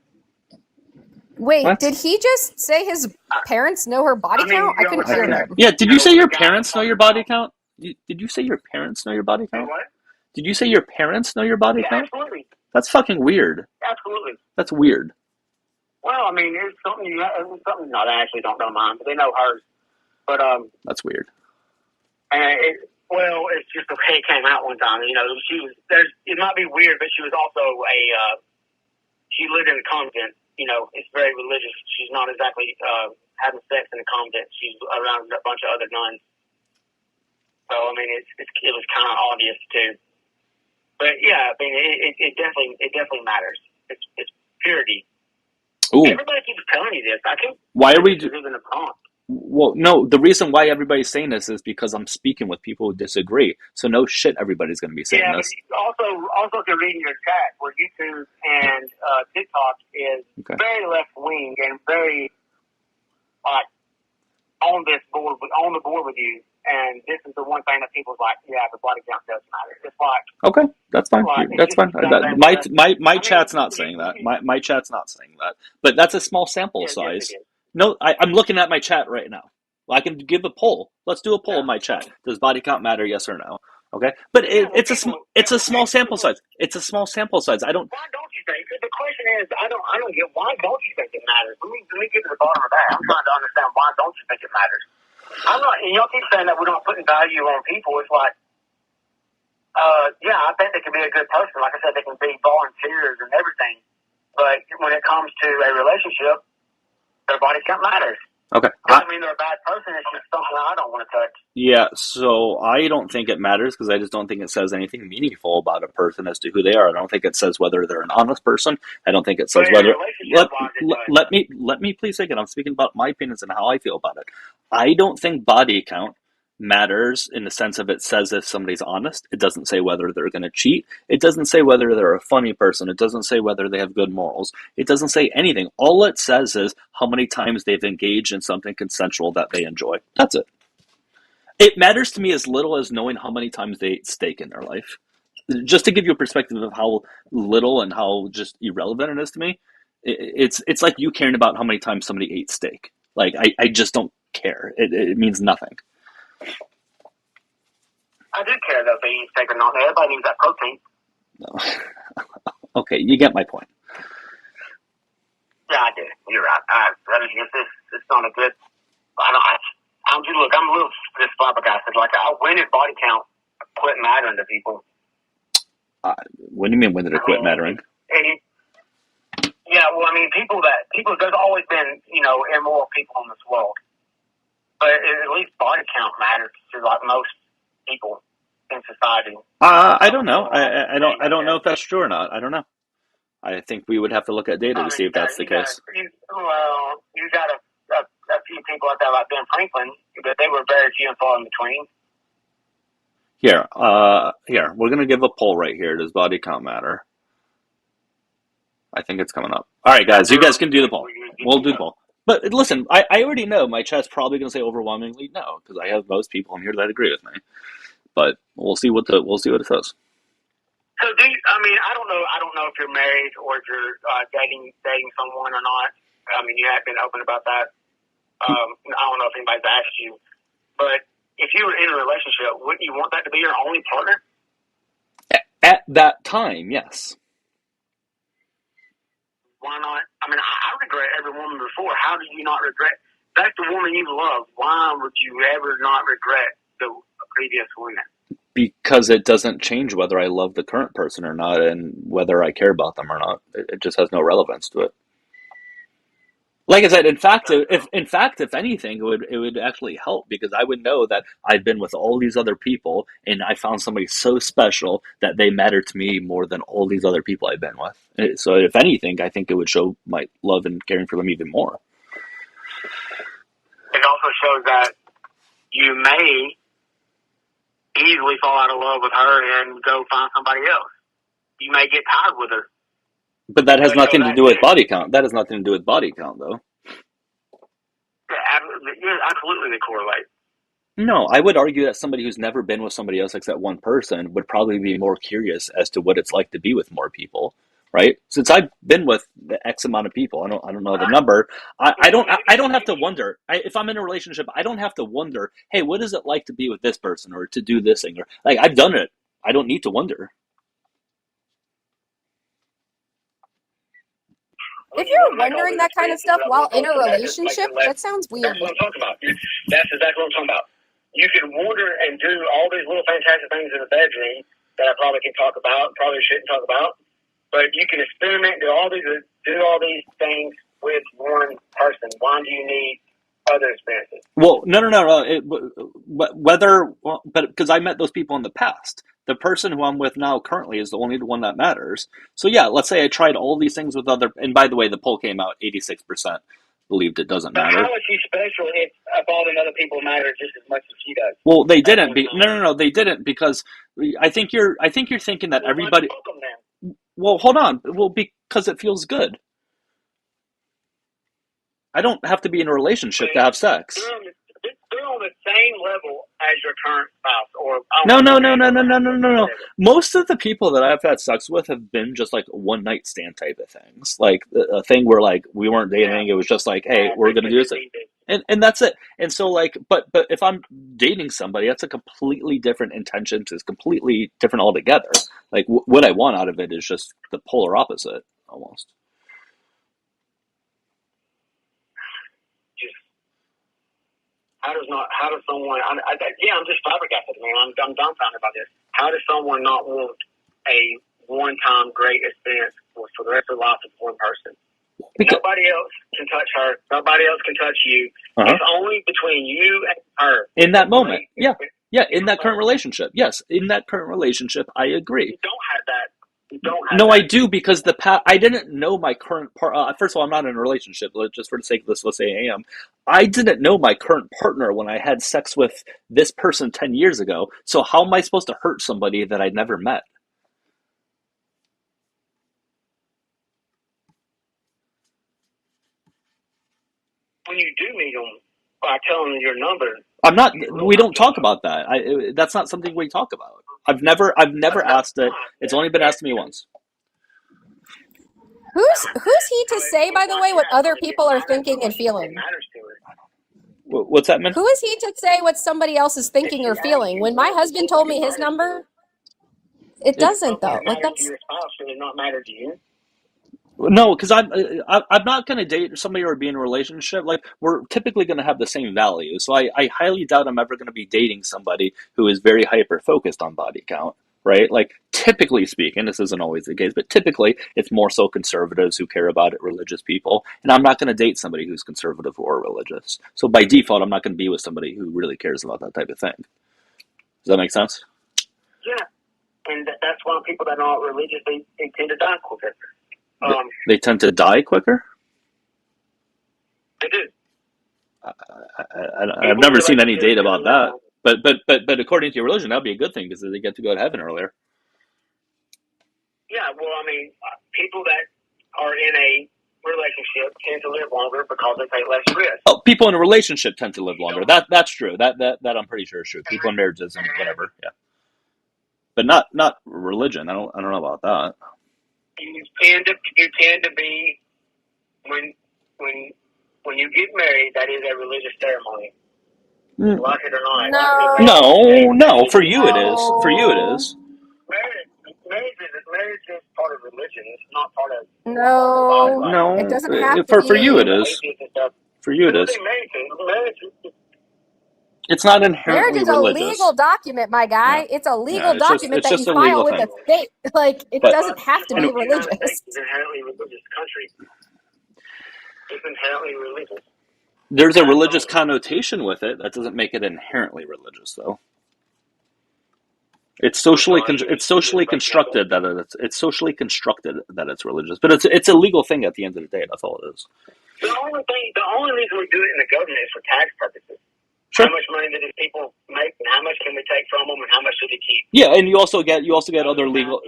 Wait, did he just say his parents know her body count? I couldn't hear that. Yeah, did you say your parents know your body count? Did you say your parents know your body Do count? what? Did you say your parents know your body Yeah, count? absolutely. That's fucking weird. Absolutely. That's weird. Well, I mean, it's something no, they actually don't know mine, but they know hers. But That's weird. and it's just the way it came out one time. You know, it might be weird, but she was also she lived in a convent. You know, it's very religious. She's not exactly having sex in a convent. She's around a bunch of other nuns. So I mean, it was kind of obvious too. But yeah, I mean, it definitely matters. It's purity. Ooh. Everybody keeps telling you this. I can't. Why are we? Even a prompt. Well, no. The reason why everybody's saying this is because I'm speaking with people who disagree. So no shit, everybody's going to be saying this. But also if you're reading your chat, where YouTube and TikTok is very left wing and very like on the board with you. And this is the one thing that people's like, yeah, the body count does matter. It's like, okay, that's fine. Like, That's fine. My chat's not saying that. you- My chat's not saying that. But that's a small sample size. Yes, it is. No, I'm looking at my chat right now. I can give a poll. Let's do a poll in my chat. Does body count matter? Yes or no? Okay, but it's a small sample size. It's a small sample size. I don't. Why don't you think? The question is, I don't get why don't you think it matters? Let me get to the bottom of that. I'm trying to understand why don't you think it matters? I'm not. And y'all keep saying that we're not putting value on people. It's like, yeah, I think they can be a good person. Like I said, they can be volunteers and everything. But when it comes to a relationship, their body count matters. Okay. Doesn't mean they're a bad person. It's just something I don't want to touch. Yeah, so I don't think it matters because I just don't think it says anything meaningful about a person as to who they are. I don't think it says whether they're an honest person. I don't think it says whether. Let me please take it. I'm speaking about my opinions and how I feel about it. I don't think body count matters in the sense of it says if somebody's honest. It doesn't say whether they're going to cheat. It doesn't say whether they're a funny person. It doesn't say whether they have good morals. It doesn't say anything. All it says is how many times they've engaged in something consensual that they enjoy. That's it. It matters to me as little as knowing how many times they ate steak in their life. Just to give you a perspective of how little and how just irrelevant it is to me, it's like you caring about how many times somebody ate steak. Like, I just don't care. It means nothing. I do care though if they eat steak or not. Everybody needs that protein. No. Okay, you get my point. Yeah, I do. You're right. I mean, it's not a good. I'm a little just flabbergasted. Like, when did body count quit mattering to people? What do you mean, when did it quit mattering? Yeah, well, I mean, there's always been, immoral people in this world. But at least body count matters to, like, most people in society. I don't know. I don't know if that's true or not. I don't know. I think we would have to look at data to see if that's the case. You got a few people out there like Ben Franklin, but they were very few and far in between. Here, we're gonna give a poll right here. Does body count matter? I think it's coming up. All right, guys, you guys can do the poll. We'll do the poll. But listen, I already know my chat's probably gonna say overwhelmingly no, because I have most people in here that agree with me. But we'll see what it says. So I don't know if you're married or if you're dating someone or not. I mean, you have been open about that. I don't know if anybody's asked you, but if you were in a relationship, wouldn't you want that to be your only partner? At that time, yes. Why not? I mean, I regret every woman before. How do you not regret? That's the woman you love. Why would you ever not regret the previous woman? Because it doesn't change whether I love the current person or not, and whether I care about them or not. It just has no relevance to it. Like I said, in fact, if anything, it would actually help, because I would know that I've been with all these other people, and I found somebody so special that they matter to me more than all these other people I've been with. So, if anything, I think it would show my love and caring for them even more. It also shows that you may easily fall out of love with her and go find somebody else. You may get tired with her. But that has nothing to do with body count. That has nothing to do with body count, though. Yeah, absolutely they correlate. No, I would argue that somebody who's never been with somebody else except one person would probably be more curious as to what it's like to be with more people. right? Since I've been with the X amount of people, I don't know the number. I don't have to wonder. If I'm in a relationship, I don't have to wonder, hey, what is it like to be with this person or to do this thing? Or like, I've done it. I don't need to wonder. If you're wondering that kind of stuff while in a relationship, that sounds weird. That's what I'm talking about. That's exactly what I'm talking about. You can wonder and do all these little fantastic things in the bedroom that I probably can talk about, probably shouldn't talk about, but you can experiment, do all these things with one person. Why do you need other experiences? Well, no. But because I met those people in the past. The person who I'm with now currently is the only one that matters. So yeah, let's say I tried all these things with other, and by the way, the poll came out 86% believed it doesn't But matter. how is she special if all the other people matter just as much as she does? Well, they didn't. No, they didn't, because I think you're thinking that everybody. Well, hold on. Well, because it feels good. I don't have to be in a relationship to have sex. They're on the same level as your current spouse, or No. Most of the people that I've had sex with have been just like one night stand type of things, like a thing where like we weren't dating. It was just like, hey, we're gonna do this, and that's it. And so like, but if I'm dating somebody, that's a completely different intention. It's completely different altogether. Like what I want out of it is just the polar opposite, almost. How does someone? I'm just flabbergasted, man. I'm dumbfounded by this. How does someone not want a one-time great experience for the rest of their life with one person? Nobody else can touch her. Nobody else can touch you. It's only between you and her. In that moment, yeah. In that current relationship, yes. In that current relationship, I agree. You don't have that. No, I do, because I didn't know my current part. First of all, I'm not in a relationship. Just for the sake of this, let's say I am. I didn't know my current partner when I had sex with this person 10 years ago. So how am I supposed to hurt somebody that I'd never met? When you do meet them, by telling them your number. I'm not. We don't talk about that. That's not something we talk about. I've never asked it. It's only been asked to me once. Who's he to say, by the way, what other people are thinking and feeling? What's that, man? Who is he to say what somebody else is thinking or feeling? When my husband told me his number, it doesn't though. Like that's. Your spouse should not matter to you. No, because I'm not going to date somebody or be in a relationship. Like, we're typically going to have the same values. So I highly doubt I'm ever going to be dating somebody who is very hyper focused on body count, right? Like, typically speaking, this isn't always the case, but typically it's more so conservatives who care about it, religious people. And I'm not going to date somebody who's conservative or religious. So by default, I'm not going to be with somebody who really cares about that type of thing. Does that make sense? Yeah, and that's why people that aren't religious, they tend to die quicker. They tend to die quicker? They do. I've never seen any data about that. But according to your religion, that'd be a good thing because they get to go to heaven earlier. Yeah, well, I mean, people that are in a relationship tend to live longer because they take less risk. Oh, people in a relationship tend to live longer. That's true. That I'm pretty sure is true. People in marriages and whatever, yeah. But not religion. I don't know about that. You tend to be when you get married, that is a religious ceremony. Like it or not. No. For you it is. For you it is. Marriage is part of religion. It's not part of. No. It doesn't have to be. For you it is. For you it is. It's not inherently Marriage is religious. a legal document, my guy. Yeah. It's a legal document that you file with thing. a state. Like, it doesn't have to be religious. It's inherently religious country. It's inherently religious. There's a religious connotation with it. That doesn't make it inherently religious, though. It's socially constructed that it's religious, but it's a legal thing at the end of the day. That's all it is. The only reason we do it in the government is for tax purposes. Sure. How much money do these people make, and how much can we take from them, and how much should they keep? Yeah, and you also get other legal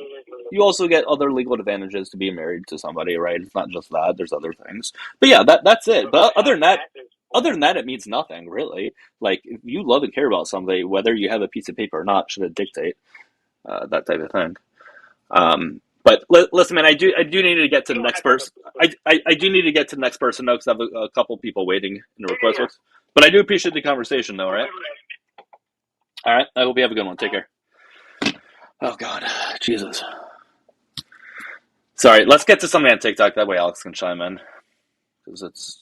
advantages to being married to somebody, right? It's not just that; there's other things. But yeah, that's it. But other than that, it means nothing really. Like, if you love and care about somebody, whether you have a piece of paper or not, should it dictate that type of thing. But listen, man, I do need to get to the next person. I do need to get to the next person though, because I have a couple people waiting in the request box. But I do appreciate the conversation, though. All right. All right. I hope you have a good one. Take care. Oh God, Jesus. Sorry. Let's get to something on TikTok. That way, Alex can chime in because it's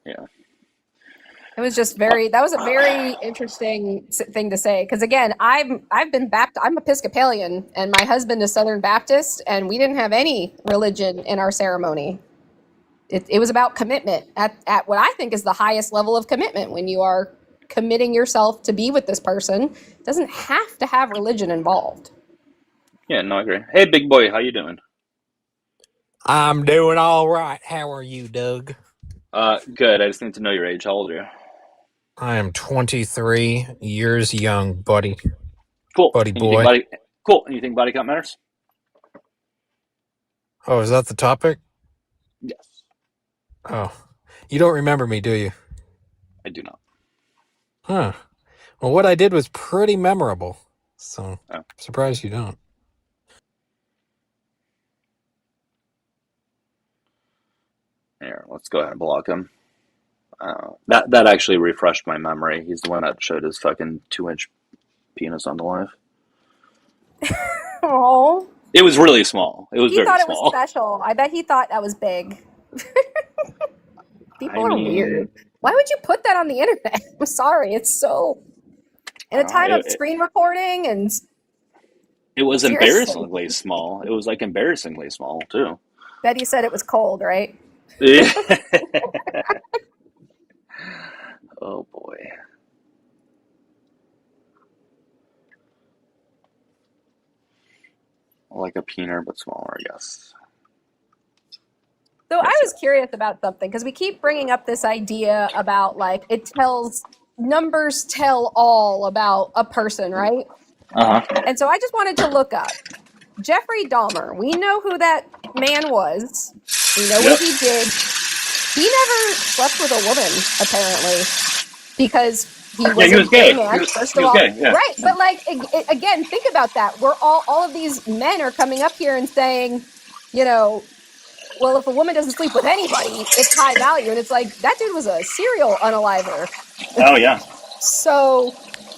It was just that was a very interesting thing to say. Because again, I'm Episcopalian and my husband is Southern Baptist, and we didn't have any religion in our ceremony. It was about commitment at what I think is the highest level of commitment. When you are committing yourself to be with this person, it doesn't have to have religion involved. Yeah, no, I agree. Hey, big boy, how you doing? I'm doing all right. How are you, Doug? Good. I just need to know your age. How old are you? I am 23 years young, buddy. Cool. Buddy And boy. Cool. And you think body count matters? Oh, is that the topic? Yes. Oh, you don't remember me, do you? I do not. Huh. Well, what I did was pretty memorable, so Oh. I'm surprised you don't. Here, let's go ahead and block him. That actually refreshed my memory. He's the one that showed his fucking 2-inch penis on the live. Oh. It was really small. It was very small. He thought it was special. I bet he thought that was big. People are weird. Why would you put that on the internet? I'm sorry. It's so... In a time of screen recording and... It was seriously. embarrassingly small. It was like embarrassingly small, too. Betty said it was cold, right? Yeah. Oh, boy. Like a peener, but smaller, I guess. So I was curious about something, because we keep bringing up this idea about, like, numbers tell all about a person, right? Uh-huh. And so I just wanted to look up Jeffrey Dahmer. We know who that man was. We know what he did. He never slept with a woman, apparently, because he was a gay man. First of all, gay, yeah. Right? But like again, think about that. We're all of these men are coming up here and saying, well, if a woman doesn't sleep with anybody, it's high value, and it's like that dude was a serial unaliver. Oh yeah. So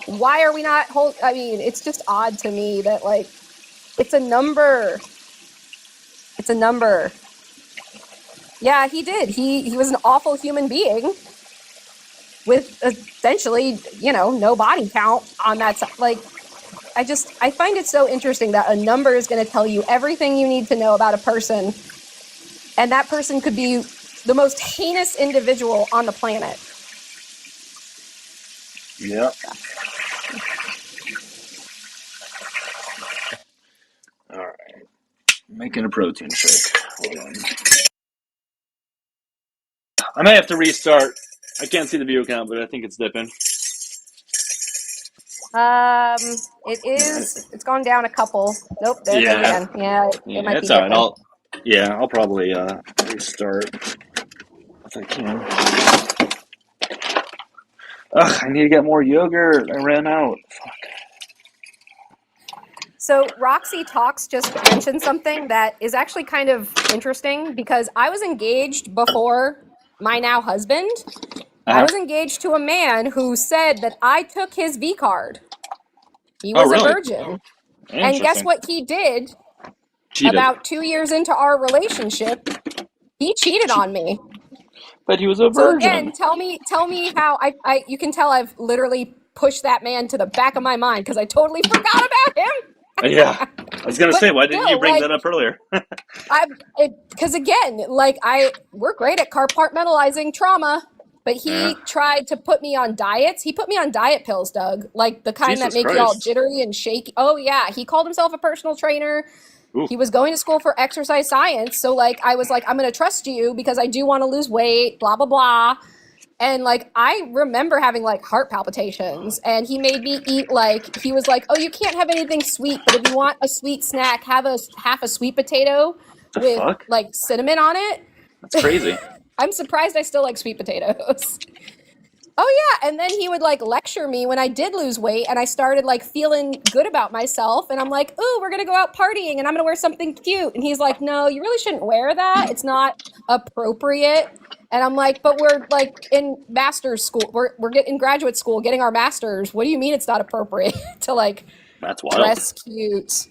why are we not I mean, it's just odd to me that like it's a number. It's a number. Yeah, he did. He was an awful human being with essentially, no body count on that side. Like, I find it so interesting that a number is going to tell you everything you need to know about a person, and that person could be the most heinous individual on the planet. Yep. All right. Making a protein shake. Hold on. I may have to restart. I can't see the view count, but I think it's dipping. It is. It's gone down a couple. Nope, there it goes again. Yeah, it might it's be all right. different. I'll probably restart if I can. Ugh, I need to get more yogurt. I ran out. Fuck. So Roxy Talks just mentioned something that is actually kind of interesting, because I was engaged before my now husband. I was engaged to a man who said that I took his V card. He was a virgin. And guess what he did? About 2 years into our relationship, he cheated on me. But he was a virgin. So again, tell me how I you can tell I've literally pushed that man to the back of my mind, because I totally forgot about him. Yeah, I was gonna say, why didn't you bring that up earlier? Because again, we're great at compartmentalizing trauma, but he tried to put me on diets. He put me on diet pills, Doug, like the kind that make you all jittery and shaky. Oh yeah, he called himself a personal trainer. Ooh. He was going to school for exercise science, so I was like, I'm gonna trust you because I do want to lose weight, blah blah blah. And I remember having heart palpitations, and he made me eat he was like, oh, you can't have anything sweet, but if you want a sweet snack, have half a sweet potato with cinnamon on it. That's crazy. I'm surprised I still like sweet potatoes. Oh yeah, and then he would like lecture me when I did lose weight and I started like feeling good about myself and I'm like, "Ooh, we're going to go out partying and I'm going to wear something cute." And he's like, "No, you really shouldn't wear that. It's not appropriate." And I'm like, "But we're like in master's school. We're in graduate school getting our masters. What do you mean it's not appropriate to like That's wild. dress cute?"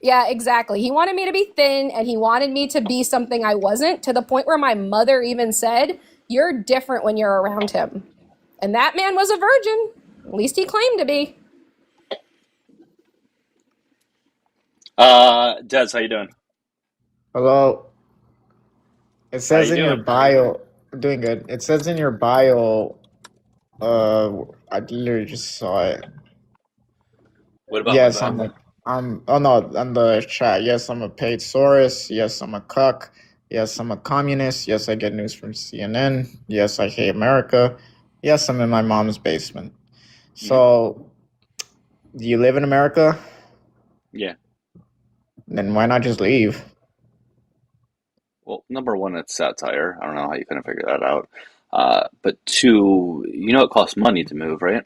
Yeah, exactly. He wanted me to be thin and he wanted me to be something I wasn't, to the point where my mother even said, "You're different when you're around him." And that man was a virgin. At least he claimed to be. Des, how you doing? Hello. It How says you in your doing? bio, doing good. It says in your bio, I literally just saw it. What about Yes, my bio? oh no, on the chat. Yes, I'm a paid source. Yes, I'm a cuck. Yes, I'm a communist. Yes, I get news from CNN. Yes, I hate America. Yes, I'm in my mom's basement. So, do you live in America? Yeah. Then why not just leave? Well, number one, it's satire. I don't know how you couldn't figure that out. But two, you know it costs money to move, right?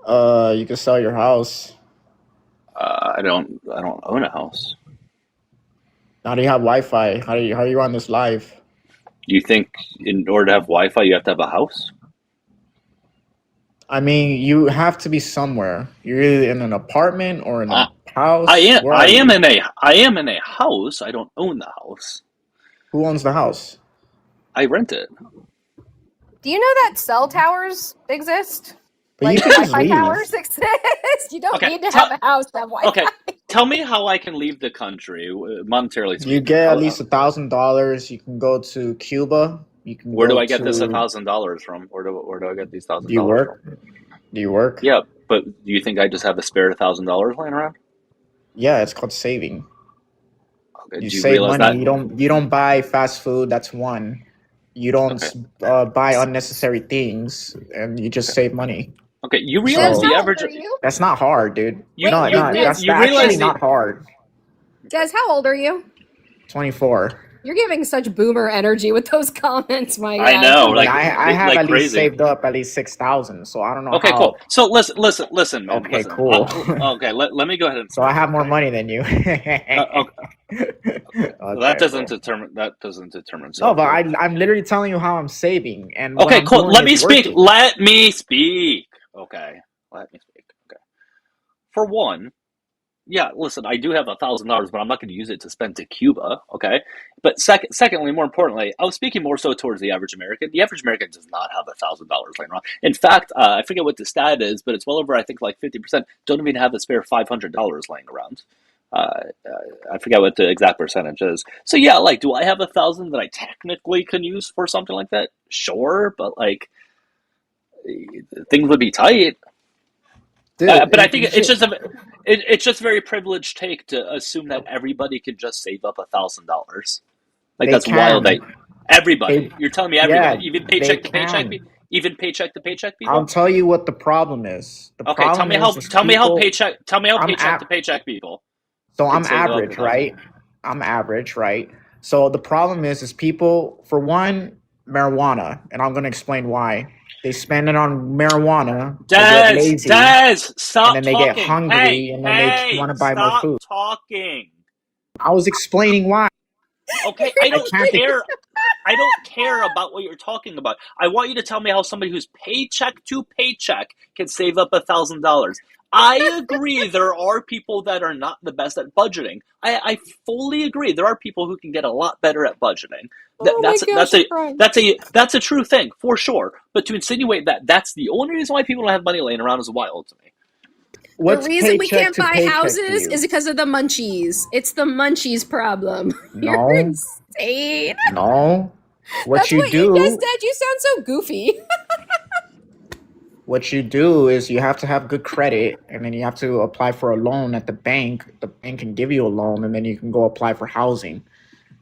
You could sell your house. I don't own a house. How do you have Wi-Fi? How are you on this live? Do you think in order to have Wi-Fi, you have to have a house? I mean, you have to be somewhere. You're either in an apartment or in a house. I am. Where I are am you? in a house. I don't own the house. Who owns the house? I rent it. Do you know that cell towers exist? But Like you can just Wi-Fi leave. towers exist. You don't Okay, need to have a house to have Wi-Fi. Okay, tell me how I can leave the country, monetarily speaking. You get at least $1,000. You can go to Cuba. You can Where do go I get this to. $1,000 from? Where do I get these $1,000 Do you from? work? Do you work? Yeah, but do you think I just have a spare $1,000 laying around? Yeah, it's called saving. Okay, You do you save realize money. that? You don't buy fast food. That's one. You don't Okay. buy unnecessary things, and you just save money. Okay, you realize So the How average. old are you? that's not hard, dude. You No, you no, rea- that's you actually realize not hard. Des, how old are you? 24. You're giving such boomer energy with those comments, my I guy. know, I mean, like I have like at least crazy. saved up at least 6,000, so I don't know Okay, how. cool. So listen, man. Okay, Listen. cool. Okay, let me go ahead and So I explain. have more Okay. money than you. That Okay, doesn't cool. determine No, but self-worth. I'm literally telling you how I'm saving, and what Okay, I'm cool. doing Let me is speak. working. Let me speak. Okay. Let me speak. Okay. For one, yeah, listen, I do have $1,000, but I'm not going to use it to spend to Cuba. Okay. But secondly, more importantly, I was speaking more so towards the average American. The average American does not have $1,000 laying around. In fact, I forget what the stat is, but it's well over, I think, like 50% don't even have a spare $500 laying around. I forget what the exact percentage is. So yeah, like, do I have 1,000 that I technically can use for something like that? Sure, but like, things would be tight. Dude, But I think it's just a very privileged take to assume that everybody can just save up $1,000. Like they that's wild. can. That everybody, They, you're telling me yeah, everybody, even they paycheck to paycheck, can. even paycheck to paycheck I'll people. tell you what the problem is. The Okay, problem is people. tell me how I'm paycheck to at. paycheck people So can I'm save up average, right? I'm average, right? So the problem is people, for one, marijuana, and I'm gonna explain why. They spend it on marijuana, they get lazy, Des, and stop then they get talking. hungry, and then they want to buy more Stop food. talking. I was explaining why. Okay, I I don't can't. care. I don't care about what you're talking about. I want you to tell me how somebody who's paycheck to paycheck can save up $1,000. I agree there are people that are not the best at budgeting. I fully agree. There are people who can get a lot better at budgeting. Oh my gosh, I'm crying. That's a true thing for sure. But to insinuate that that's the only reason why people don't have money laying around is wild to me. What's The reason we paycheck can't to buy paycheck to houses you? is because of the munchies. It's the munchies problem. You're No, insane. no. What That's you what you just do, said. You sound so goofy. what you do is you have to have good credit, and then you have to apply for a loan at the bank. The bank can give you a loan, and then you can go apply for housing.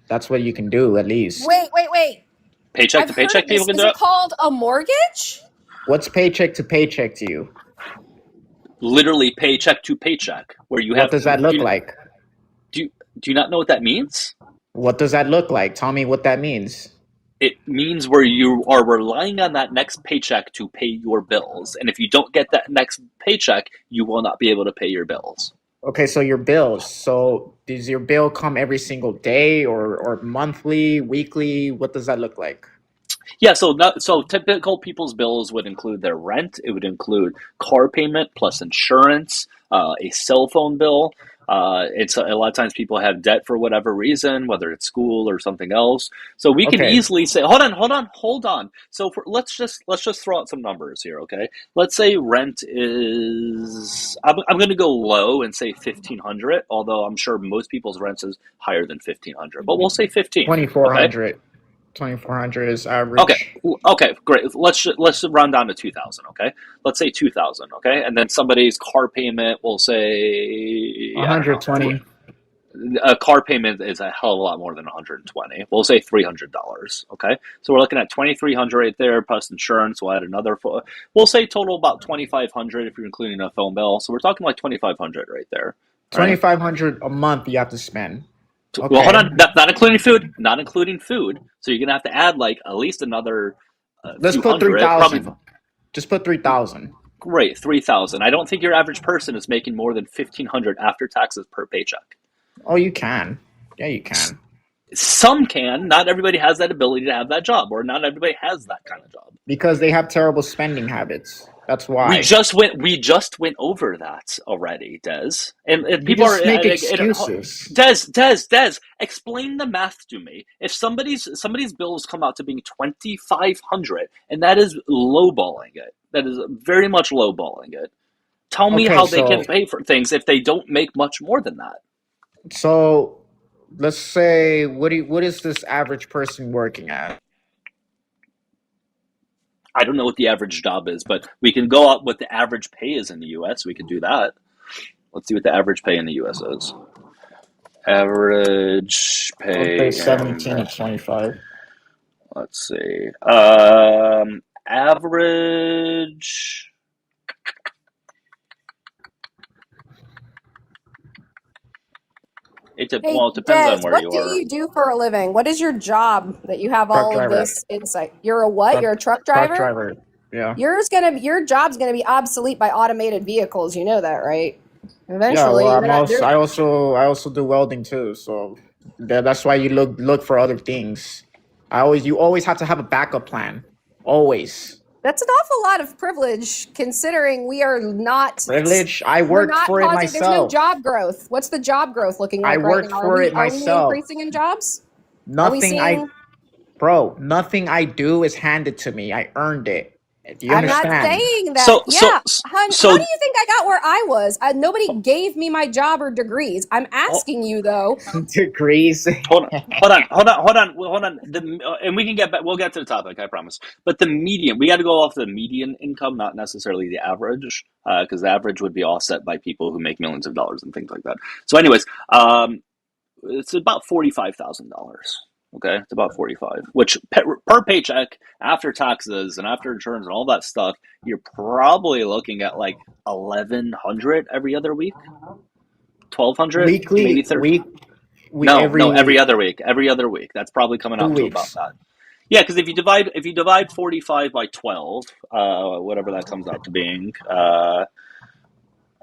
That's what you can do, at least. Wait. Paycheck I've to heard paycheck of this. people can Is do it it. called a mortgage? What's paycheck to paycheck to you? Literally paycheck to paycheck, where you What have does that look like? do you not know what that means? What does that look like? Tell me what that means. It means where you are relying on that next paycheck to pay your bills. And if you don't get that next paycheck, you will not be able to pay your bills. Okay, so your bills. So does your bill come every single day or monthly, weekly? What does that look like? Yeah, so typical people's bills would include their rent. It would include car payment plus insurance, a cell phone bill. It's a lot of times people have debt for whatever reason, whether it's school or something else. So we can Okay. easily say, hold on. So let's just throw out some numbers here, okay? Let's say rent is I'm going to go low and say 1,500, although I'm sure most people's rent is higher than 1,500, but we'll say 15. 2,400. 2,400 is average. Okay, great. Let's round down to 2,000. Okay, let's say 2,000. Okay, and then somebody's car payment, we'll say 120. A car payment is a hell of a lot more than 120. We'll say $300. Okay, so we're looking at 2,300 right there plus insurance. We'll add another. We'll say total about 2,500 if you're including a phone bill. So we're talking like 2,500 right there. Right? 2,500 a month you have to spend. Okay. Well, hold on. Not including food. Not including food. So you're gonna have to add like at least another. Let's put 3,000. Just put 3,000. Great, 3,000. I don't think your average person is making more than 1,500 after taxes per paycheck. Oh, you can. Yeah, you can. Some can. Not everybody has that ability to have that job, or not everybody has that kind of job. Because they have terrible spending habits. That's why. We just went over that already, Des. And people just are make excuses. Des, explain the math to me. If somebody's bills come out to being 2,500, and that is lowballing it. That is very much lowballing it. Tell me how they can pay for things if they don't make much more than that. So, let's say what is this average person working at? I don't know what the average job is, but we can go up what the average pay is in the U.S. We can do that. Let's see what the average pay in the U.S. is. Average pay. 17 to 25. Let's see. Average. It depends on where you are. What do you do for a living? What is your job that you have all of this insight? You're a what? You're a truck driver? Truck driver. Yeah. Your job's gonna be obsolete by automated vehicles. You know that, right? Eventually. Yeah, well, I also do welding too, so that's why you look for other things. You always have to have a backup plan. Always. That's an awful lot of privilege, considering we are not privilege. I worked for it myself. There's no job growth. What's the job growth looking like right now? I worked for it myself. Are we increasing in jobs? Nothing I do is handed to me. I earned it. Do you understand? I'm not saying that. How do you think I got where I was? Nobody gave me my job or degrees. I'm asking you though. Degrees. Hold on. And we can get back. We'll get to the topic, I promise. But the median, we got to go off the median income, not necessarily the average, because the average would be offset by people who make millions of dollars and things like that. So, anyways, it's about $45,000. Okay, it's about 45, which per paycheck, after taxes and after insurance and all that stuff, you're probably looking at like 1,100 every other week, 1,200 weekly, maybe 30. Every other week. Every other week. That's probably coming out to about that. Yeah, because if you divide 45 by 12, whatever that comes out to being, I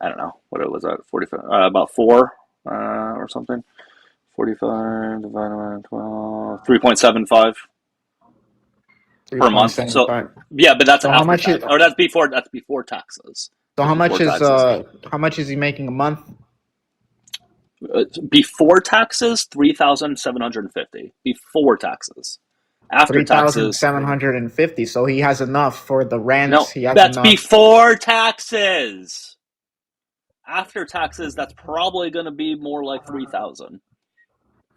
don't know what it was at 45, about 4 or something. 45 divided by 12, 3.75 per month. So yeah, but that's after tax, or that's before taxes. So how much is he making a month? Before taxes, 3,750. Before taxes. After taxes, 3,750. So he has enough for the rent. No, that's before taxes. After taxes, that's probably going to be more like 3,000.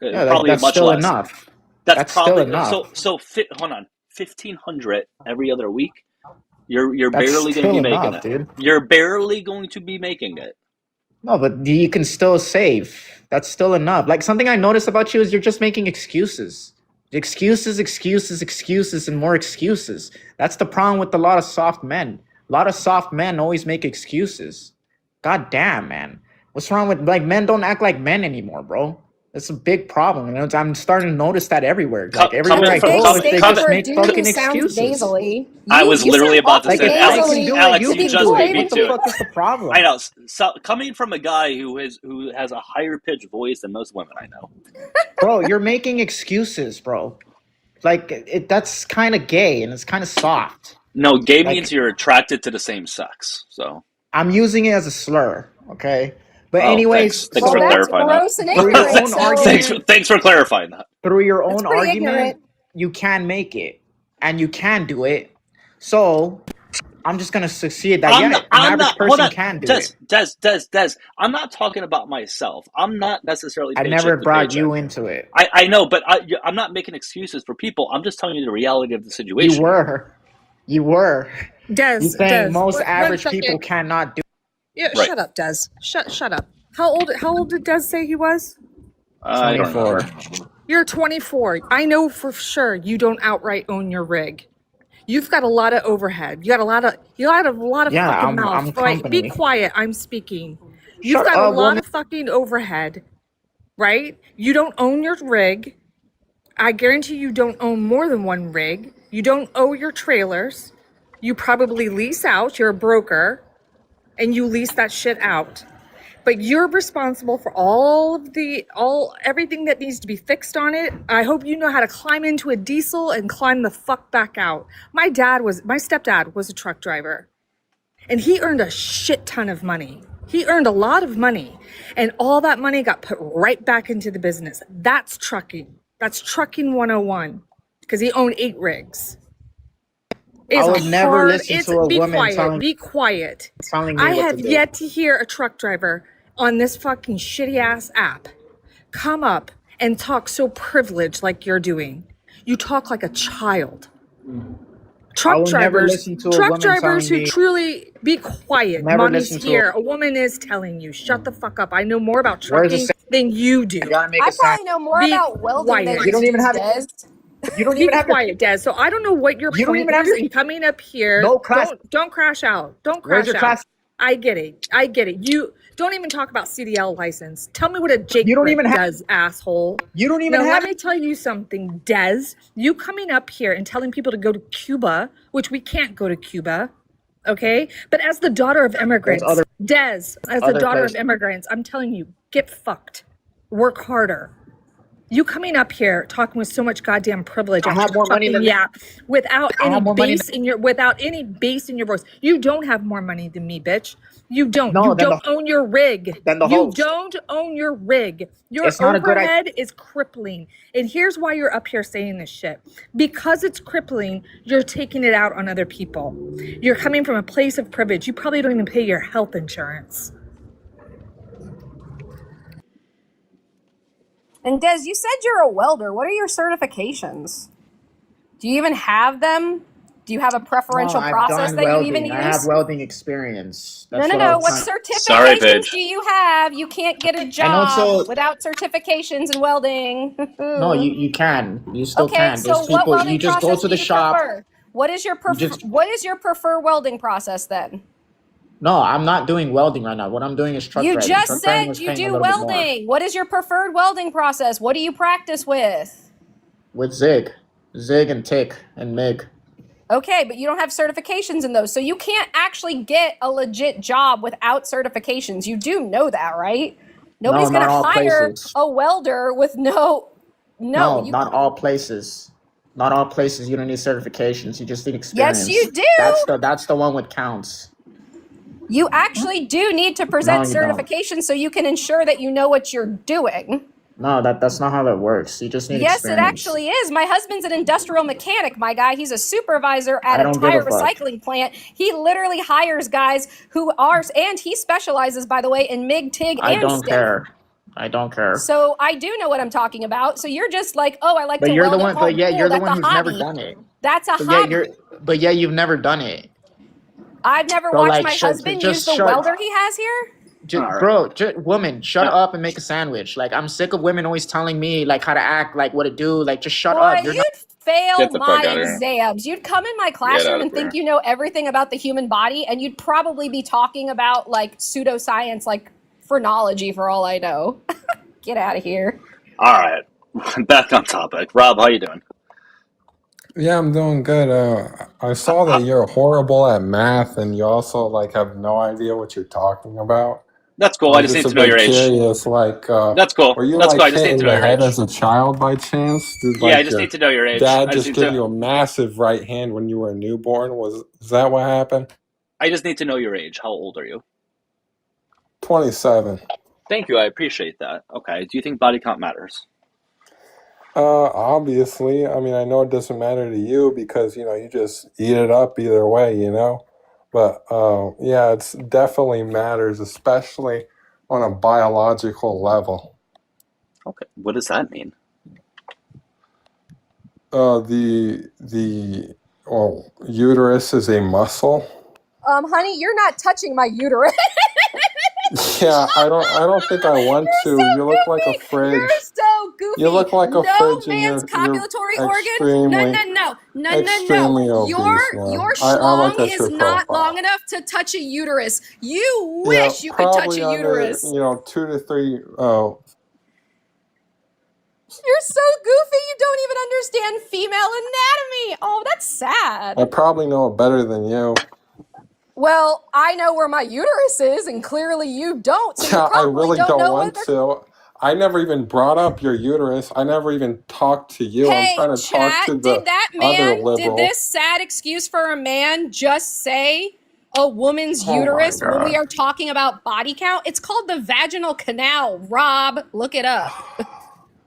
Yeah, probably that's much still less. Enough. That's probably still enough. So hold on, 1,500 every other week. You're barely going to be making it. Dude. You're barely going to be making it. No, but you can still save. That's still enough. Like something I noticed about you is you're just making excuses, and more excuses. That's the problem with a lot of soft men. A lot of soft men always make excuses. God damn, man. What's wrong with men don't act like men anymore, bro? It's a big problem. You know, I'm starting to notice that everywhere. Co- Like everywhere I coming from go, coming, they Thank you just coming, for make doing fucking sounds excuses. nasally. I was You literally sound about to awfully say Like that. if I can nasally. do it, Alex, you you can just do it. beat me What the to it. fuck is the problem? I know. So coming from a guy who has a higher pitched voice than most women I know. Bro, you're making excuses, bro. Like that's kind of gay and it's kind of soft. No, gay Like means you're attracted to the same sex. So, I'm using it as a slur, okay? But oh, anyways, thanks Well, for so that's clarifying that. gross and through your ignorant. own So argument, Thanks for clarifying that. through your that's own pretty argument, ignorant. you can make it and you can do it. So I'm just gonna succeed that I'm yeah, not. an I'm average not. Hold person on, can do Des. it. Des. I'm not talking about myself. I'm not necessarily I never paycheck to brought paycheck. you into it. I know, but I'm not making excuses for people. I'm just telling you the reality of the You situation. were. You were. Des, You saying most one average people second. cannot do Yeah, Right. shut up, Des. Shut up. How old did Des say he was? I don't 24. remember. You're 24. I know for sure you don't outright own your rig. You've got a lot of overhead. You got a lot of Yeah, fucking I'm mouth. Right? Be company. quiet. I'm speaking. You've Shut got a up, lot woman. of fucking overhead, right? You don't own your rig. I guarantee you don't own more than one rig. You don't own your trailers. You probably lease out. You're a broker, and you lease that shit out. But you're responsible for everything that needs to be fixed on it. I hope you know how to climb into a diesel and climb the fuck back out. My stepdad was a truck driver, and he earned a shit ton of money. He earned a lot of money, and all that money got put right back into the business. That's trucking. That's trucking 101, because he owned 8 rigs. I would never listen to a woman telling Be quiet. me I what to have do. yet to hear a truck driver on this fucking shitty ass app come up and talk so privileged like you're doing. You talk like a child. I will never listen to a Truck woman drivers telling who me. truly be quiet. Never Mommy's listen to here. A woman is telling you, shut the fuck up. I know more about Where's the trucking than you do. I gotta make I a sound. probably know more Be about welding than quiet. You don't you even do, have. Des. You don't Be even have. quiet, Des. So I don't know what your You don't point even have is your. in coming up here. No class. Don't crash out. Don't Where's crash your out. class? I get it. You don't even talk about CDL license. Tell me what a Jake You don't Brick even have. does, asshole. You don't even Now, have. let me tell you something, Des. You coming up here and telling people to go to Cuba, which we can't go to Cuba, okay? But as the daughter of There's immigrants, other Des, as the other daughter of places. immigrants, I'm telling you, get fucked. Work harder. You coming up here talking with so much goddamn privilege I after have more money fucking than. without I any have more money. bass in your voice. You don't have more money than me, bitch. You don't. No, You then don't own your rig. Than the You host. don't own your rig. Your It's not a good idea. overhead is crippling. And here's why you're up here saying this shit. Because it's crippling, you're taking it out on other people. You're coming from a place of privilege. You probably don't even pay your health insurance. And Des, you said you're a welder. What are your certifications? Do you even have them? Do you have a preferential No, I've process done that you even welding. I have use? welding experience. No, That's no, what I no. was What trying. Sorry, certifications Paige. do you have? You can't get a And job also, without certifications in welding. no, you can. You still Okay, can. so There's what people. You welding just go process to do the you shop. prefer? What is your You just. what is your preferred welding process then? No, I'm not doing welding right now. What I'm doing is truck You driving. just Truck driving said was you paying a do little bit more. welding. What is your preferred welding process? What do you practice with? With Zig and Tick and MIG. Okay, but you don't have certifications in those. So you can't actually get a legit job without certifications. You do know that, right? Nobody's No, going not to all hire places. a welder with no, No, you, not all places. Not all places. You don't need certifications. You just need yes, experience. you do. That's the one with counts. You actually do need to No, present you don't. certifications so you can ensure that you know what you're doing. No, that's not how that works. You just need Yes, it experience. actually is. My husband's an industrial mechanic, my guy. He's a supervisor at I a don't give tire a fuck. recycling plant. He literally hires guys who are, and he specializes, by the way, in MIG, TIG, I and don't stick. care. I don't care. So I do know what I'm talking about. So you're just like, oh, I like But to you're the weld one. at But home. yeah, Cool, you're the that's one a who's never hobby. done it. That's a But yeah, hobby. you've never done it. I've never So watched like, my husband use just the shut. welder he has here. All right. Bro, woman, shut Yeah. up and make a sandwich. Like, I'm sick of women always telling me like how to act, like what to do. Like, just shut Boy, up. You're you'd not. fail Get the fuck my out of here. exams. You'd come in my Get out classroom of and think here. you know everything about the human body, and you'd probably be talking about like pseudoscience, like phrenology, for all I know. Get out of here. All right, back on topic. Rob, how you doing? Yeah, I'm doing good. I saw that you're horrible at math, and you also like have no idea what you're talking about. That's cool. I I was just just need a to know your bit age. curious, like, That's cool. were you That's cool. like I just hit need in to know the your head age. as a child by chance? Did Yeah, I like just need your to know your age. dad I just just need give to. you a massive right hand when you were a newborn? Is that what happened? I just need to know your age. How old are you? 27. Thank you. I appreciate that. Okay. Do you think body count matters? Obviously, I mean, I know it doesn't matter to you because, you just eat it up either way. But yeah, it's definitely matters, especially on a biological level. Okay. What does that mean? Well, uterus is a muscle. Honey, you're not touching my uterus. Yeah, I don't think I want to. You're so You look like a goofy. fridge. You're so goofy. You look like a No fridge, and man's you're copulatory organ. extremely obese, man. Your I schlong look at is your not profile. long enough to touch a uterus. You Yeah, wish you could touch probably a uterus. under 2 to 3. You're so goofy. You don't even understand female anatomy. Oh, that's sad. I probably know it better than you. Well, I know where my uterus is, and clearly you don't. So you Yeah, I probably really don't don't know want whether. to. I never even brought up your uterus. I never even talked to you. I'm Hey, trying to talk chat, to did the that other man, did liberal. this sad excuse for a man just say a woman's Oh my uterus when we God. are talking about body count? It's called the vaginal canal, Rob. Look it up.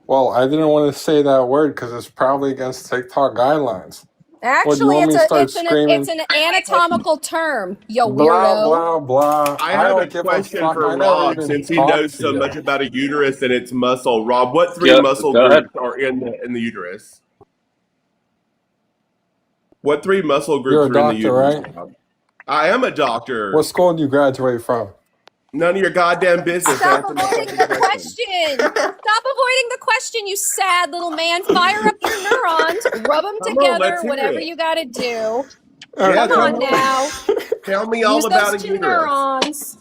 Well, I didn't want to say that word because it's probably against TikTok guidelines. What, do you Actually, want me to start it's screaming? an anatomical term, you Blah, weirdo. blah, blah. I I have a don't give a question fuck. for I never Rob, even since he talked knows to so you. much about a uterus and its muscle. Rob, what three Go muscle ahead. groups are in the uterus? What three muscle You're groups a are in the doctor, uterus, right? Rob? I am a doctor. What school did you graduate from? None of your goddamn business. Stop Answer my avoiding fucking the question. Stop avoiding the question, you sad little man. Fire up your neurons, rub them Come on, together, let's hear whatever it. you got to do. Yeah, Come on now. Tell me all Use about those a two uterus. neurons.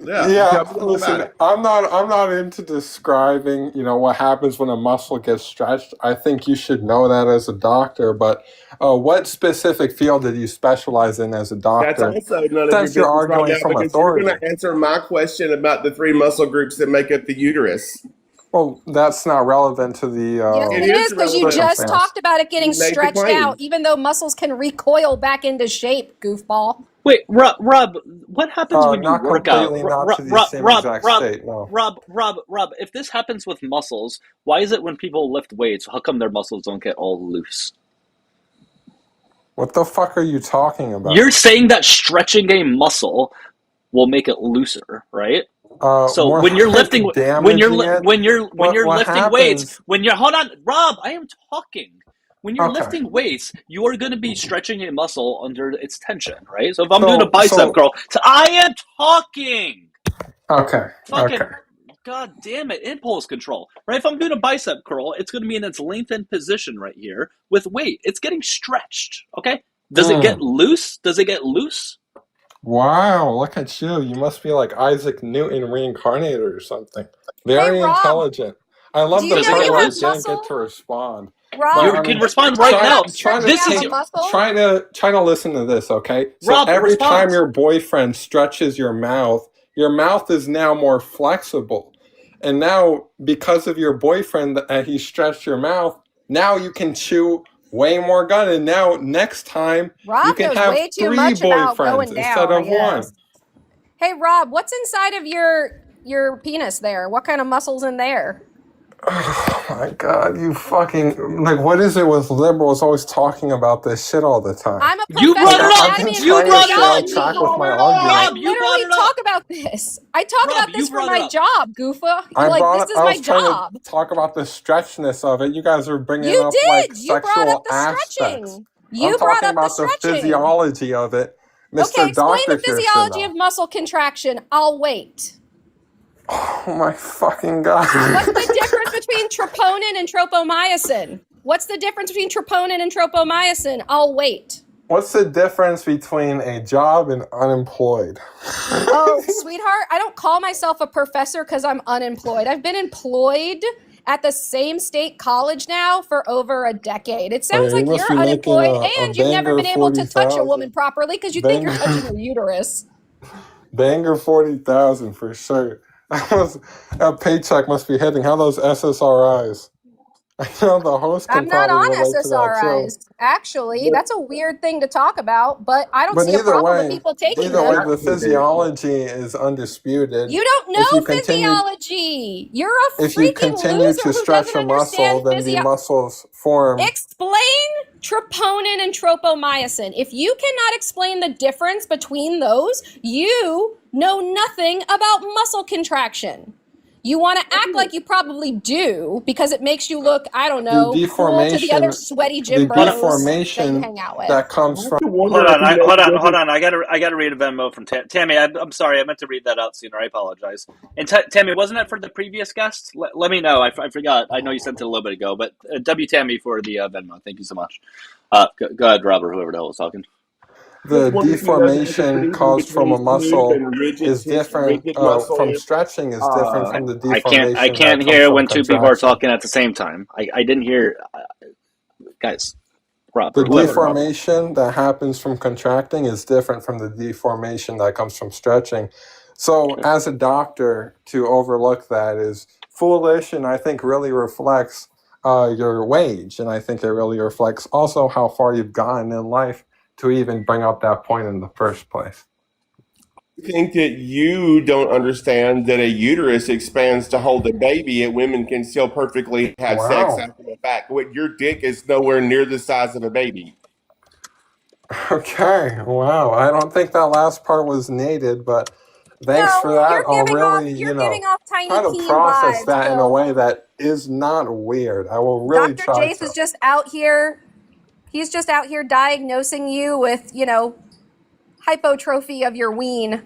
Yeah, tell me all about Listen, it. I'm not into describing, what happens when a muscle gets stretched. I think you should know that as a doctor, but what specific field did you specialize in as a That's doctor? also none of your Since you're business right arguing now from because you're authority. going to answer my question about the three muscle groups that make up the uterus. Well, that's not relevant to the Yes, it is, because you just circumstance. talked about it getting You made the stretched claim. out, even though muscles can recoil back into shape, goofball. Wait, Rob, what happens when you Not work out? completely, not to the same exact state, no. Rob, if this happens with muscles, why is it when people lift weights, how come their muscles don't get all loose? What the fuck are you talking about? You're saying that stretching a muscle will make it looser, right? So more when you're like lifting, damaging it. when you're What lifting weights, happens? hold on, Rob, I am talking. When you're Okay. lifting weights, you are going to be stretching a muscle under its tension, right? So if I'm doing a bicep curl, I am talking. Okay. Fucking, Okay. god damn it, impulse control, right? If I'm doing a bicep curl, it's going to be in its lengthened position right here with weight. It's getting stretched, okay? Does it get loose? Does it get loose? Wow, look at you. You must be like Isaac Newton reincarnated or something. Very Rob, intelligent. I love do the you know part you where have you didn't muscle? get to respond. Rob, You can respond right now. Trying This is to listen to this, okay? So Rob, every respond. time your boyfriend stretches your mouth is now more flexible. And now, because of your boyfriend that he stretched your mouth, now you can chew way more gum. And now next time Rob you can knows have way too 3 much about boyfriends going down, instead I of one. guess. Hey, Rob, what's inside of your penis there? What kind of muscles in there? Oh my God, you fucking, what is it with liberals always talking about this shit all the time? I'm a You professor brought it of up. anatomy and You brought it up. physiology. Track with my I argument. You brought literally it up. talk about this. I talk Rob, about you this for brought my it up. job, Goofa. I This is my was trying job. to talk about the stretchness of it. You guys are bringing You up did. You brought sexual up the aspects. stretching. I'm You brought talking up the about the stretching. physiology of it. Mr. Okay, explain Doctor the here should physiology know. of muscle contraction. I'll wait. Oh my fucking God. What's the difference between troponin and tropomyosin? What's the difference between troponin and tropomyosin? I'll wait. What's the difference between a job and unemployed? Oh, sweetheart, I don't call myself a professor because I'm unemployed. I've been employed at the same state college now for over a decade. It sounds Hey, you like must you're be making unemployed a and you've never banger been able to touch a 40,000. woman properly because you think you're touching her uterus. Banger 40,000 for sure. That paycheck must be hitting. How those SSRIs? I know the host can I'm not probably on relate to that too. SSRIs, actually. That's a weird thing to talk about, but I don't But see a either problem with way, people taking either way, them. the physiology is undisputed. You don't If know you continue, physiology. You're a if you freaking continue loser to who stretch doesn't a muscle, understand then the muscles form. Explain troponin and tropomyosin. If you cannot explain the difference between those, you know nothing about muscle contraction. You want to act like you probably do because it makes you look, I don't know, cool to the other sweaty gym bros that you deformation hang out with. that comes from. Hold on. I gotta read a Venmo from Tammy. I'm sorry, I meant to read that out sooner. I apologize. And Tammy, wasn't that for the previous guest? Let me know. I forgot. I know you sent it a little bit ago, but W Tammy for the Venmo. Thank you so much. Go ahead, Robert. Whoever the hell was talking. The deformation caused from a muscle is different from stretching. Is different from the deformation. I can't hear when two people are talking at the same time. I didn't hear, guys. Rob, the deformation that happens from contracting is different from the deformation that comes from stretching. So, as a doctor, to overlook that is foolish, and I think really reflects your wage, and I think it really reflects also how far you've gotten in life to even bring up that point in the first place. I think that you don't understand that a uterus expands to hold a baby and women can still perfectly have sex after the fact. Your dick is nowhere near the size of a baby. Okay, wow. I don't think that last part was needed, but thanks for that. I'll really, try to process that in a way that is not weird. I will really Dr. try Jace to. is just out here. He's just out here diagnosing you with, hypertrophy of your ween.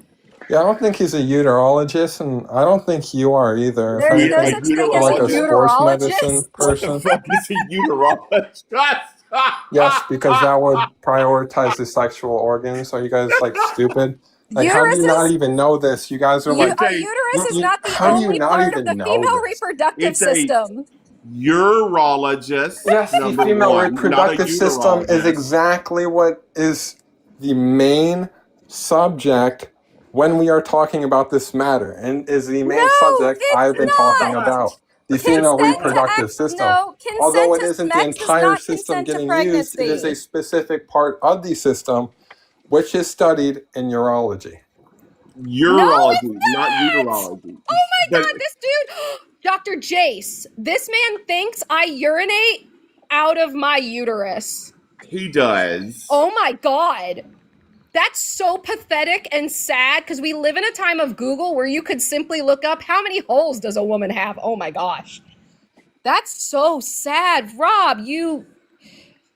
Yeah, I don't think he's a uterologist, and I don't think you are either. There's no such thing as like a a sports uterologist. medicine person. What the fuck is a uterologist? Yes, because that would prioritize the sexual organs. Are you guys stupid? Like, how do you not even know this? You guys are like, a uterus is not the only part of the female reproductive system. Urologist. Yes, the female reproductive system is exactly what is the main subject when we are talking about this matter, and is the main subject I've been talking about. The female reproductive system. Although it isn't the entire system getting used, it is a specific part of the system which is studied in urology. Urology, not uterology. Oh my God, this dude, Dr. Jace, this man thinks I urinate out of my uterus. He does. Oh my God. That's so pathetic and sad because we live in a time of Google where you could simply look up how many holes does a woman have. Oh my gosh. That's so sad. Rob,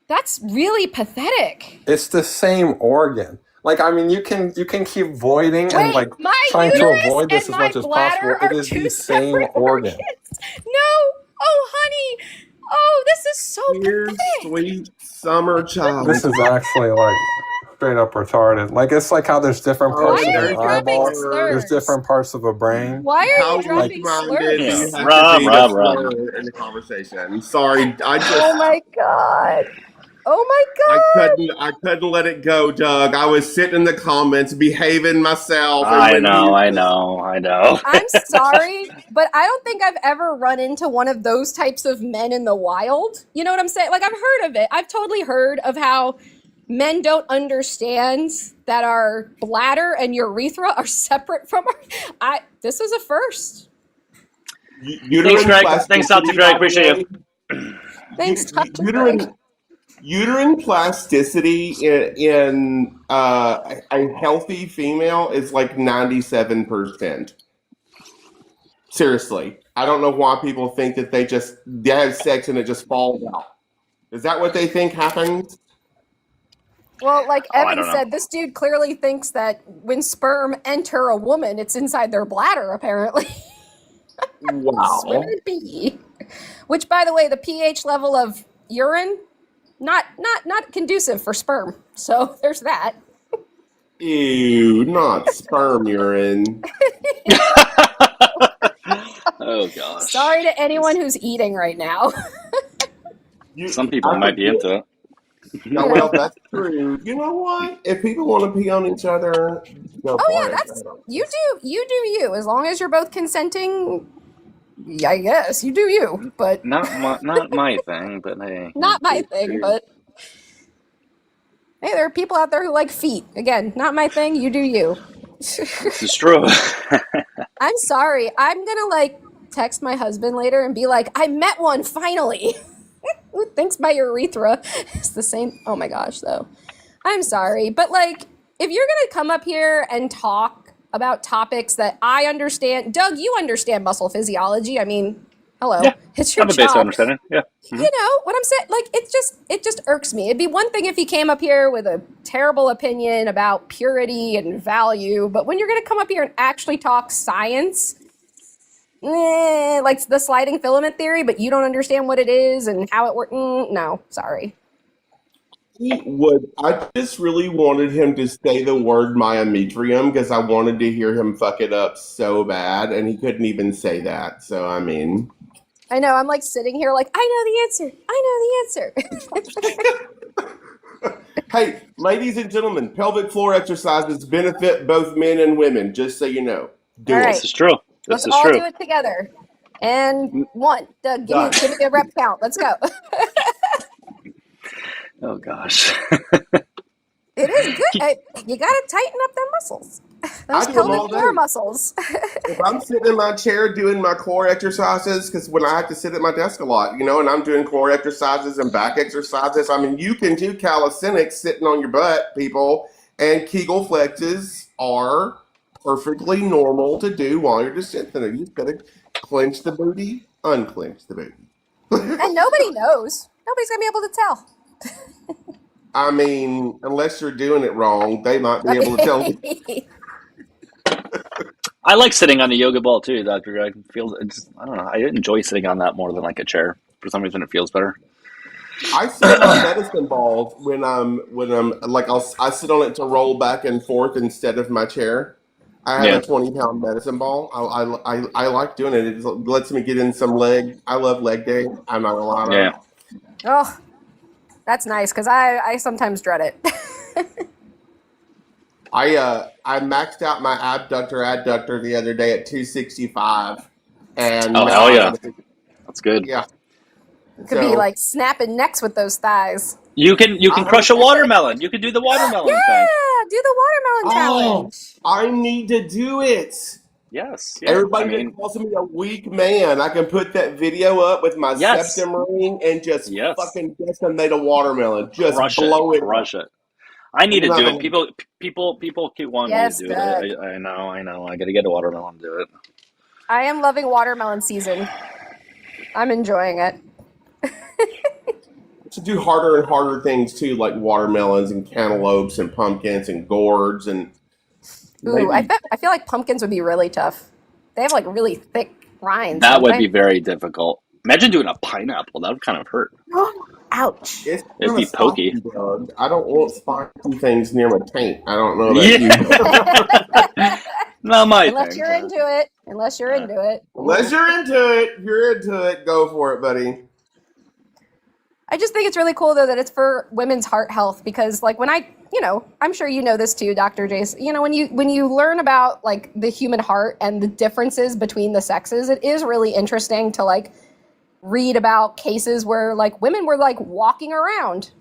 that's really pathetic. It's the same organ. Like, I mean, you can keep voiding and like trying to avoid this as much as possible. It is the same organ. No. Oh, honey. Oh, this is so pathetic. Sweet summer child. This is actually like straight up retarded. Like, it's like how there's different parts of an eyeball. There's different parts of a brain. Why are you dropping slurs? Rob. In the conversation. Sorry, Oh my God. Oh my God. I couldn't let it go, Doug. I was sitting in the comments, behaving myself. I know. I'm sorry, but I don't think I've ever run into one of those types of men in the wild. You know what I'm saying? Like, I've heard of it. I've totally heard of how men don't understand that our bladder and urethra are separate from our... This was a first. Thanks, Dr. Greg. Appreciate you. Thanks, Dr. Greg. Uterine plasticity in a healthy female is like 97%. Seriously. I don't know why people think that they have sex and it just falls out. Is that what they think happens? Well, like Evan said, this dude clearly thinks that when sperm enter a woman, it's inside their bladder, apparently. Wow. Where would it be? Which, by the way, the pH level of urine, not conducive for sperm. So there's that. Ew, not sperm urine. Oh gosh. Sorry to anyone who's eating right now. Some people might be into it. No, well, that's true. You know what? If people want to pee on each other, go Oh for yeah, it. that's you do you. As long as you're both consenting, I guess you do you. But Not my thing, but hey. not my thing. But hey, there are people out there who like feet. Again, not my thing. You do you. This is true. I'm sorry. I'm gonna text my husband later and be like, I met one finally. Who thinks my urethra is the same? Oh my gosh, though. I'm sorry. But if you're gonna come up here and talk about topics that I understand, Doug, you understand muscle physiology. I mean, hello. Yeah, It's your I have a basic job. understanding. Yeah. You know what I'm saying? It just irks me. It'd be one thing if he came up here with a terrible opinion about purity and value, but when you're going to come up here and actually talk science, like the sliding filament theory, but you don't understand what it is and how it works. No, sorry. I just really wanted him to say the word myometrium because I wanted to hear him fuck it up so bad, and he couldn't even say that. So, I mean. I know, I'm sitting here I know the answer. Hey, ladies and gentlemen, pelvic floor exercises benefit both men and women, just so you know. All right. This is true. Let's all do it together. And one. Doug, give me a rep count. Let's go. Oh gosh. It is good. You got to tighten up them muscles. Those pelvic floor muscles. If I'm sitting in my chair doing my core exercises, because when I have to sit at my desk a lot, and I'm doing core exercises and back exercises, I mean, you can do calisthenics sitting on your butt, people, and Kegel flexes are perfectly normal to do while you're just sitting there. You just got to clench the booty, unclench the booty. And nobody knows. Nobody's going to be able to tell. I mean, unless you're doing it wrong, they might be able to tell you. I like sitting on the yoga ball too, Dr. Greg. I don't know. I enjoy sitting on that more than a chair. For some reason, it feels better. I sit on my medicine balls when I'm I sit on it to roll back and forth instead of my chair. I have a 20-pound medicine ball. I like doing it. It lets me get in some leg. I love leg day. I'm not gonna lie. Yeah. Oh, that's nice because I sometimes dread it. I maxed out my adductor the other day at 265. And hell yeah. That's good. Yeah. Could be snapping necks with those thighs. You can crush a watermelon. You can do the watermelon thing. Yeah, do the watermelon challenge. I need to do it. Yes. Yeah. Everybody calls me a weak man. I can put that video up with my septum ring and just fucking decimate a watermelon. Just blow it. Crush it. I need to do it. People keep wanting me to do it. I know. I got to get a watermelon to do it. I am loving watermelon season. I'm enjoying it. To do harder and harder things too, like watermelons and cantaloupes and pumpkins and gourds and. Ooh, I feel like pumpkins would be really tough. They have really thick rinds. That would be very difficult. Imagine doing a pineapple. That would kind of hurt. Ouch. It'd be pokey. I don't want spicy things near my taint. I don't know that. Not my Unless thing. you're into it. Unless you're into it. Unless you're into it. If you're into it, go for it, buddy. I just think it's really cool though that it's for women's heart health because when I'm sure you know this too, Dr. Jace, when you learn about the human heart and the differences between the sexes, it is really interesting to read about cases where women were walking around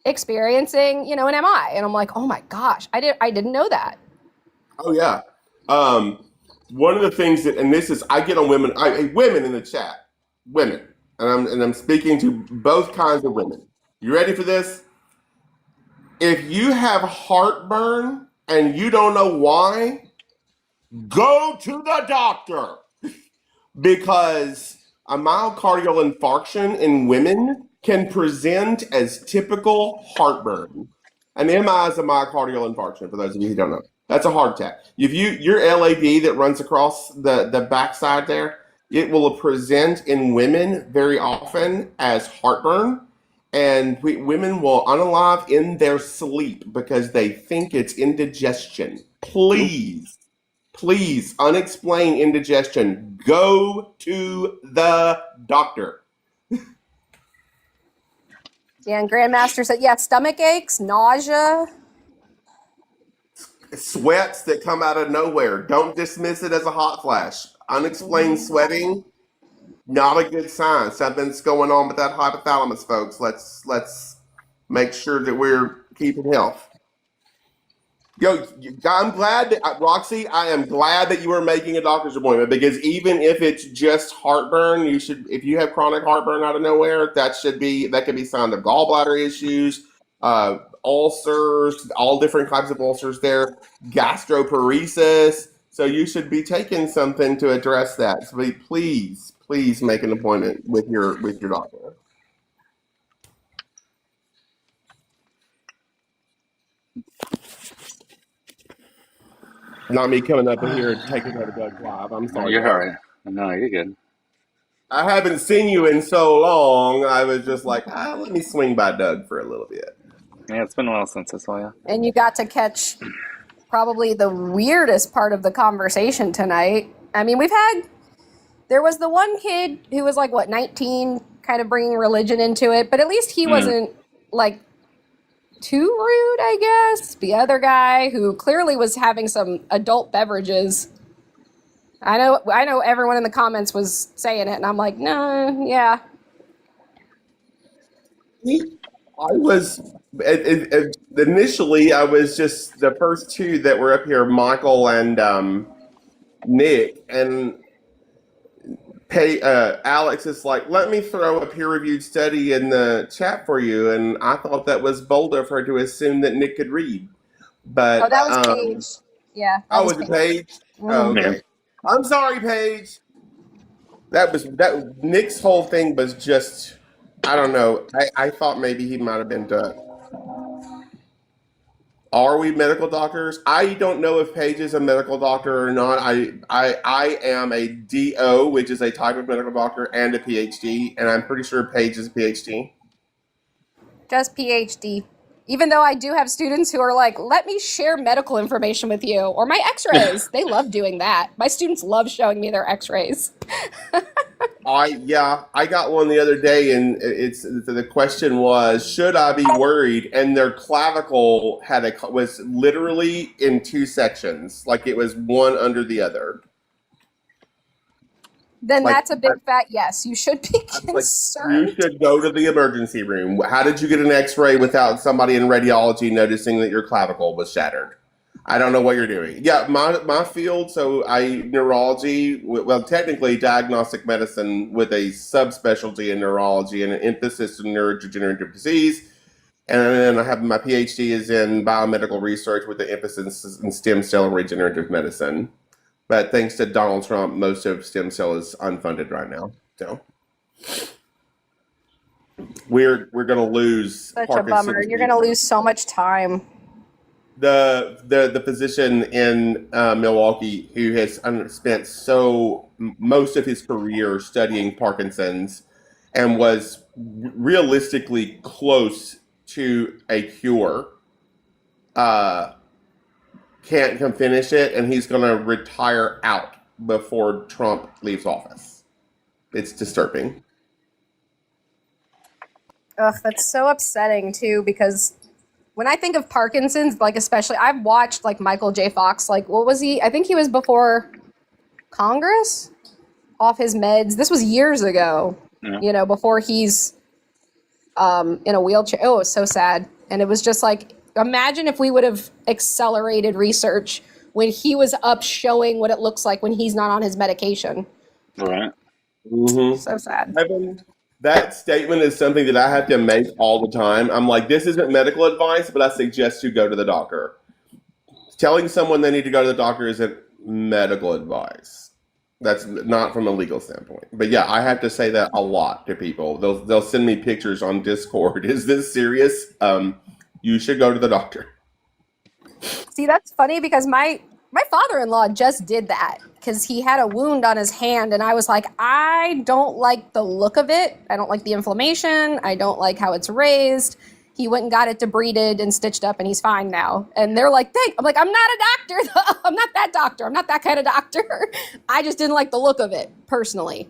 experiencing, an MI. And I'm like, oh my gosh, I didn't know that. Oh yeah. One of the things that, and this is, I get on women, women in the chat, women. And I'm speaking to both kinds of women. You ready for this? If you have heartburn and you don't know why, go to the doctor. Because a myocardial infarction in women can present as typical heartburn. An MI is a myocardial infarction, for those of you who don't know. That's a heart attack. If your LAD that runs across the backside there, it will present in women very often as heartburn, and women will unalive in their sleep because they think it's indigestion. Please Please, unexplained indigestion. Go to the doctor. Yeah, and Grandmaster said, yeah, stomach aches, nausea. Sweats that come out of nowhere. Don't dismiss it as a hot flash. Unexplained sweating, not a good sign. Something's going on with that hypothalamus, folks. Let's make sure that we're keeping health. Yo, I'm glad that, Roxy, I am glad that you are making a doctor's appointment, because even if it's just heartburn, you should, if you have chronic heartburn out of nowhere, that could be signs of gallbladder issues, ulcers, all different types of ulcers there, gastroparesis. So you should be taking something to address that. So please make an appointment with your doctor. Not me coming up in here and taking over Doug live. I'm sorry. You're all right. No, you're good. I haven't seen you in so long. I was just like, let me swing by Doug for a little bit. Yeah, it's been a while since I saw you. And you got to catch probably the weirdest part of the conversation tonight. I mean, there was the one kid who was like, 19, kind of bringing religion into it, but at least he wasn't like too rude, I guess. The other guy who clearly was having some adult beverages. I know everyone in the comments was saying it, and I'm like, no, yeah. Initially, I was just the first two that were up here, Michael and Nick, and Alex is like, let me throw a peer-reviewed study in the chat for you, and I thought that was bold of her to assume that Nick could read. But that was Paige. Yeah. Was it Paige? Mm-hmm. Oh, okay. I'm sorry, Paige. That Nick's whole thing was just, I don't know. I thought maybe he might have been done. Are we medical doctors? I don't know if Paige is a medical doctor or not. I am a DO, which is a type of medical doctor, and a PhD, and I'm pretty sure Paige is a PhD. Just PhD. Even though I do have students who are like, let me share medical information with you, or my x-rays. They love doing that. My students love showing me their x-rays. I got one the other day, and the question was, should I be worried? And their clavicle was literally in two sections, like it was one under the other. Then that's a big fat yes. You should be concerned. You should go to the emergency room. How did you get an x-ray without somebody in radiology noticing that your clavicle was shattered? I don't know what you're doing. Yeah, my field, so neurology, well, technically diagnostic medicine with a subspecialty in neurology and an emphasis in neurodegenerative disease. And then I have my PhD is in biomedical research with the emphasis in stem cell and regenerative medicine. But thanks to Donald Trump, most of stem cell is unfunded right now. So we're going to lose. Such a bummer. You're going to lose so much time. The physician in Milwaukee who has spent most of his career studying Parkinson's and was realistically close to a cure can't come finish it, and he's going to retire out before Trump leaves office. It's disturbing. Ugh, that's so upsetting too, because when I think of Parkinson's, like especially, I've watched like Michael J. Fox, like what was he? I think he was before Congress, off his meds. This was years ago, before he's in a wheelchair. Oh, it was so sad. And it was just like, imagine if we would have accelerated research when he was up showing what it looks like when he's not on his medication. All right. Mm-hmm. So sad. That statement is something that I have to make all the time. I'm like, this isn't medical advice, but I suggest you go to the doctor. Telling someone they need to go to the doctor isn't medical advice. That's not from a legal standpoint. But yeah, I have to say that a lot to people. They'll send me pictures on Discord. Is this serious? You should go to the doctor. See, that's funny because my father-in-law just did that because he had a wound on his hand, and I was like, I don't like the look of it. I don't like the inflammation. I don't like how it's raised. he went and got it debrided and stitched up, and he's fine now. And they're like, I'm like, I'm not a doctor. I'm not that doctor. I'm not that kind of doctor. I just didn't like the look of it, personally.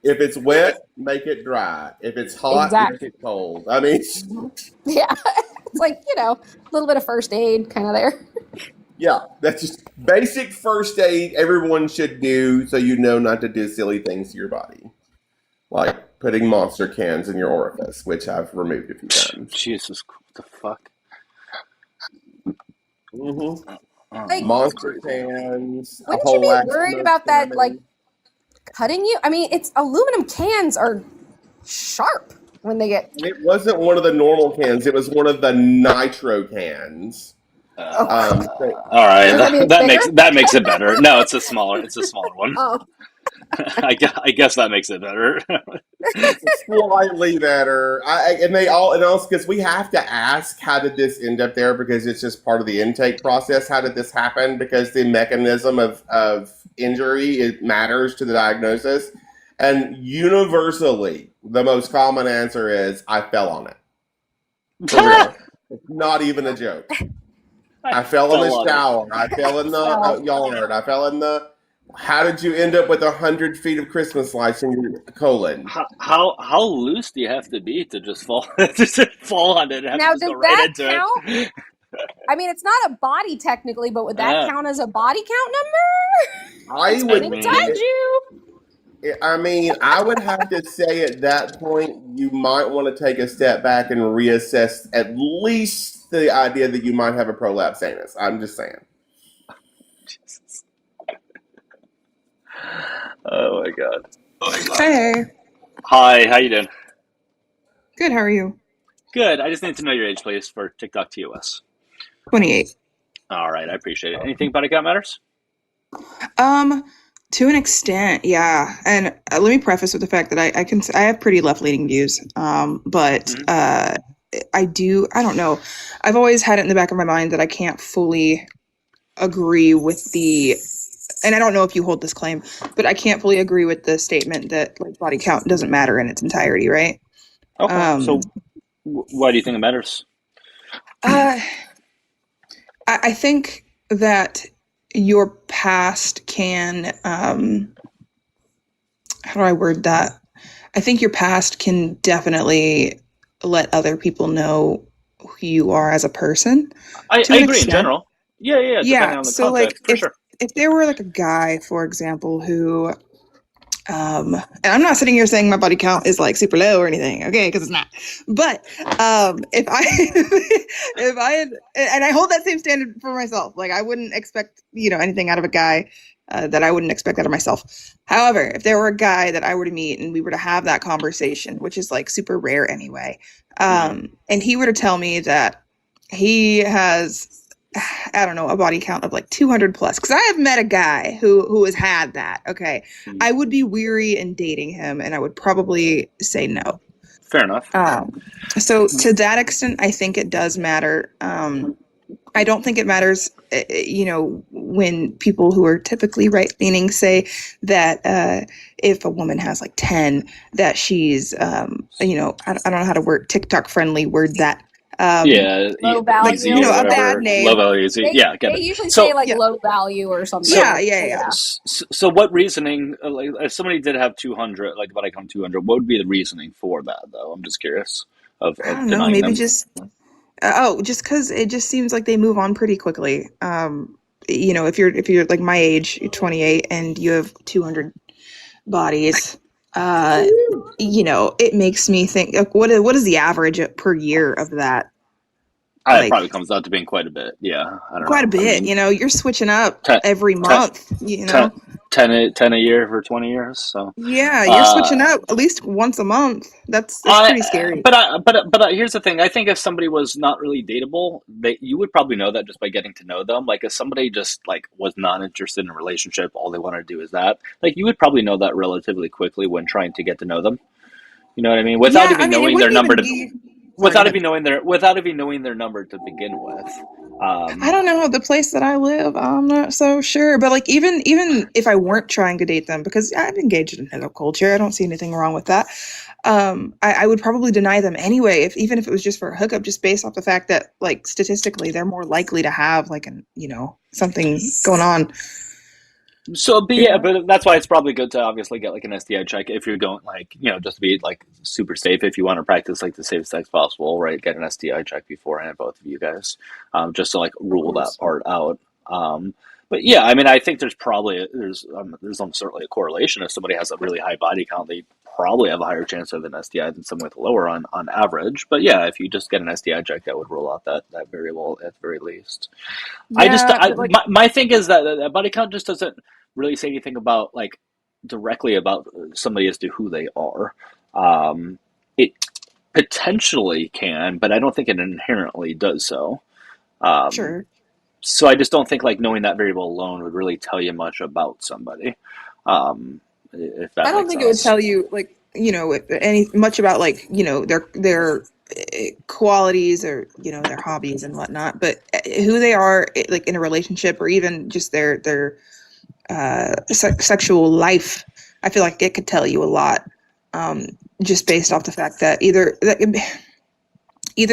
If it's wet, make it dry. If it's hot, Exactly. make it cold. I mean, Yeah. It's like, a little bit of first aid kind of there. yeah, that's just basic first aid everyone should do so you know not to do silly things to your body. Like putting monster cans in your orifice, which I've removed a few times. Jesus, what the fuck? Like, Monster cans. wouldn't you be worried about that, like, cutting you? I mean, it's aluminum cans are sharp when they get... It wasn't one of the normal cans. It was one of the nitro cans. All right, that makes it better. No, it's a smaller one. Oh. I guess that makes it better. Slightly better. And also because we have to ask, how did this end up there? Because it's just part of the intake process. How did this happen? Because the mechanism of injury, it matters to the diagnosis. And universally, the most common answer is, I fell on it. For real. It's not even a joke. I fell in the shower. I fell in the yard. I fell in the... How did you end up with 100 feet of Christmas lights in your colon? How loose do you have to be to just fall on it? And Now, does that count? I mean, it's not a body technically, but would that count as a body count number? I would. I mean, I would have to say at that point, you might want to take a step back and reassess at least the idea that you might have a prolapse anus. I'm just saying. Jesus. Oh my god. Hey. Hi, how you doing? Good, how are you? Good. I just need to know your age, please, for TikTok TOS. 28. All right, I appreciate it. Anything body count matters? To an extent, yeah. And let me preface with the fact that I have pretty left-leaning views. But I don't know. I've always had it in the back of my mind that I can't fully agree with and I don't know if you hold this claim, but I can't fully agree with the statement that like body count doesn't matter in its entirety, right? Okay. So why do you think it matters? I think that your past can, how do I word that? I think your past can definitely let other people know who you are as a person. I agree in general. Yeah. Yeah. On the So context, like sure. if there were like a guy, for example, who, and I'm not sitting here saying my body count is like super low or anything, okay? Because it's not. But if I had, and I hold that same standard for myself, like I wouldn't expect anything out of a guy that I wouldn't expect out of myself. However, if there were a guy that I were to meet and we were to have that conversation, which is like super rare anyway, and he were to tell me that he has, I don't know, a body count of like 200 plus. Because I have met a guy who has had that. Okay. I would be weary in dating him and I would probably say no. Fair enough. So to that extent, I think it does matter. I don't think it matters, when people who are typically right-leaning say that if a woman has like 10, that she's, I don't know how to TikTok-friendly word that. Low value, a bad name. Low value. They usually say like low value or something. Yeah. So what reasoning? Like, if somebody did have 200, like body count 200, what would be the reasoning for that? Though I'm just curious. I don't know. Maybe them. Just because it just seems like they move on pretty quickly. If you're like my age, you're 28, and you have 200 bodies. It makes me think, what is the average per year of that? It probably comes out to being quite a bit. Yeah. I don't know. Quite a bit. You're switching up every month, 10 a year for 20 years. So yeah, you're switching up at least once a month. That's pretty scary. But here's the thing. I think if somebody was not really dateable, you would probably know that just by getting to know them. Like if somebody just like was not interested in a relationship, all they wanted to do is that. Like you would probably know that relatively quickly when trying to get to know them. You know what I mean? Without even knowing their number to. without even knowing their number to begin with. I don't know, the place that I live, I'm not so sure. But like even if I weren't trying to date them, because I'm engaged in hookup culture, I don't see anything wrong with that. I would probably deny them anyway, even if it was just for a hookup, just based off the fact that like statistically they're more likely to have like something going on. So, but that's why it's probably good to obviously get like an STI check if you're going like, just to be like super safe. If you want to practice like the safest sex possible, right? Get an STI check beforehand, both of you guys, just to like rule that part out. But yeah, I mean, I think there's almost certainly a correlation. If somebody has a really high body count, they probably have a higher chance of an STI than someone with a lower on average. But yeah, if you just get an STI check, that would rule out that variable at the very least. Yeah, My thing is that body count just doesn't really say anything about like directly about somebody as to who they are. It potentially can, but I don't think it inherently does so. Sure. So I just don't think like knowing that variable alone would really tell you much about somebody. If that I don't makes think it would sense. tell you like much about like their qualities or their hobbies and whatnot, but who they are like in a relationship or even just their sexual life. I feel like it could tell you a lot, just based off the fact that either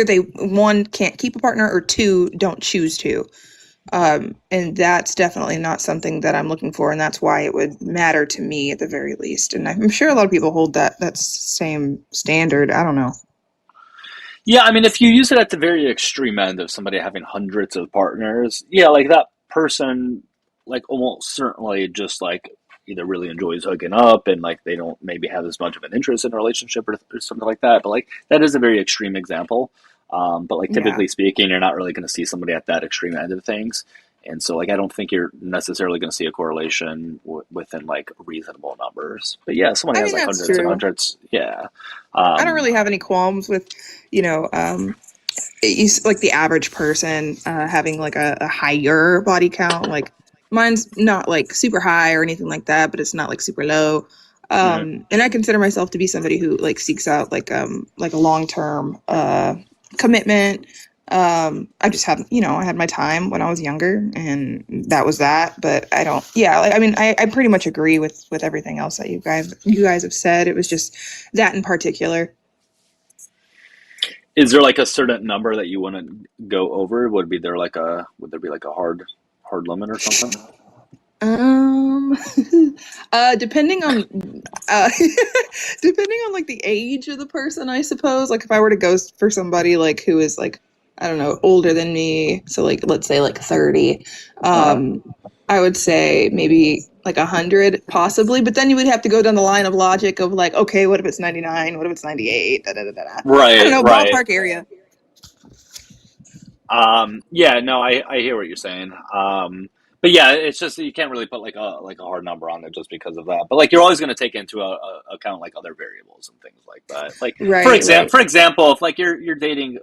they, one, can't keep a partner, or two, don't choose to. And that's definitely not something that I'm looking for, and that's why it would matter to me at the very least. And I'm sure a lot of people hold that same standard. I don't know. Yeah, I mean, if you use it at the very extreme end of somebody having hundreds of partners, yeah, like that person, like almost certainly just like either really enjoys hooking up and like they don't maybe have as much of an interest in a relationship or something like that. But like that is a very extreme example. But like typically speaking, you're not really going to see somebody at that extreme end of things. And so like I don't think you're necessarily going to see a correlation within like reasonable numbers. But yeah, somebody has like hundreds and hundreds. Yeah. I don't really have any qualms with, like the average person having like a higher body count. Like mine's not like super high or anything like that, but it's not like super low. And I consider myself to be somebody who like seeks out like a long-term commitment. I just had, I had my time when I was younger, and that was that. But I don't, I pretty much agree with everything else that you guys have said. It was just that in particular. Is there like a certain number that you want to go over? Would there be like a hard limit or something? Depending on like the age of the person, I suppose. Like if I were to go for somebody like who is like, I don't know, older than me, so like let's say like 30, I would say maybe like 100 possibly, but then you would have to go down the line of logic of like, okay, what if it's 99? What if it's 98? Right. I don't know, ballpark area. Yeah, no, I hear what you're saying. But yeah, it's just you can't really put like a hard number on it just because of that. But like you're always going to take into account like other variables and things like that. Like for example, if like you're dating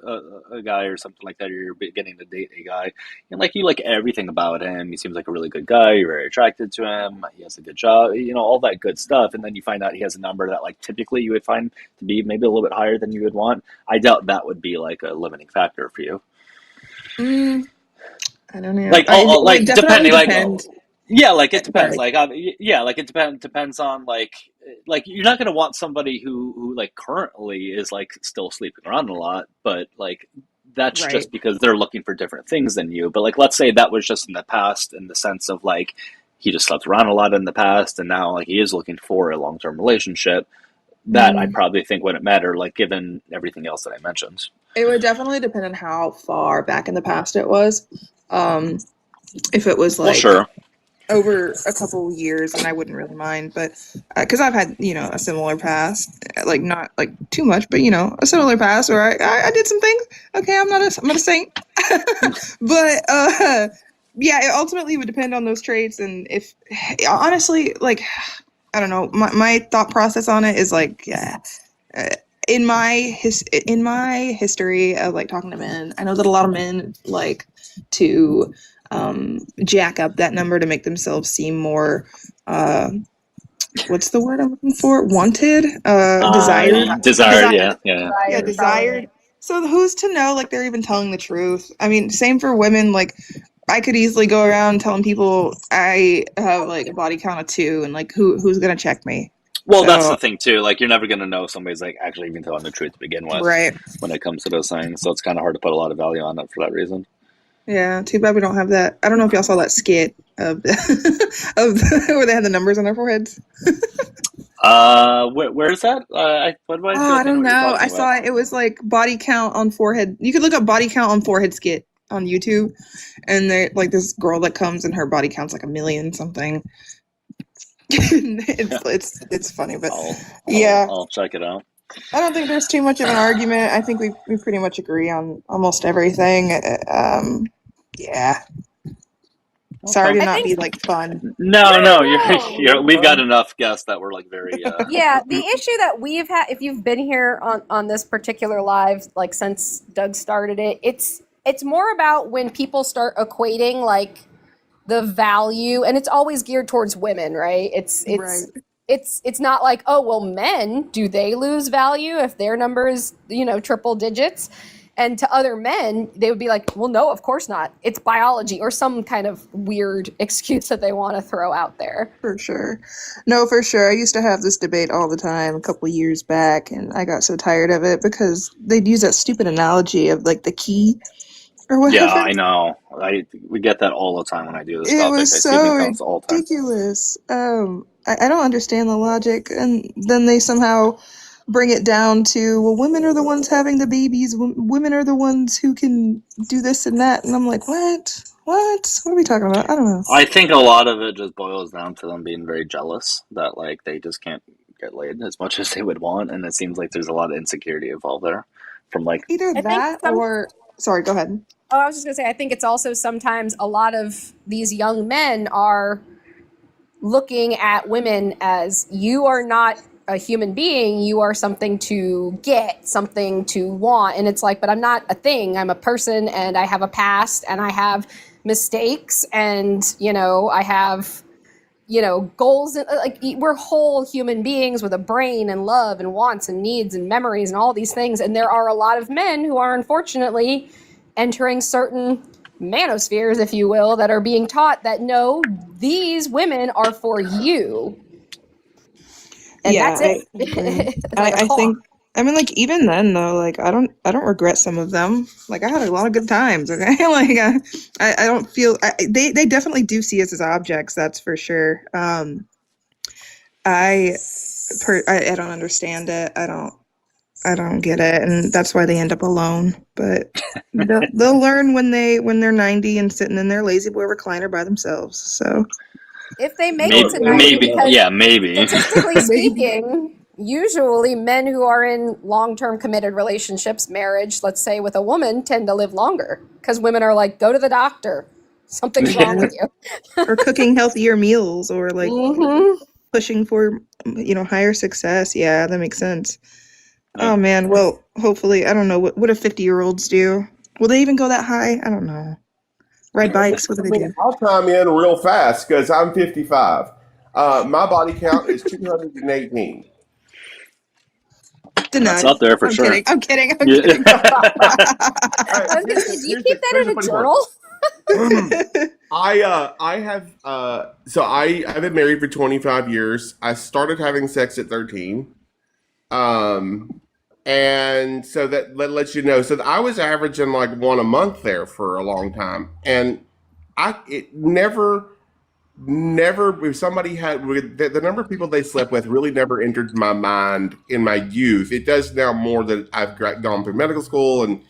a guy or something like that, or you're beginning to date a guy, and like you like everything about him, he seems like a really good guy. You're very attracted to him. He has a good job, all that good stuff. And then you find out he has a number that like typically you would find to be maybe a little bit higher than you would want. I doubt that would be like a limiting factor for you. I don't know. Like depending, like yeah, like it depends. Sorry. Like yeah, like it depends on like you're not gonna want somebody who like currently is like still sleeping around a lot, but like that's just because they're looking for different things than you. But like let's say that was just in the past, in the sense of like he just slept around a lot in the past, and now like he is looking for a long-term relationship. That I probably think wouldn't matter, like given everything else that I mentioned. It would definitely depend on how far back in the past it was. If it was like over a couple years, then I wouldn't really mind. But because I've had a similar past, like not like too much, but a similar past where I did some things. Okay, I'm not a saint, but yeah, it ultimately would depend on those traits. And if honestly, like I don't know, my thought process on it is like in my history of like talking to men, I know that a lot of men like to jack up that number to make themselves seem more what's the word I'm looking for? Wanted? Desired. Desired, yeah. Desired. So who's to know, like, they're even telling the truth? I mean, same for women. Like, I could easily go around telling people I have like a body count of 2, and like, who's gonna check me? Well, that's So the thing too. Like, you're never going to know if somebody's like actually even telling the truth to begin with right, when it comes to those things. So it's kind of hard to put a lot of value on it for that reason. yeah. Too bad we don't have that. I don't know if y'all saw that skit of where they had the numbers on their foreheads. Where's that? What do I feel Oh, like I don't what you're know. talking I saw about. it. It was like body count on forehead. You could look up body count on forehead skit on YouTube, and they like this girl that comes and her body count's like 1,000,000 something. It's funny, but yeah, I'll check it out. I don't think there's too much of an argument. I think we pretty much agree on almost everything. Yeah. Sorry to I not think be like fun. No, No, you're we've got enough guests that we're like very yeah, the issue that we've had, if you've been here on this particular live, like since Doug started it, it's more about when people start equating like the value, and it's always geared towards women, right? Right. It's not like, oh well, men, do they lose value if their number is, triple digits? And to other men, they would be like, well, no, of course not. It's biology, or some kind of weird excuse that they want to throw out there. For sure. No, for sure. I used to have this debate all the time a couple years back, and I got so tired of it because they'd use that stupid analogy of like the key or whatever. Yeah, I know. We get that all the time when I do this It topic. was I see so comments all the time. ridiculous. I don't understand the logic, and then they somehow bring it down to, well, women are the ones having the babies. Women are the ones who can do this and that, and I'm like, what? What are we talking about? I don't know. I think a lot of it just boils down to them being very jealous that like they just can't get laid as much as they would want, and it seems like there's a lot of insecurity involved there. From like Either that or sorry, go ahead. Oh, I was just gonna say, I think it's also sometimes a lot of these young men are looking at women as, you are not a human being, you are something to get, something to want. And it's like, but I'm not a thing, I'm a person, and I have a past, and I have mistakes, and I have goals, and like, we're whole human beings with a brain and love and wants and needs and memories and all these things. And there are a lot of men who are unfortunately entering certain manospheres, if you will, that are being taught that no, these women are for you. And Yeah, that's it. I think, I mean, like, even then though, like, I don't regret some of them. Like, I had a lot of good times. Okay, like, I don't feel they definitely do see us as objects. That's for sure. I don't understand it. I don't get it, and that's why they end up alone. But they'll learn when they're 90 and sitting in their lazy boy recliner by themselves. So if they make it to 90, because maybe. statistically speaking, usually men who are in long-term committed relationships, marriage, let's say with a woman, tend to live longer, because women are like, go to the doctor, something's wrong with you. Or cooking healthier meals, or like pushing for higher success. Yeah, that makes sense. Oh man, well, hopefully, I don't know, what do 50-year-olds do? Will they even go that high? I don't know. Ride bikes? What do they do? I'll chime in real fast because I'm 55. My body count is 218. Denied. That's up there for sure. I'm kidding. I was gonna say, do you keep that in a journal? I've been married for 25 years. I started having sex at 13. And so that lets you know. So I was averaging like one a month there for a long time, and it never. If somebody had the number of people they slept with really never entered my mind in my youth. It does now more that I've gone through medical school and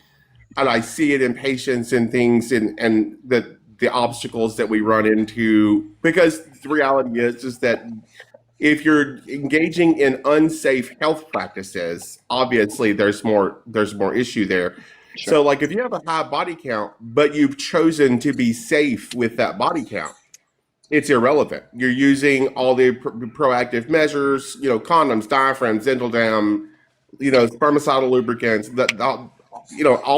I see it in patients and things and the obstacles that we run into, because the reality is that if you're engaging in unsafe health practices, obviously there's more issue there. Sure. So like if you have a high body count, but you've chosen to be safe with that body count, it's irrelevant. You're using all the proactive measures, condoms, diaphragms, dental dam, spermicidal lubricants, all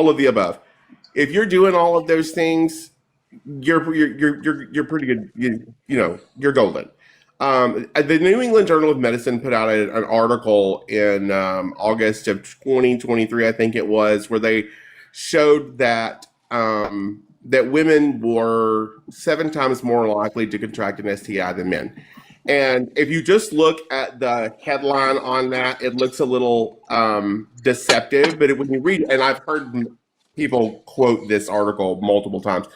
of the above. If you're doing all of those things, you're pretty good. You're golden. The New England Journal of Medicine put out an article in August of 2023, I think it was, where they showed that that women were 7 times more likely to contract an STI than men. And if you just look at the headline on that, it looks a little deceptive. But when you read, and I've heard people quote this article multiple times,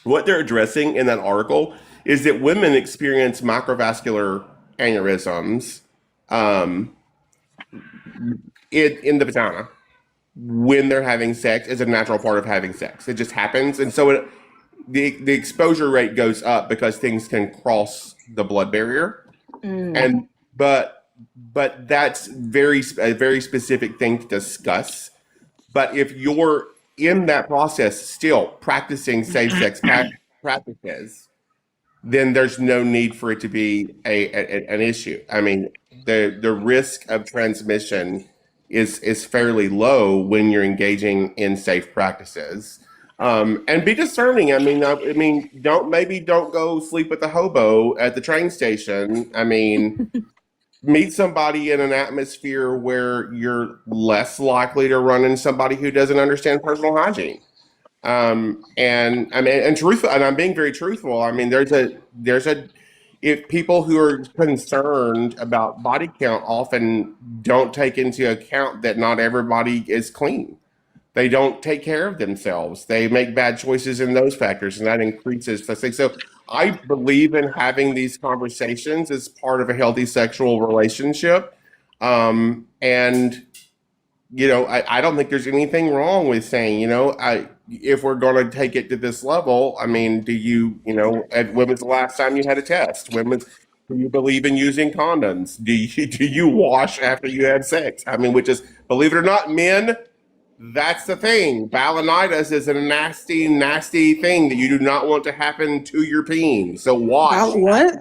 what they're addressing in that article is that women experience microvascular aneurysms in the vagina when they're having sex as a natural part of having sex. It just happens. And so the exposure rate goes up because things can cross the blood barrier. And but that's a very specific thing to discuss. But if you're in that process still practicing safe-sex practices, then there's no need for it to be an issue. I mean, the risk of transmission is fairly low when you're engaging in safe practices. And be discerning. I mean, don't go sleep with a hobo at the train station. I mean, meet somebody in an atmosphere where you're less likely to run into somebody who doesn't understand personal hygiene. And I'm being very truthful. I mean, if people who are concerned about body count often don't take into account that not everybody is clean. They don't take care of themselves. They make bad choices in those factors, and that increases the thing. So I believe in having these conversations as part of a healthy sexual relationship. And, I don't think there's anything wrong with saying, if we're going to take it to this level, I mean, when was the last time you had a test? Do you believe in using condoms? Do you wash after you had sex? I mean, which is, believe it or not, men, that's the thing. Balanitis is a nasty, nasty thing that you do not want to happen to your peen. So wash. What?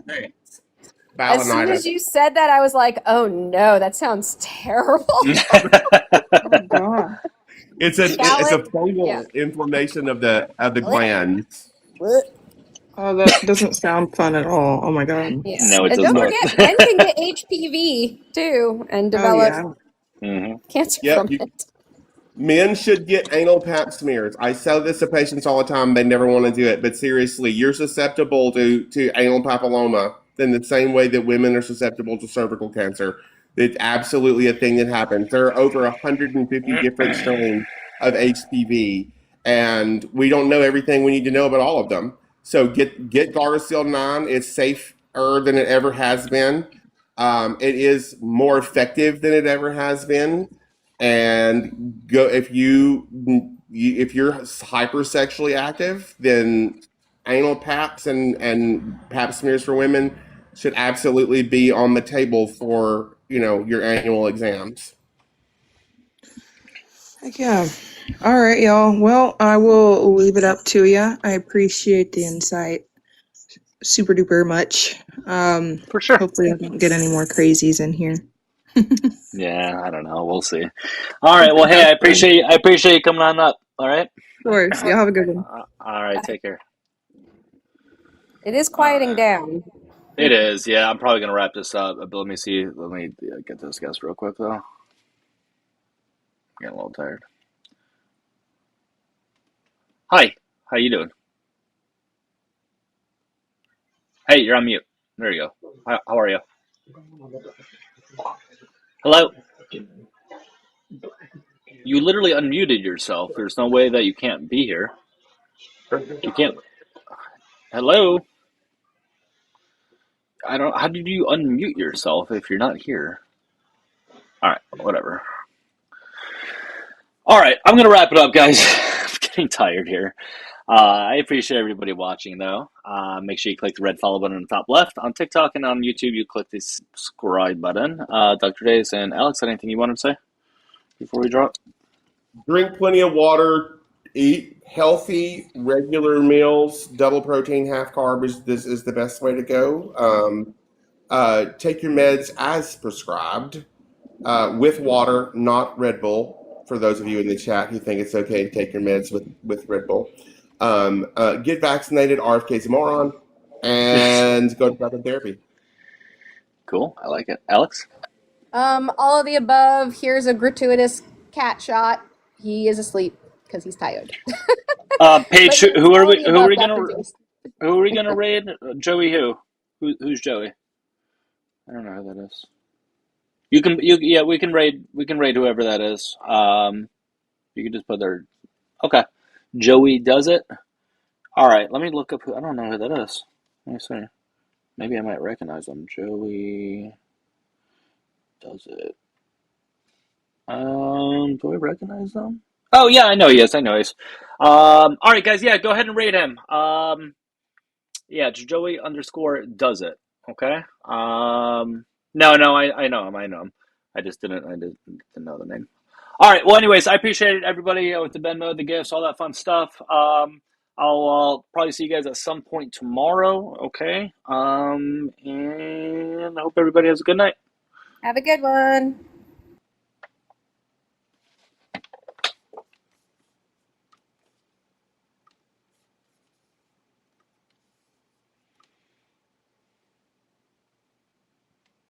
As soon as you said that, I was like, oh no, that sounds terrible. Oh God. It's a fungal inflammation of the glands. Oh, that doesn't sound fun at all. Oh my God. Yeah. No, it And does don't not. forget, men can get HPV too and develop cancer from it. Men should get anal pap smears. I tell this to patients all the time. They never want to do it. But seriously, you're susceptible to anal papilloma in the same way that women are susceptible to cervical cancer. It's absolutely a thing that happens. There are over 150 different strains of HPV, and we don't know everything we need to know about all of them. So get Gardasil 9. It's safer than it ever has been. It is more effective than it ever has been. And if you're hypersexually active, then anal paps and pap smears for women should absolutely be on the table for your annual exams. Heck yeah. All right, y'all. Well, I will leave it up to you. I appreciate the insight super duper much. For sure. Hopefully I don't get any more crazies in here. Yeah, I don't know. We'll see. All right. Well, hey, I appreciate you coming on up. All right. Of course. Y'all have a good one. All right. Take care. It is quieting down. It is. Yeah, I'm probably gonna wrap this up. But let me see. Let me get this guest real quick though. Getting a little tired. Hi. How you doing? Hey, you're on mute. There you go. How are you? Hello? You literally unmuted yourself. There's no way that you can't be here. You can't. Hello? How did you unmute yourself if you're not here? All right, whatever. All right, I'm going to wrap it up, guys. I'm getting tired here. I appreciate everybody watching, though. Make sure you click the red follow button on the top left. On TikTok and on YouTube, you click the subscribe button. Dr. Days and Alex, anything you want to say before we drop? Drink plenty of water. Eat healthy, regular meals. Double protein, half carb is the best way to go. Take your meds as prescribed with water, not Red Bull. For those of you in the chat who think it's okay to take your meds with Red Bull. Get vaccinated. RFK's a moron. and go to private therapy. Cool. I like it. Alex? All of the above. Here's a gratuitous cat shot. He is asleep because he's tired. Paige, But yes, who are all of we? the Who are above, we Dr. gonna? Jace. Who are we gonna raid? Joey? Who's Joey? I don't know who that is. We can raid whoever that is. You can just put their. Okay, Joey does it. All right, let me look up. I don't know who that is. Let me see. Maybe I might recognize them. Joey does it. Do I recognize them? Oh yeah, I know he is. All right, guys. Yeah, go ahead and raid him. Yeah, it's Joey _ does it. Okay. No, I know him. I didn't know the name. All right. Well, anyways, I appreciate it, everybody, with the Venmo, the gifts, all that fun stuff. I'll probably see you guys at some point tomorrow. Okay. And I hope everybody has a good night. Have a good one.